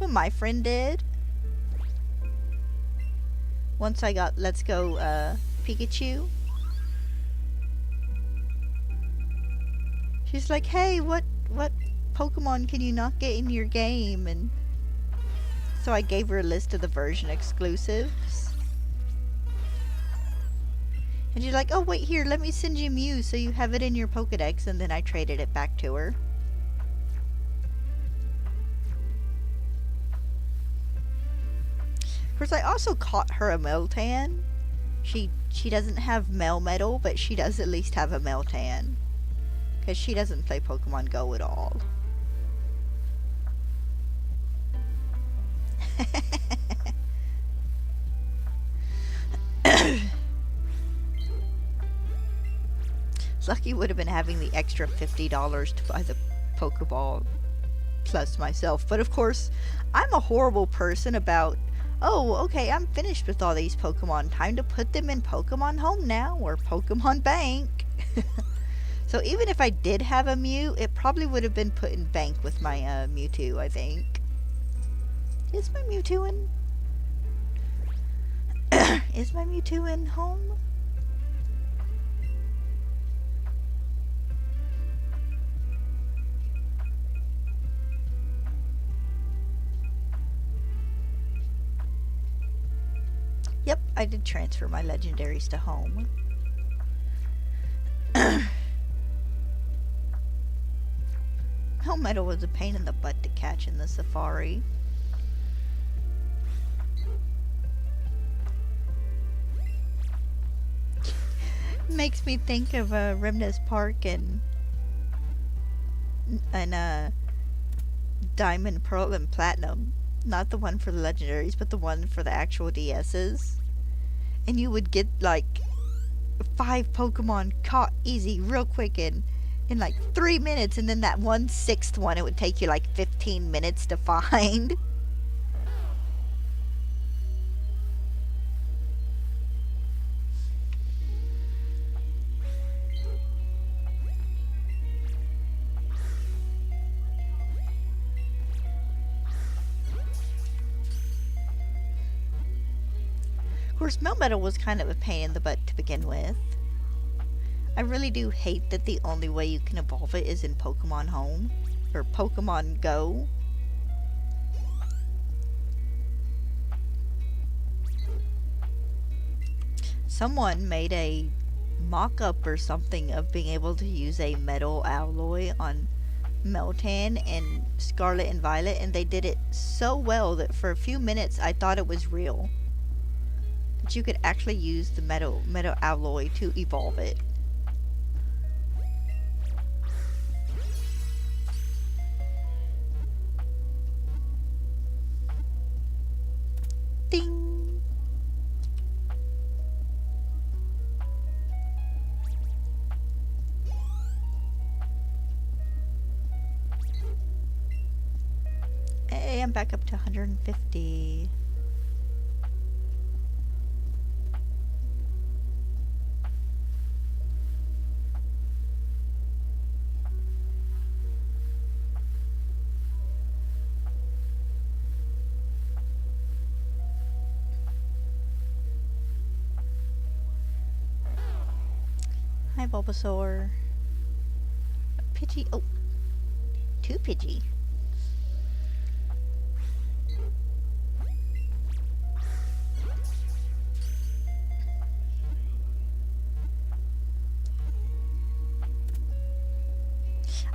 my friend did. Once I got Let's Go Pikachu. She's like, hey, what Pokemon can you not get in your game? And so I gave her a list of the version exclusives. And she's like, oh, wait, here, let me send you Mew so you have it in your Pokedex. And then I traded it back to her. Of course, I also caught her a Meltan. She doesn't have Melmetal, but she does at least have a Meltan. Because she doesn't play Pokemon Go at all. Lucky would have been having the extra $50 to buy the Pokeball Plus myself. But of course, I'm a horrible person about, oh, okay, I'm finished with all these Pokemon. Time to put them in Pokemon Home now, or Pokemon Bank. So even if I did have a Mew, it probably would have been put in Bank with my Mewtwo, I think. Is my Mewtwo in... Is my Mewtwo in Home? I did transfer my legendaries to home. Melmetal was a pain in the butt to catch in the safari. Makes me think of Remnant's Park and Diamond, Pearl, and Platinum. Not the one for the legendaries, but the one for the actual DSs. And you would get like 5 Pokemon caught easy, real quick in like 3 minutes, and then that 1/6 one, it would take you like 15 minutes to find. Of course, Melmetal was kind of a pain in the butt to begin with. I really do hate that the only way you can evolve it is in Pokemon Home, or Pokemon Go. Someone made a mock-up or something of being able to use a metal alloy on Meltan and Scarlet and Violet, and they did it so well that for a few minutes I thought it was real. That you could actually use the metal alloy to evolve it. Ding! Hey, I'm back up to 150. Hi, Bulbasaur. Pidgey. Oh, 2 Pidgey.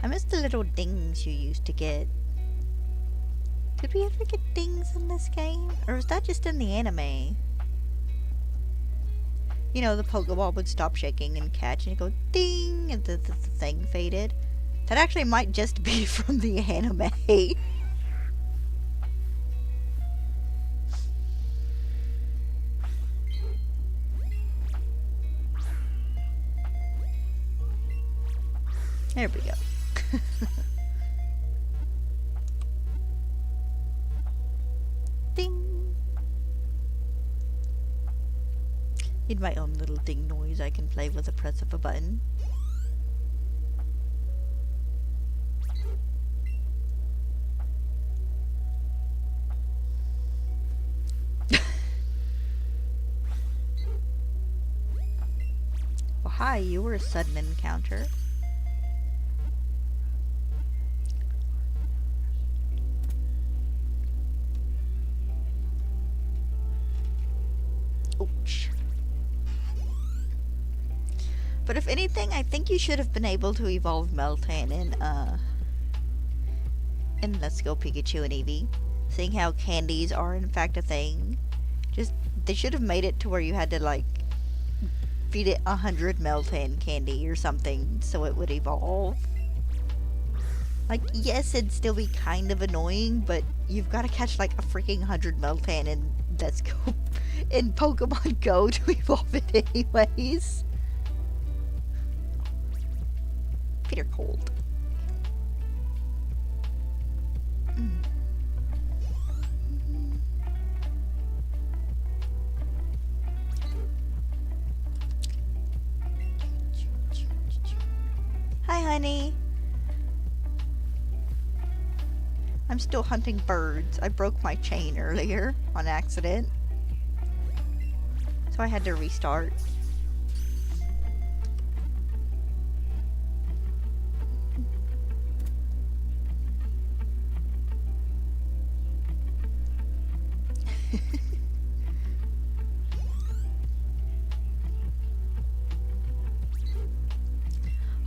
I miss the little dings you used to get. Did we ever get dings in this game? Or was that just in the anime? You know, the Pokeball would stop shaking and catch and go ding, and the thing faded. That actually might just be from the anime. There we go. Ding! Need my own little ding noise I can play with the press of a button. Well, hi, you were a sudden encounter. Ouch. But if anything, I think you should have been able to evolve Meltan in Let's Go Pikachu and Eevee. Seeing how candies are in fact a thing. Just, they should have made it to where you had to like feed it 100 Meltan candy or something so it would evolve. Like, yes, it'd still be kind of annoying, but you've got to catch like a freaking 100 Meltan in Let's Go in Pokemon Go to evolve it anyways. Feet are cold. Hi, honey. I'm still hunting birds. I broke my chain earlier on accident, so I had to restart.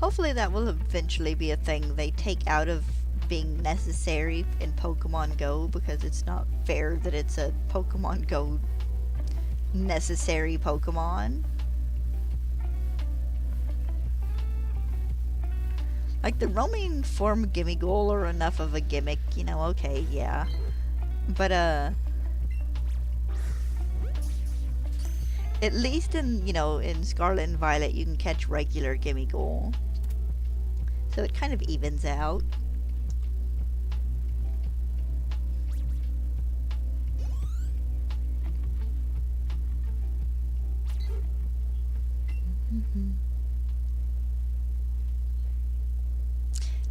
Hopefully that will eventually be a thing they take out of being necessary in Pokemon Go, because it's not fair that it's a Pokemon Go necessary Pokemon. Like, the roaming form Gimmighoul are enough of a gimmick, you know, okay, yeah. But, at least in, you know, in Scarlet and Violet, you can catch regular Gimmighoul. So it kind of evens out.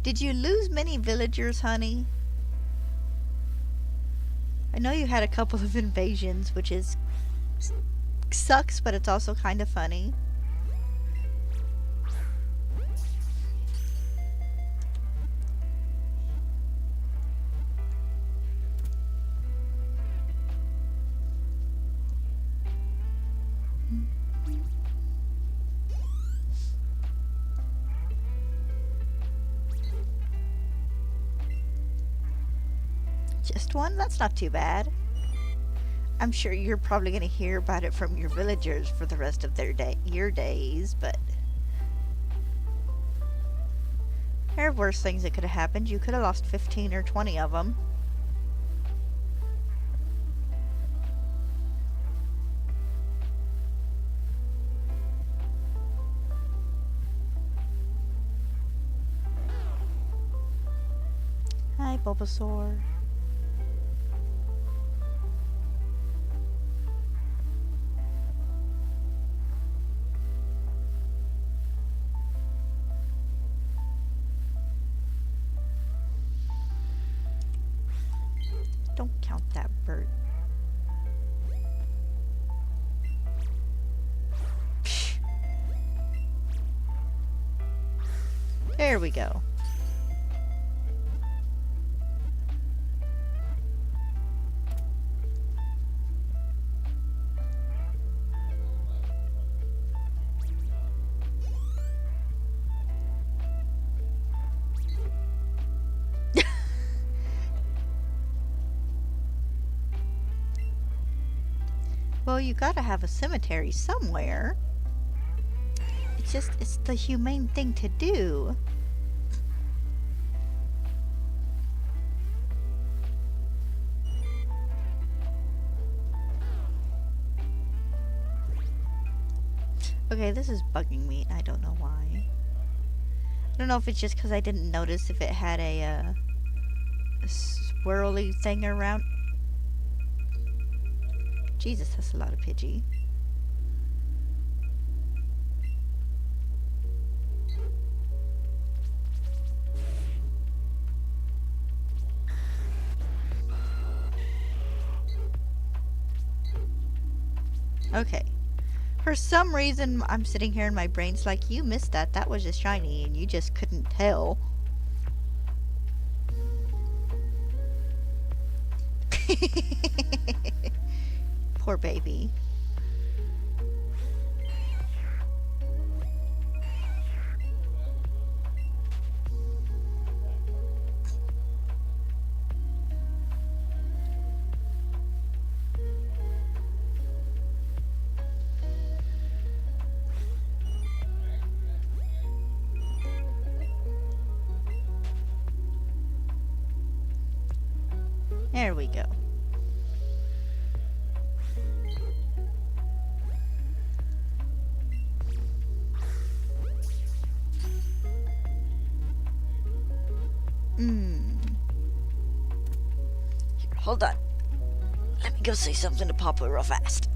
Did you lose many villagers, honey? I know you had a couple of invasions, which is sucks, but it's also kind of funny. Just one? That's not too bad. I'm sure you're probably going to hear about it from your villagers for the rest of your days, but there are worse things that could have happened. You could have lost 15 or 20 of them. Hi, Bulbasaur. Don't count that bird. Psh. There we go. Well, you gotta have a cemetery somewhere. It's the humane thing to do. Okay, this is bugging me. I don't know why. I don't know if it's just because I didn't notice if it had a swirly thing around. Jesus, that's a lot of Pidgey. Okay. For some reason, I'm sitting here and my brain's like, you missed that. That was just shiny and you just couldn't tell. Poor baby. There we go. Here, hold on. Let me go say something to Papa real fast.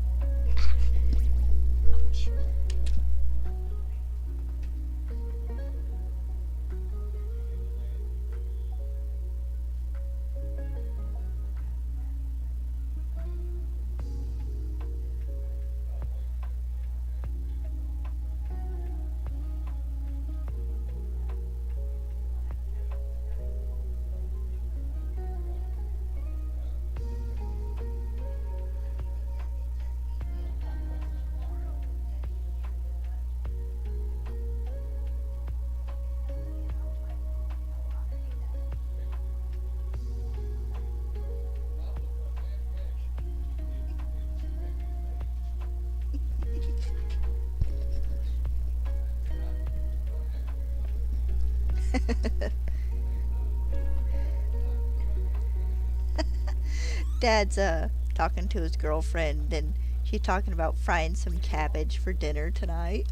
Dad's talking to his girlfriend, and she's talking about frying some cabbage for dinner tonight.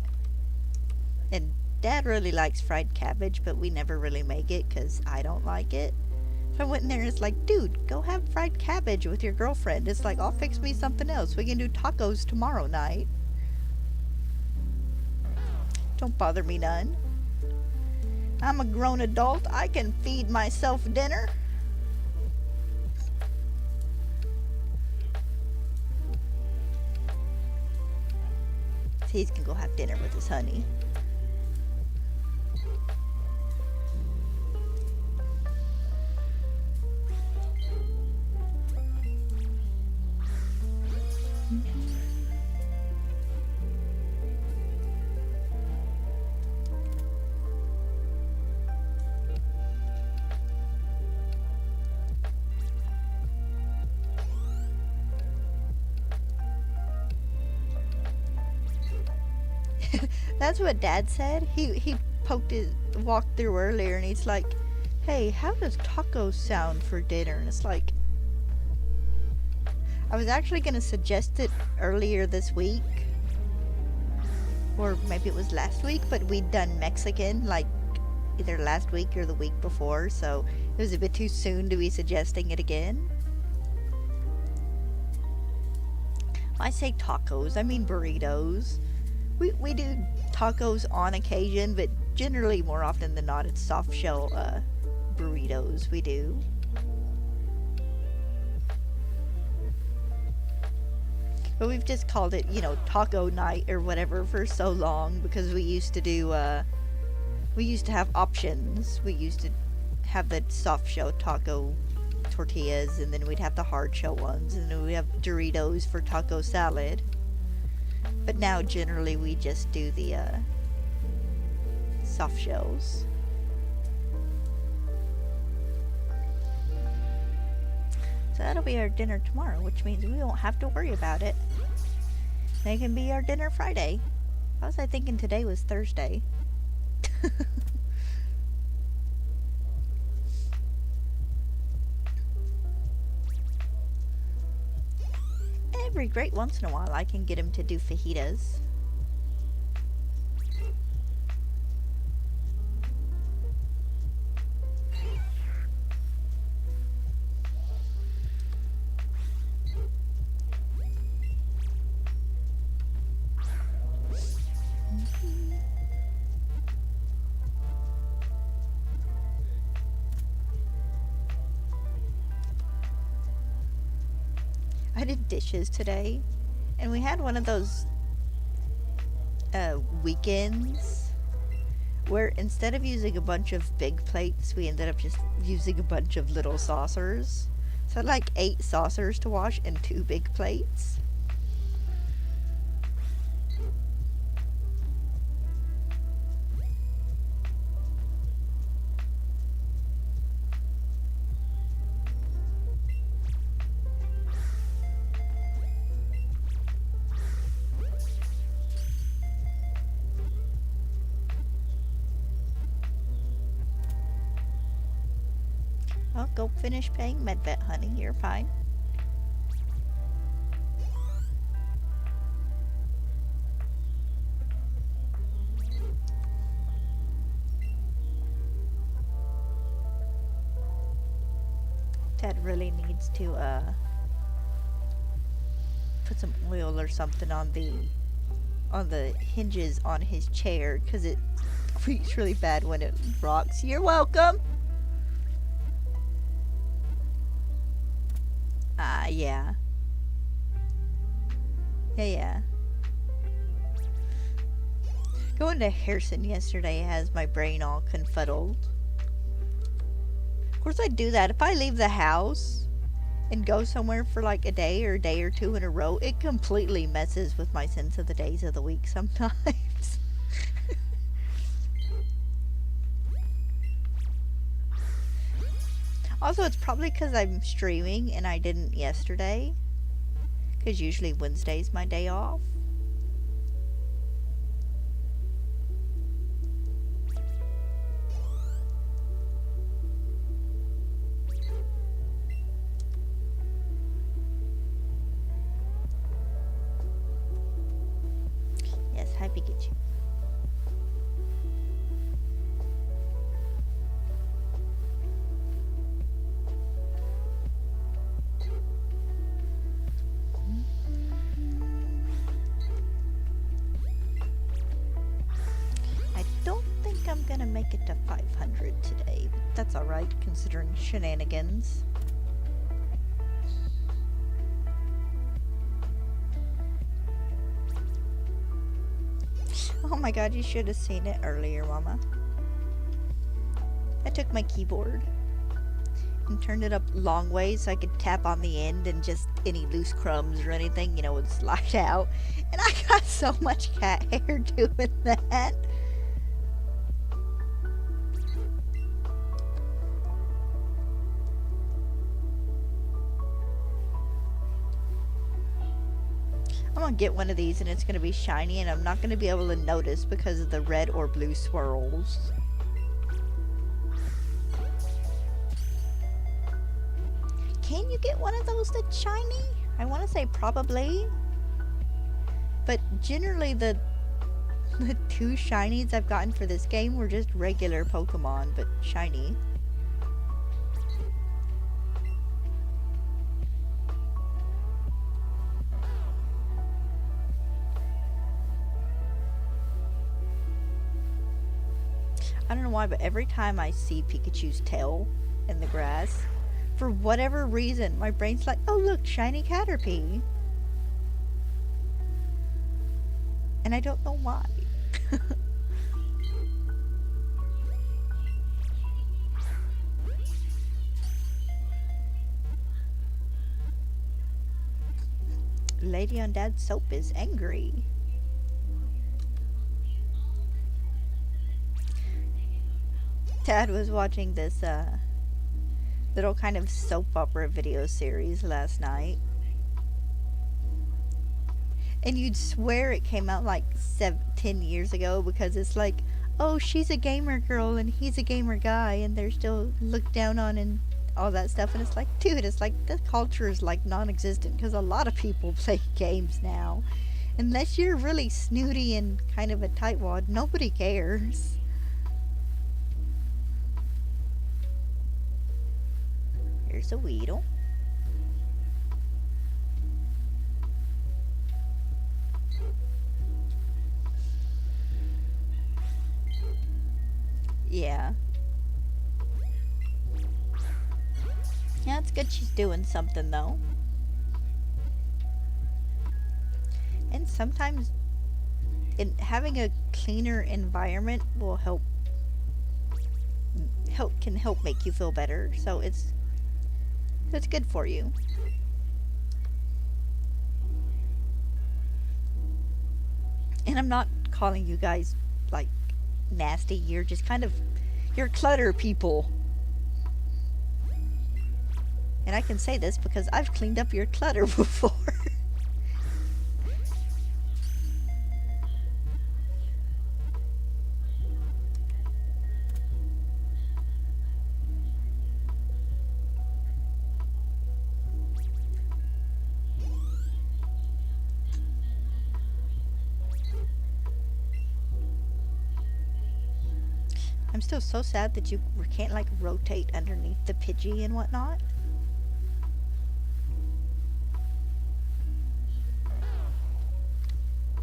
And Dad really likes fried cabbage, but we never really make it because I don't like it. So I went in there and it's like, dude, go have fried cabbage with your girlfriend. It's like, I'll fix me something else. We can do tacos tomorrow night. Don't bother me none. I'm a grown adult. I can feed myself dinner. So he's gonna go have dinner with his honey. That's what Dad said. He walked through earlier, and he's like, "Hey, how does tacos sound for dinner?" And it's like, I was actually gonna suggest it earlier this week, or maybe it was last week, but we'd done Mexican like either last week or the week before, so it was a bit too soon to be suggesting it again. When I say tacos, I mean burritos. We do tacos on occasion, but generally more often than not it's soft shell burritos we do. But we've just called it, taco night or whatever for so long because we used to have options. We used to have the soft shell taco tortillas, and then we'd have the hard shell ones, and then we have Doritos for taco salad. But now generally we just do the soft shells. So that'll be our dinner tomorrow, which means we won't have to worry about it. It can be our dinner Friday. How was I thinking today was Thursday? Every great once in a while I can get him to do fajitas. I did dishes today, and we had one of those weekends where instead of using a bunch of big plates, we ended up just using a bunch of little saucers. So I had like 8 saucers to wash and 2 big plates. I'll go finish paying MedVet, honey. You're fine. Dad really needs to put some oil or something on the hinges on his chair, because it creaks really bad when it rocks. You're welcome. Yeah. Yeah. Going to Harrison yesterday has my brain all confuddled. Of course, I do that. If I leave the house and go somewhere for like a day or 2 in a row, it completely messes with my sense of the days of the week sometimes. Also, it's probably because I'm streaming and I didn't yesterday. Because usually Wednesday's my day off. Hi, Pikachu. I don't think I'm gonna make it to 500 today, but that's alright considering shenanigans. Oh my god, you should have seen it earlier, Mama. I took my keyboard and turned it up long ways so I could tap on the end and just any loose crumbs or anything, would slide out. And I got so much cat hair doing that. I'm gonna get one of these and it's gonna be shiny and I'm not gonna be able to notice because of the red or blue swirls. Can you get one of those that's shiny? I want to say probably. But generally the two shinies I've gotten for this game were just regular Pokemon, but shiny. I don't know why, but every time I see Pikachu's tail in the grass, for whatever reason, my brain's like, oh look, shiny Caterpie. And I don't know why. Lady on Dad's soap is angry. Dad was watching this little kind of soap opera video series last night. And you'd swear it came out like 10 years ago because it's like, oh, she's a gamer girl and he's a gamer guy and they're still looked down on and all that stuff. And it's like, dude, it's like the culture is like non-existent because a lot of people play games now. Unless you're really snooty and kind of a tightwad, nobody cares. Here's a Weedle. Yeah. Yeah, it's good she's doing something though. And sometimes having a cleaner environment will can help make you feel better. So it's good for you. And I'm not calling you guys like nasty. You're just you're clutter people. And I can say this because I've cleaned up your clutter before. I'm still so sad that you can't like rotate underneath the Pidgey and whatnot.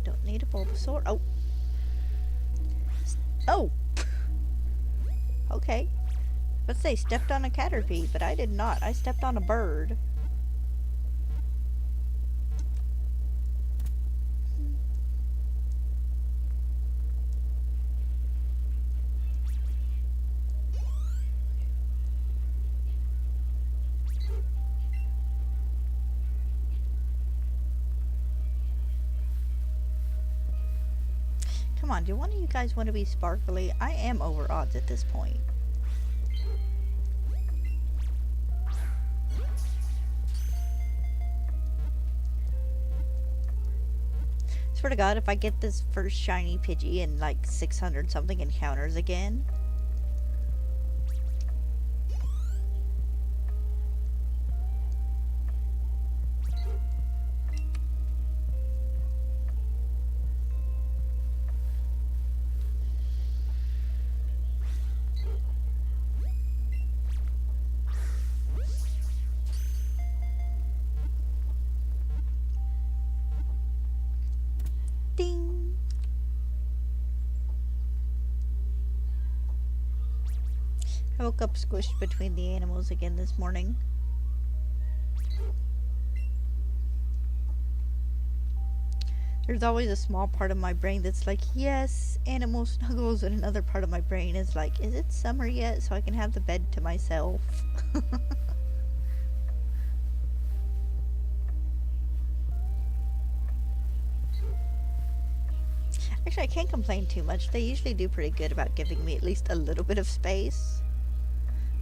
Don't need a Bulbasaur. Oh. Oh! Okay. Let's say stepped on a Caterpie, but I did not. I stepped on a bird. Come on, do one of you guys want to be sparkly? I am over odds at this point. Swear to God, if I get this first shiny Pidgey in like 600 something encounters again. I woke up squished between the animals again this morning. There's always a small part of my brain that's like, yes, animal snuggles, and another part of my brain is like, is it summer yet so I can have the bed to myself? Actually, I can't complain too much. They usually do pretty good about giving me at least a little bit of space.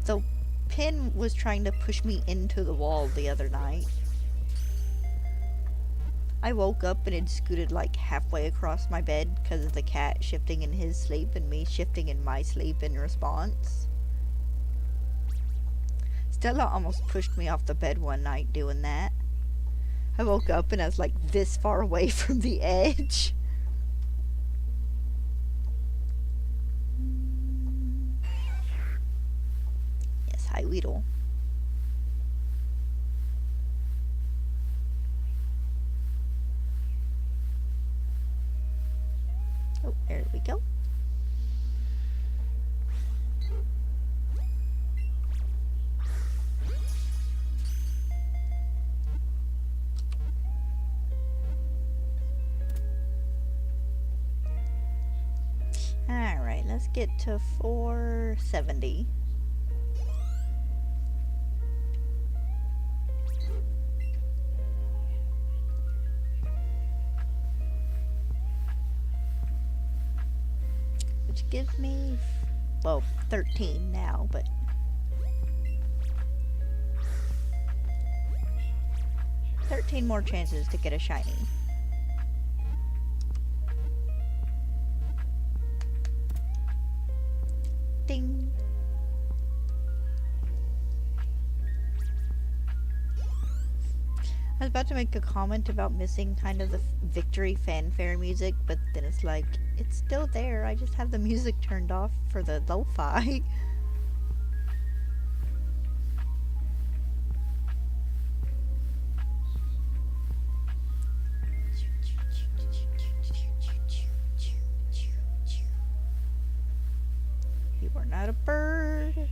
Though Pin was trying to push me into the wall the other night. I woke up and it scooted like halfway across my bed because of the cat shifting in his sleep and me shifting in my sleep in response. Stella almost pushed me off the bed one night doing that. I woke up and I was like this far away from the edge. Yes, hi Weedle. Oh, there we go. Alright, let's get to 470. Which gives me, well, 13 now, but 13 more chances to get a shiny. Ding. I was about to make a comment about missing kind of the victory fanfare music, but then it's like, it's still there. I just have the music turned off for the lo-fi. You are not a bird.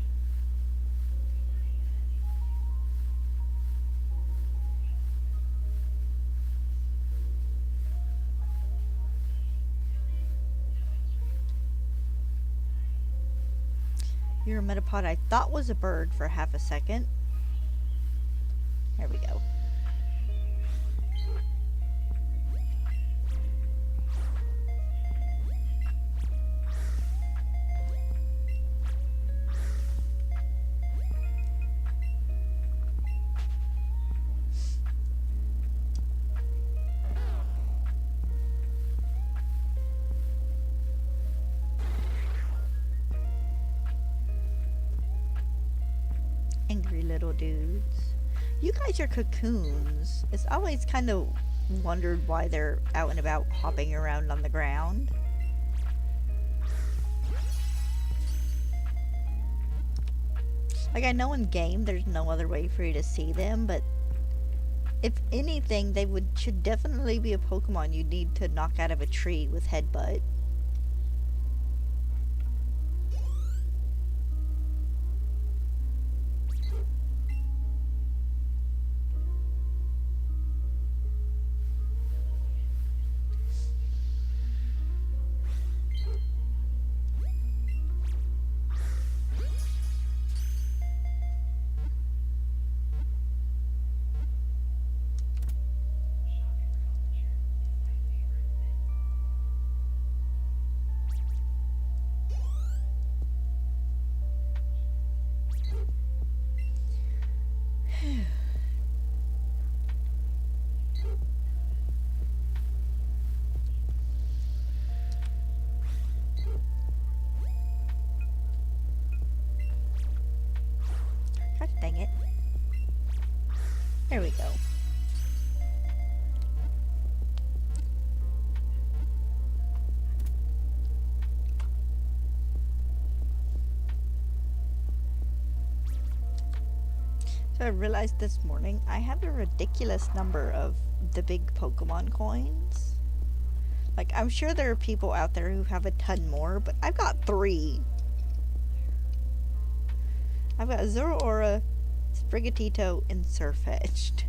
You're a metapod I thought was a bird for half a second. There we go. Angry little dudes. You guys are cocoons. It's always kind of wondered why they're out and about hopping around on the ground. Like, I know in game there's no other way for you to see them, but if anything, they should definitely be a Pokemon you need to knock out of a tree with Headbutt. God dang it. There we go. So I realized this morning I have a ridiculous number of the big Pokemon coins. Like, I'm sure there are people out there who have a ton more, but I've got 3. I've got Zoroaura, Sprigatito, and Surfetched.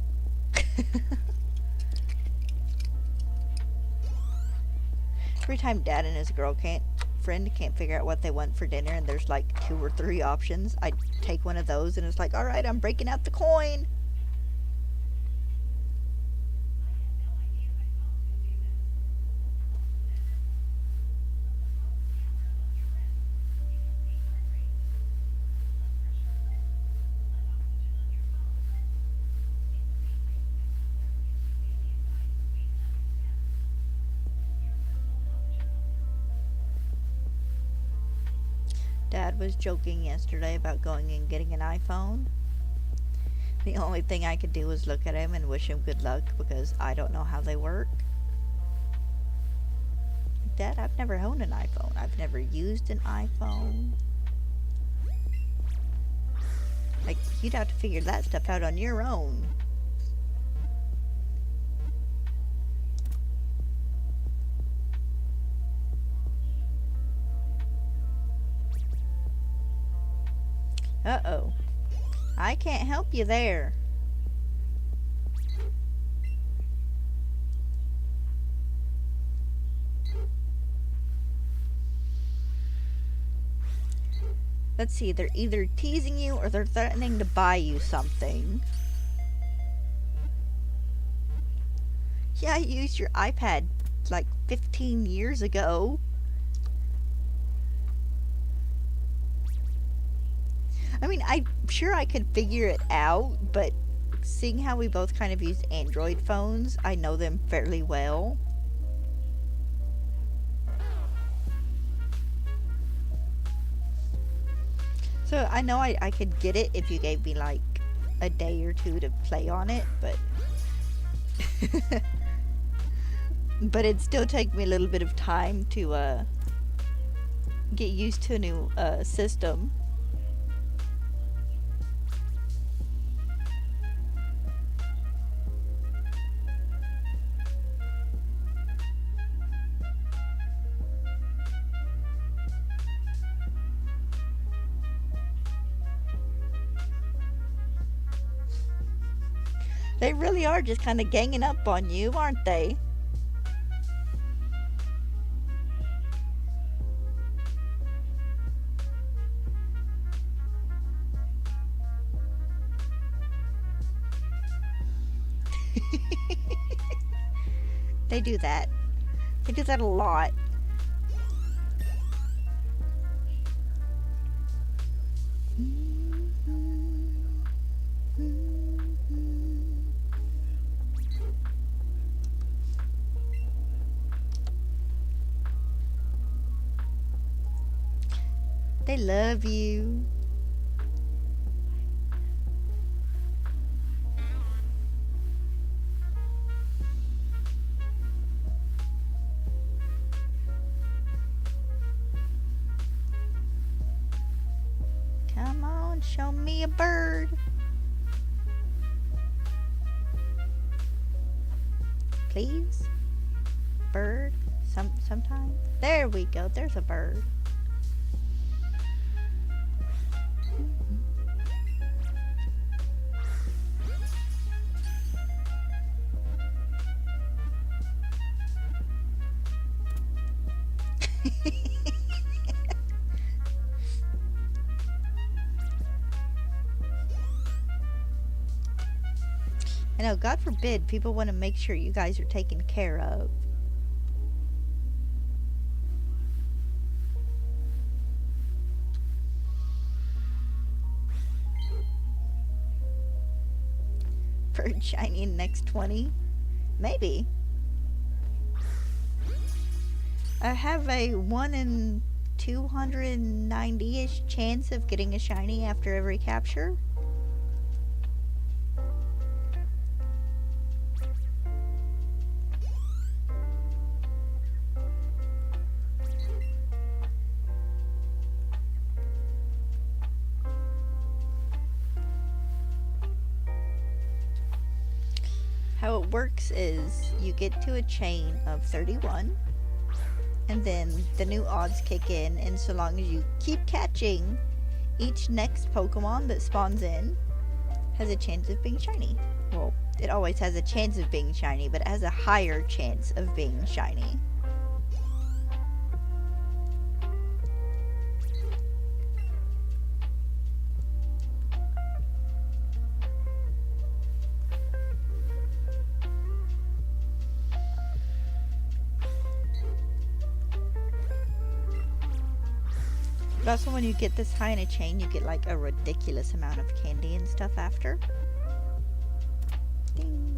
Every time Dad and his friend can't figure out what they want for dinner and there's like 2 or 3 options, I take one of those and it's like, alright, I'm breaking out the coin. Dad was joking yesterday about going and getting an iPhone. The only thing I could do was look at him and wish him good luck because I don't know how they work. Dad, I've never owned an iPhone. I've never used an iPhone. Like, you'd have to figure that stuff out on your own. Uh-oh. I can't help you there. Let's see, they're either teasing you or they're threatening to buy you something. Yeah, I used your iPad like 15 years ago. I mean, I'm sure I could figure it out, but seeing how we both kind of use Android phones, I know them fairly well. So I know I could get it if you gave me like a day or 2 to play on it, but but it'd still take me a little bit of time to get used to a new system. They really are just kind of ganging up on you, aren't they? They do that. They do that a lot. They love you. Come on, show me a bird. Please? Bird? Sometime? There we go, there's a bird. I know, God forbid, people want to make sure you guys are taken care of. Bird shiny in the next 20? Maybe. I have a 1 in 290-ish chance of getting a shiny after every capture. How it works is you get to a chain of 31 and then the new odds kick in, and so long as you keep catching, Each next Pokemon that spawns in has a chance of being shiny. Well, it always has a chance of being shiny, but it has a higher chance of being shiny. But also when you get this high in a chain, you get like a ridiculous amount of candy and stuff after. Ding.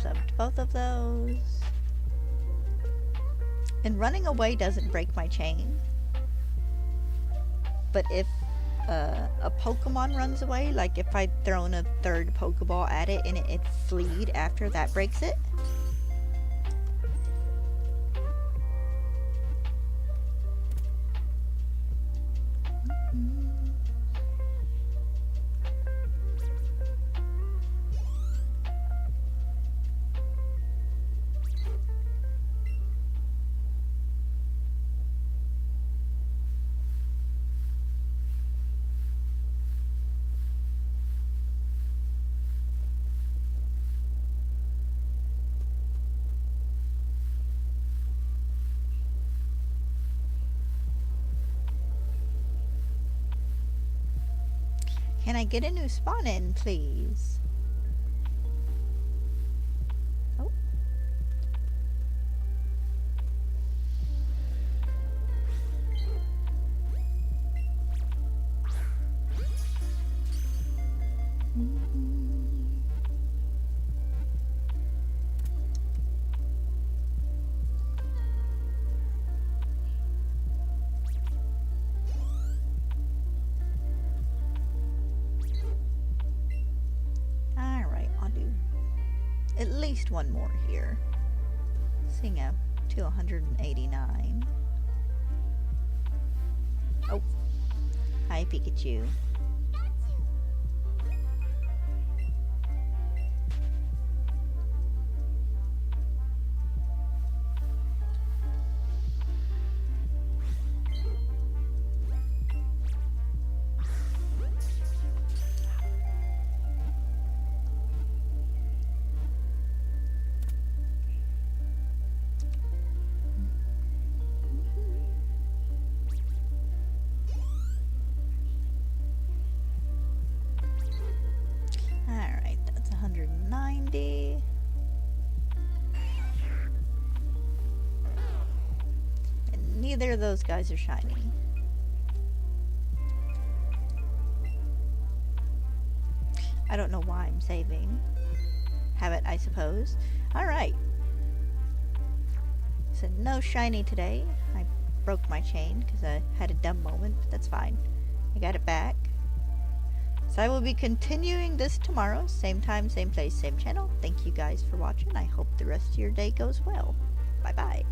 Subbed both of those. And running away doesn't break my chain. But if a Pokemon runs away, like if I'd thrown a third Pokeball at it and it fleed after, that breaks it. Can I get a new spawn in, please? Oh. At least one more here. Seeing up to 189. Oh. Hi, Pikachu. Neither of those guys are shiny. I don't know why I'm saving. Habit, I suppose. Alright. So no shiny today. I broke my chain because I had a dumb moment, but that's fine. I got it back. So I will be continuing this tomorrow. Same time, same place, same channel. Thank you guys for watching. I hope the rest of your day goes well. Bye-bye.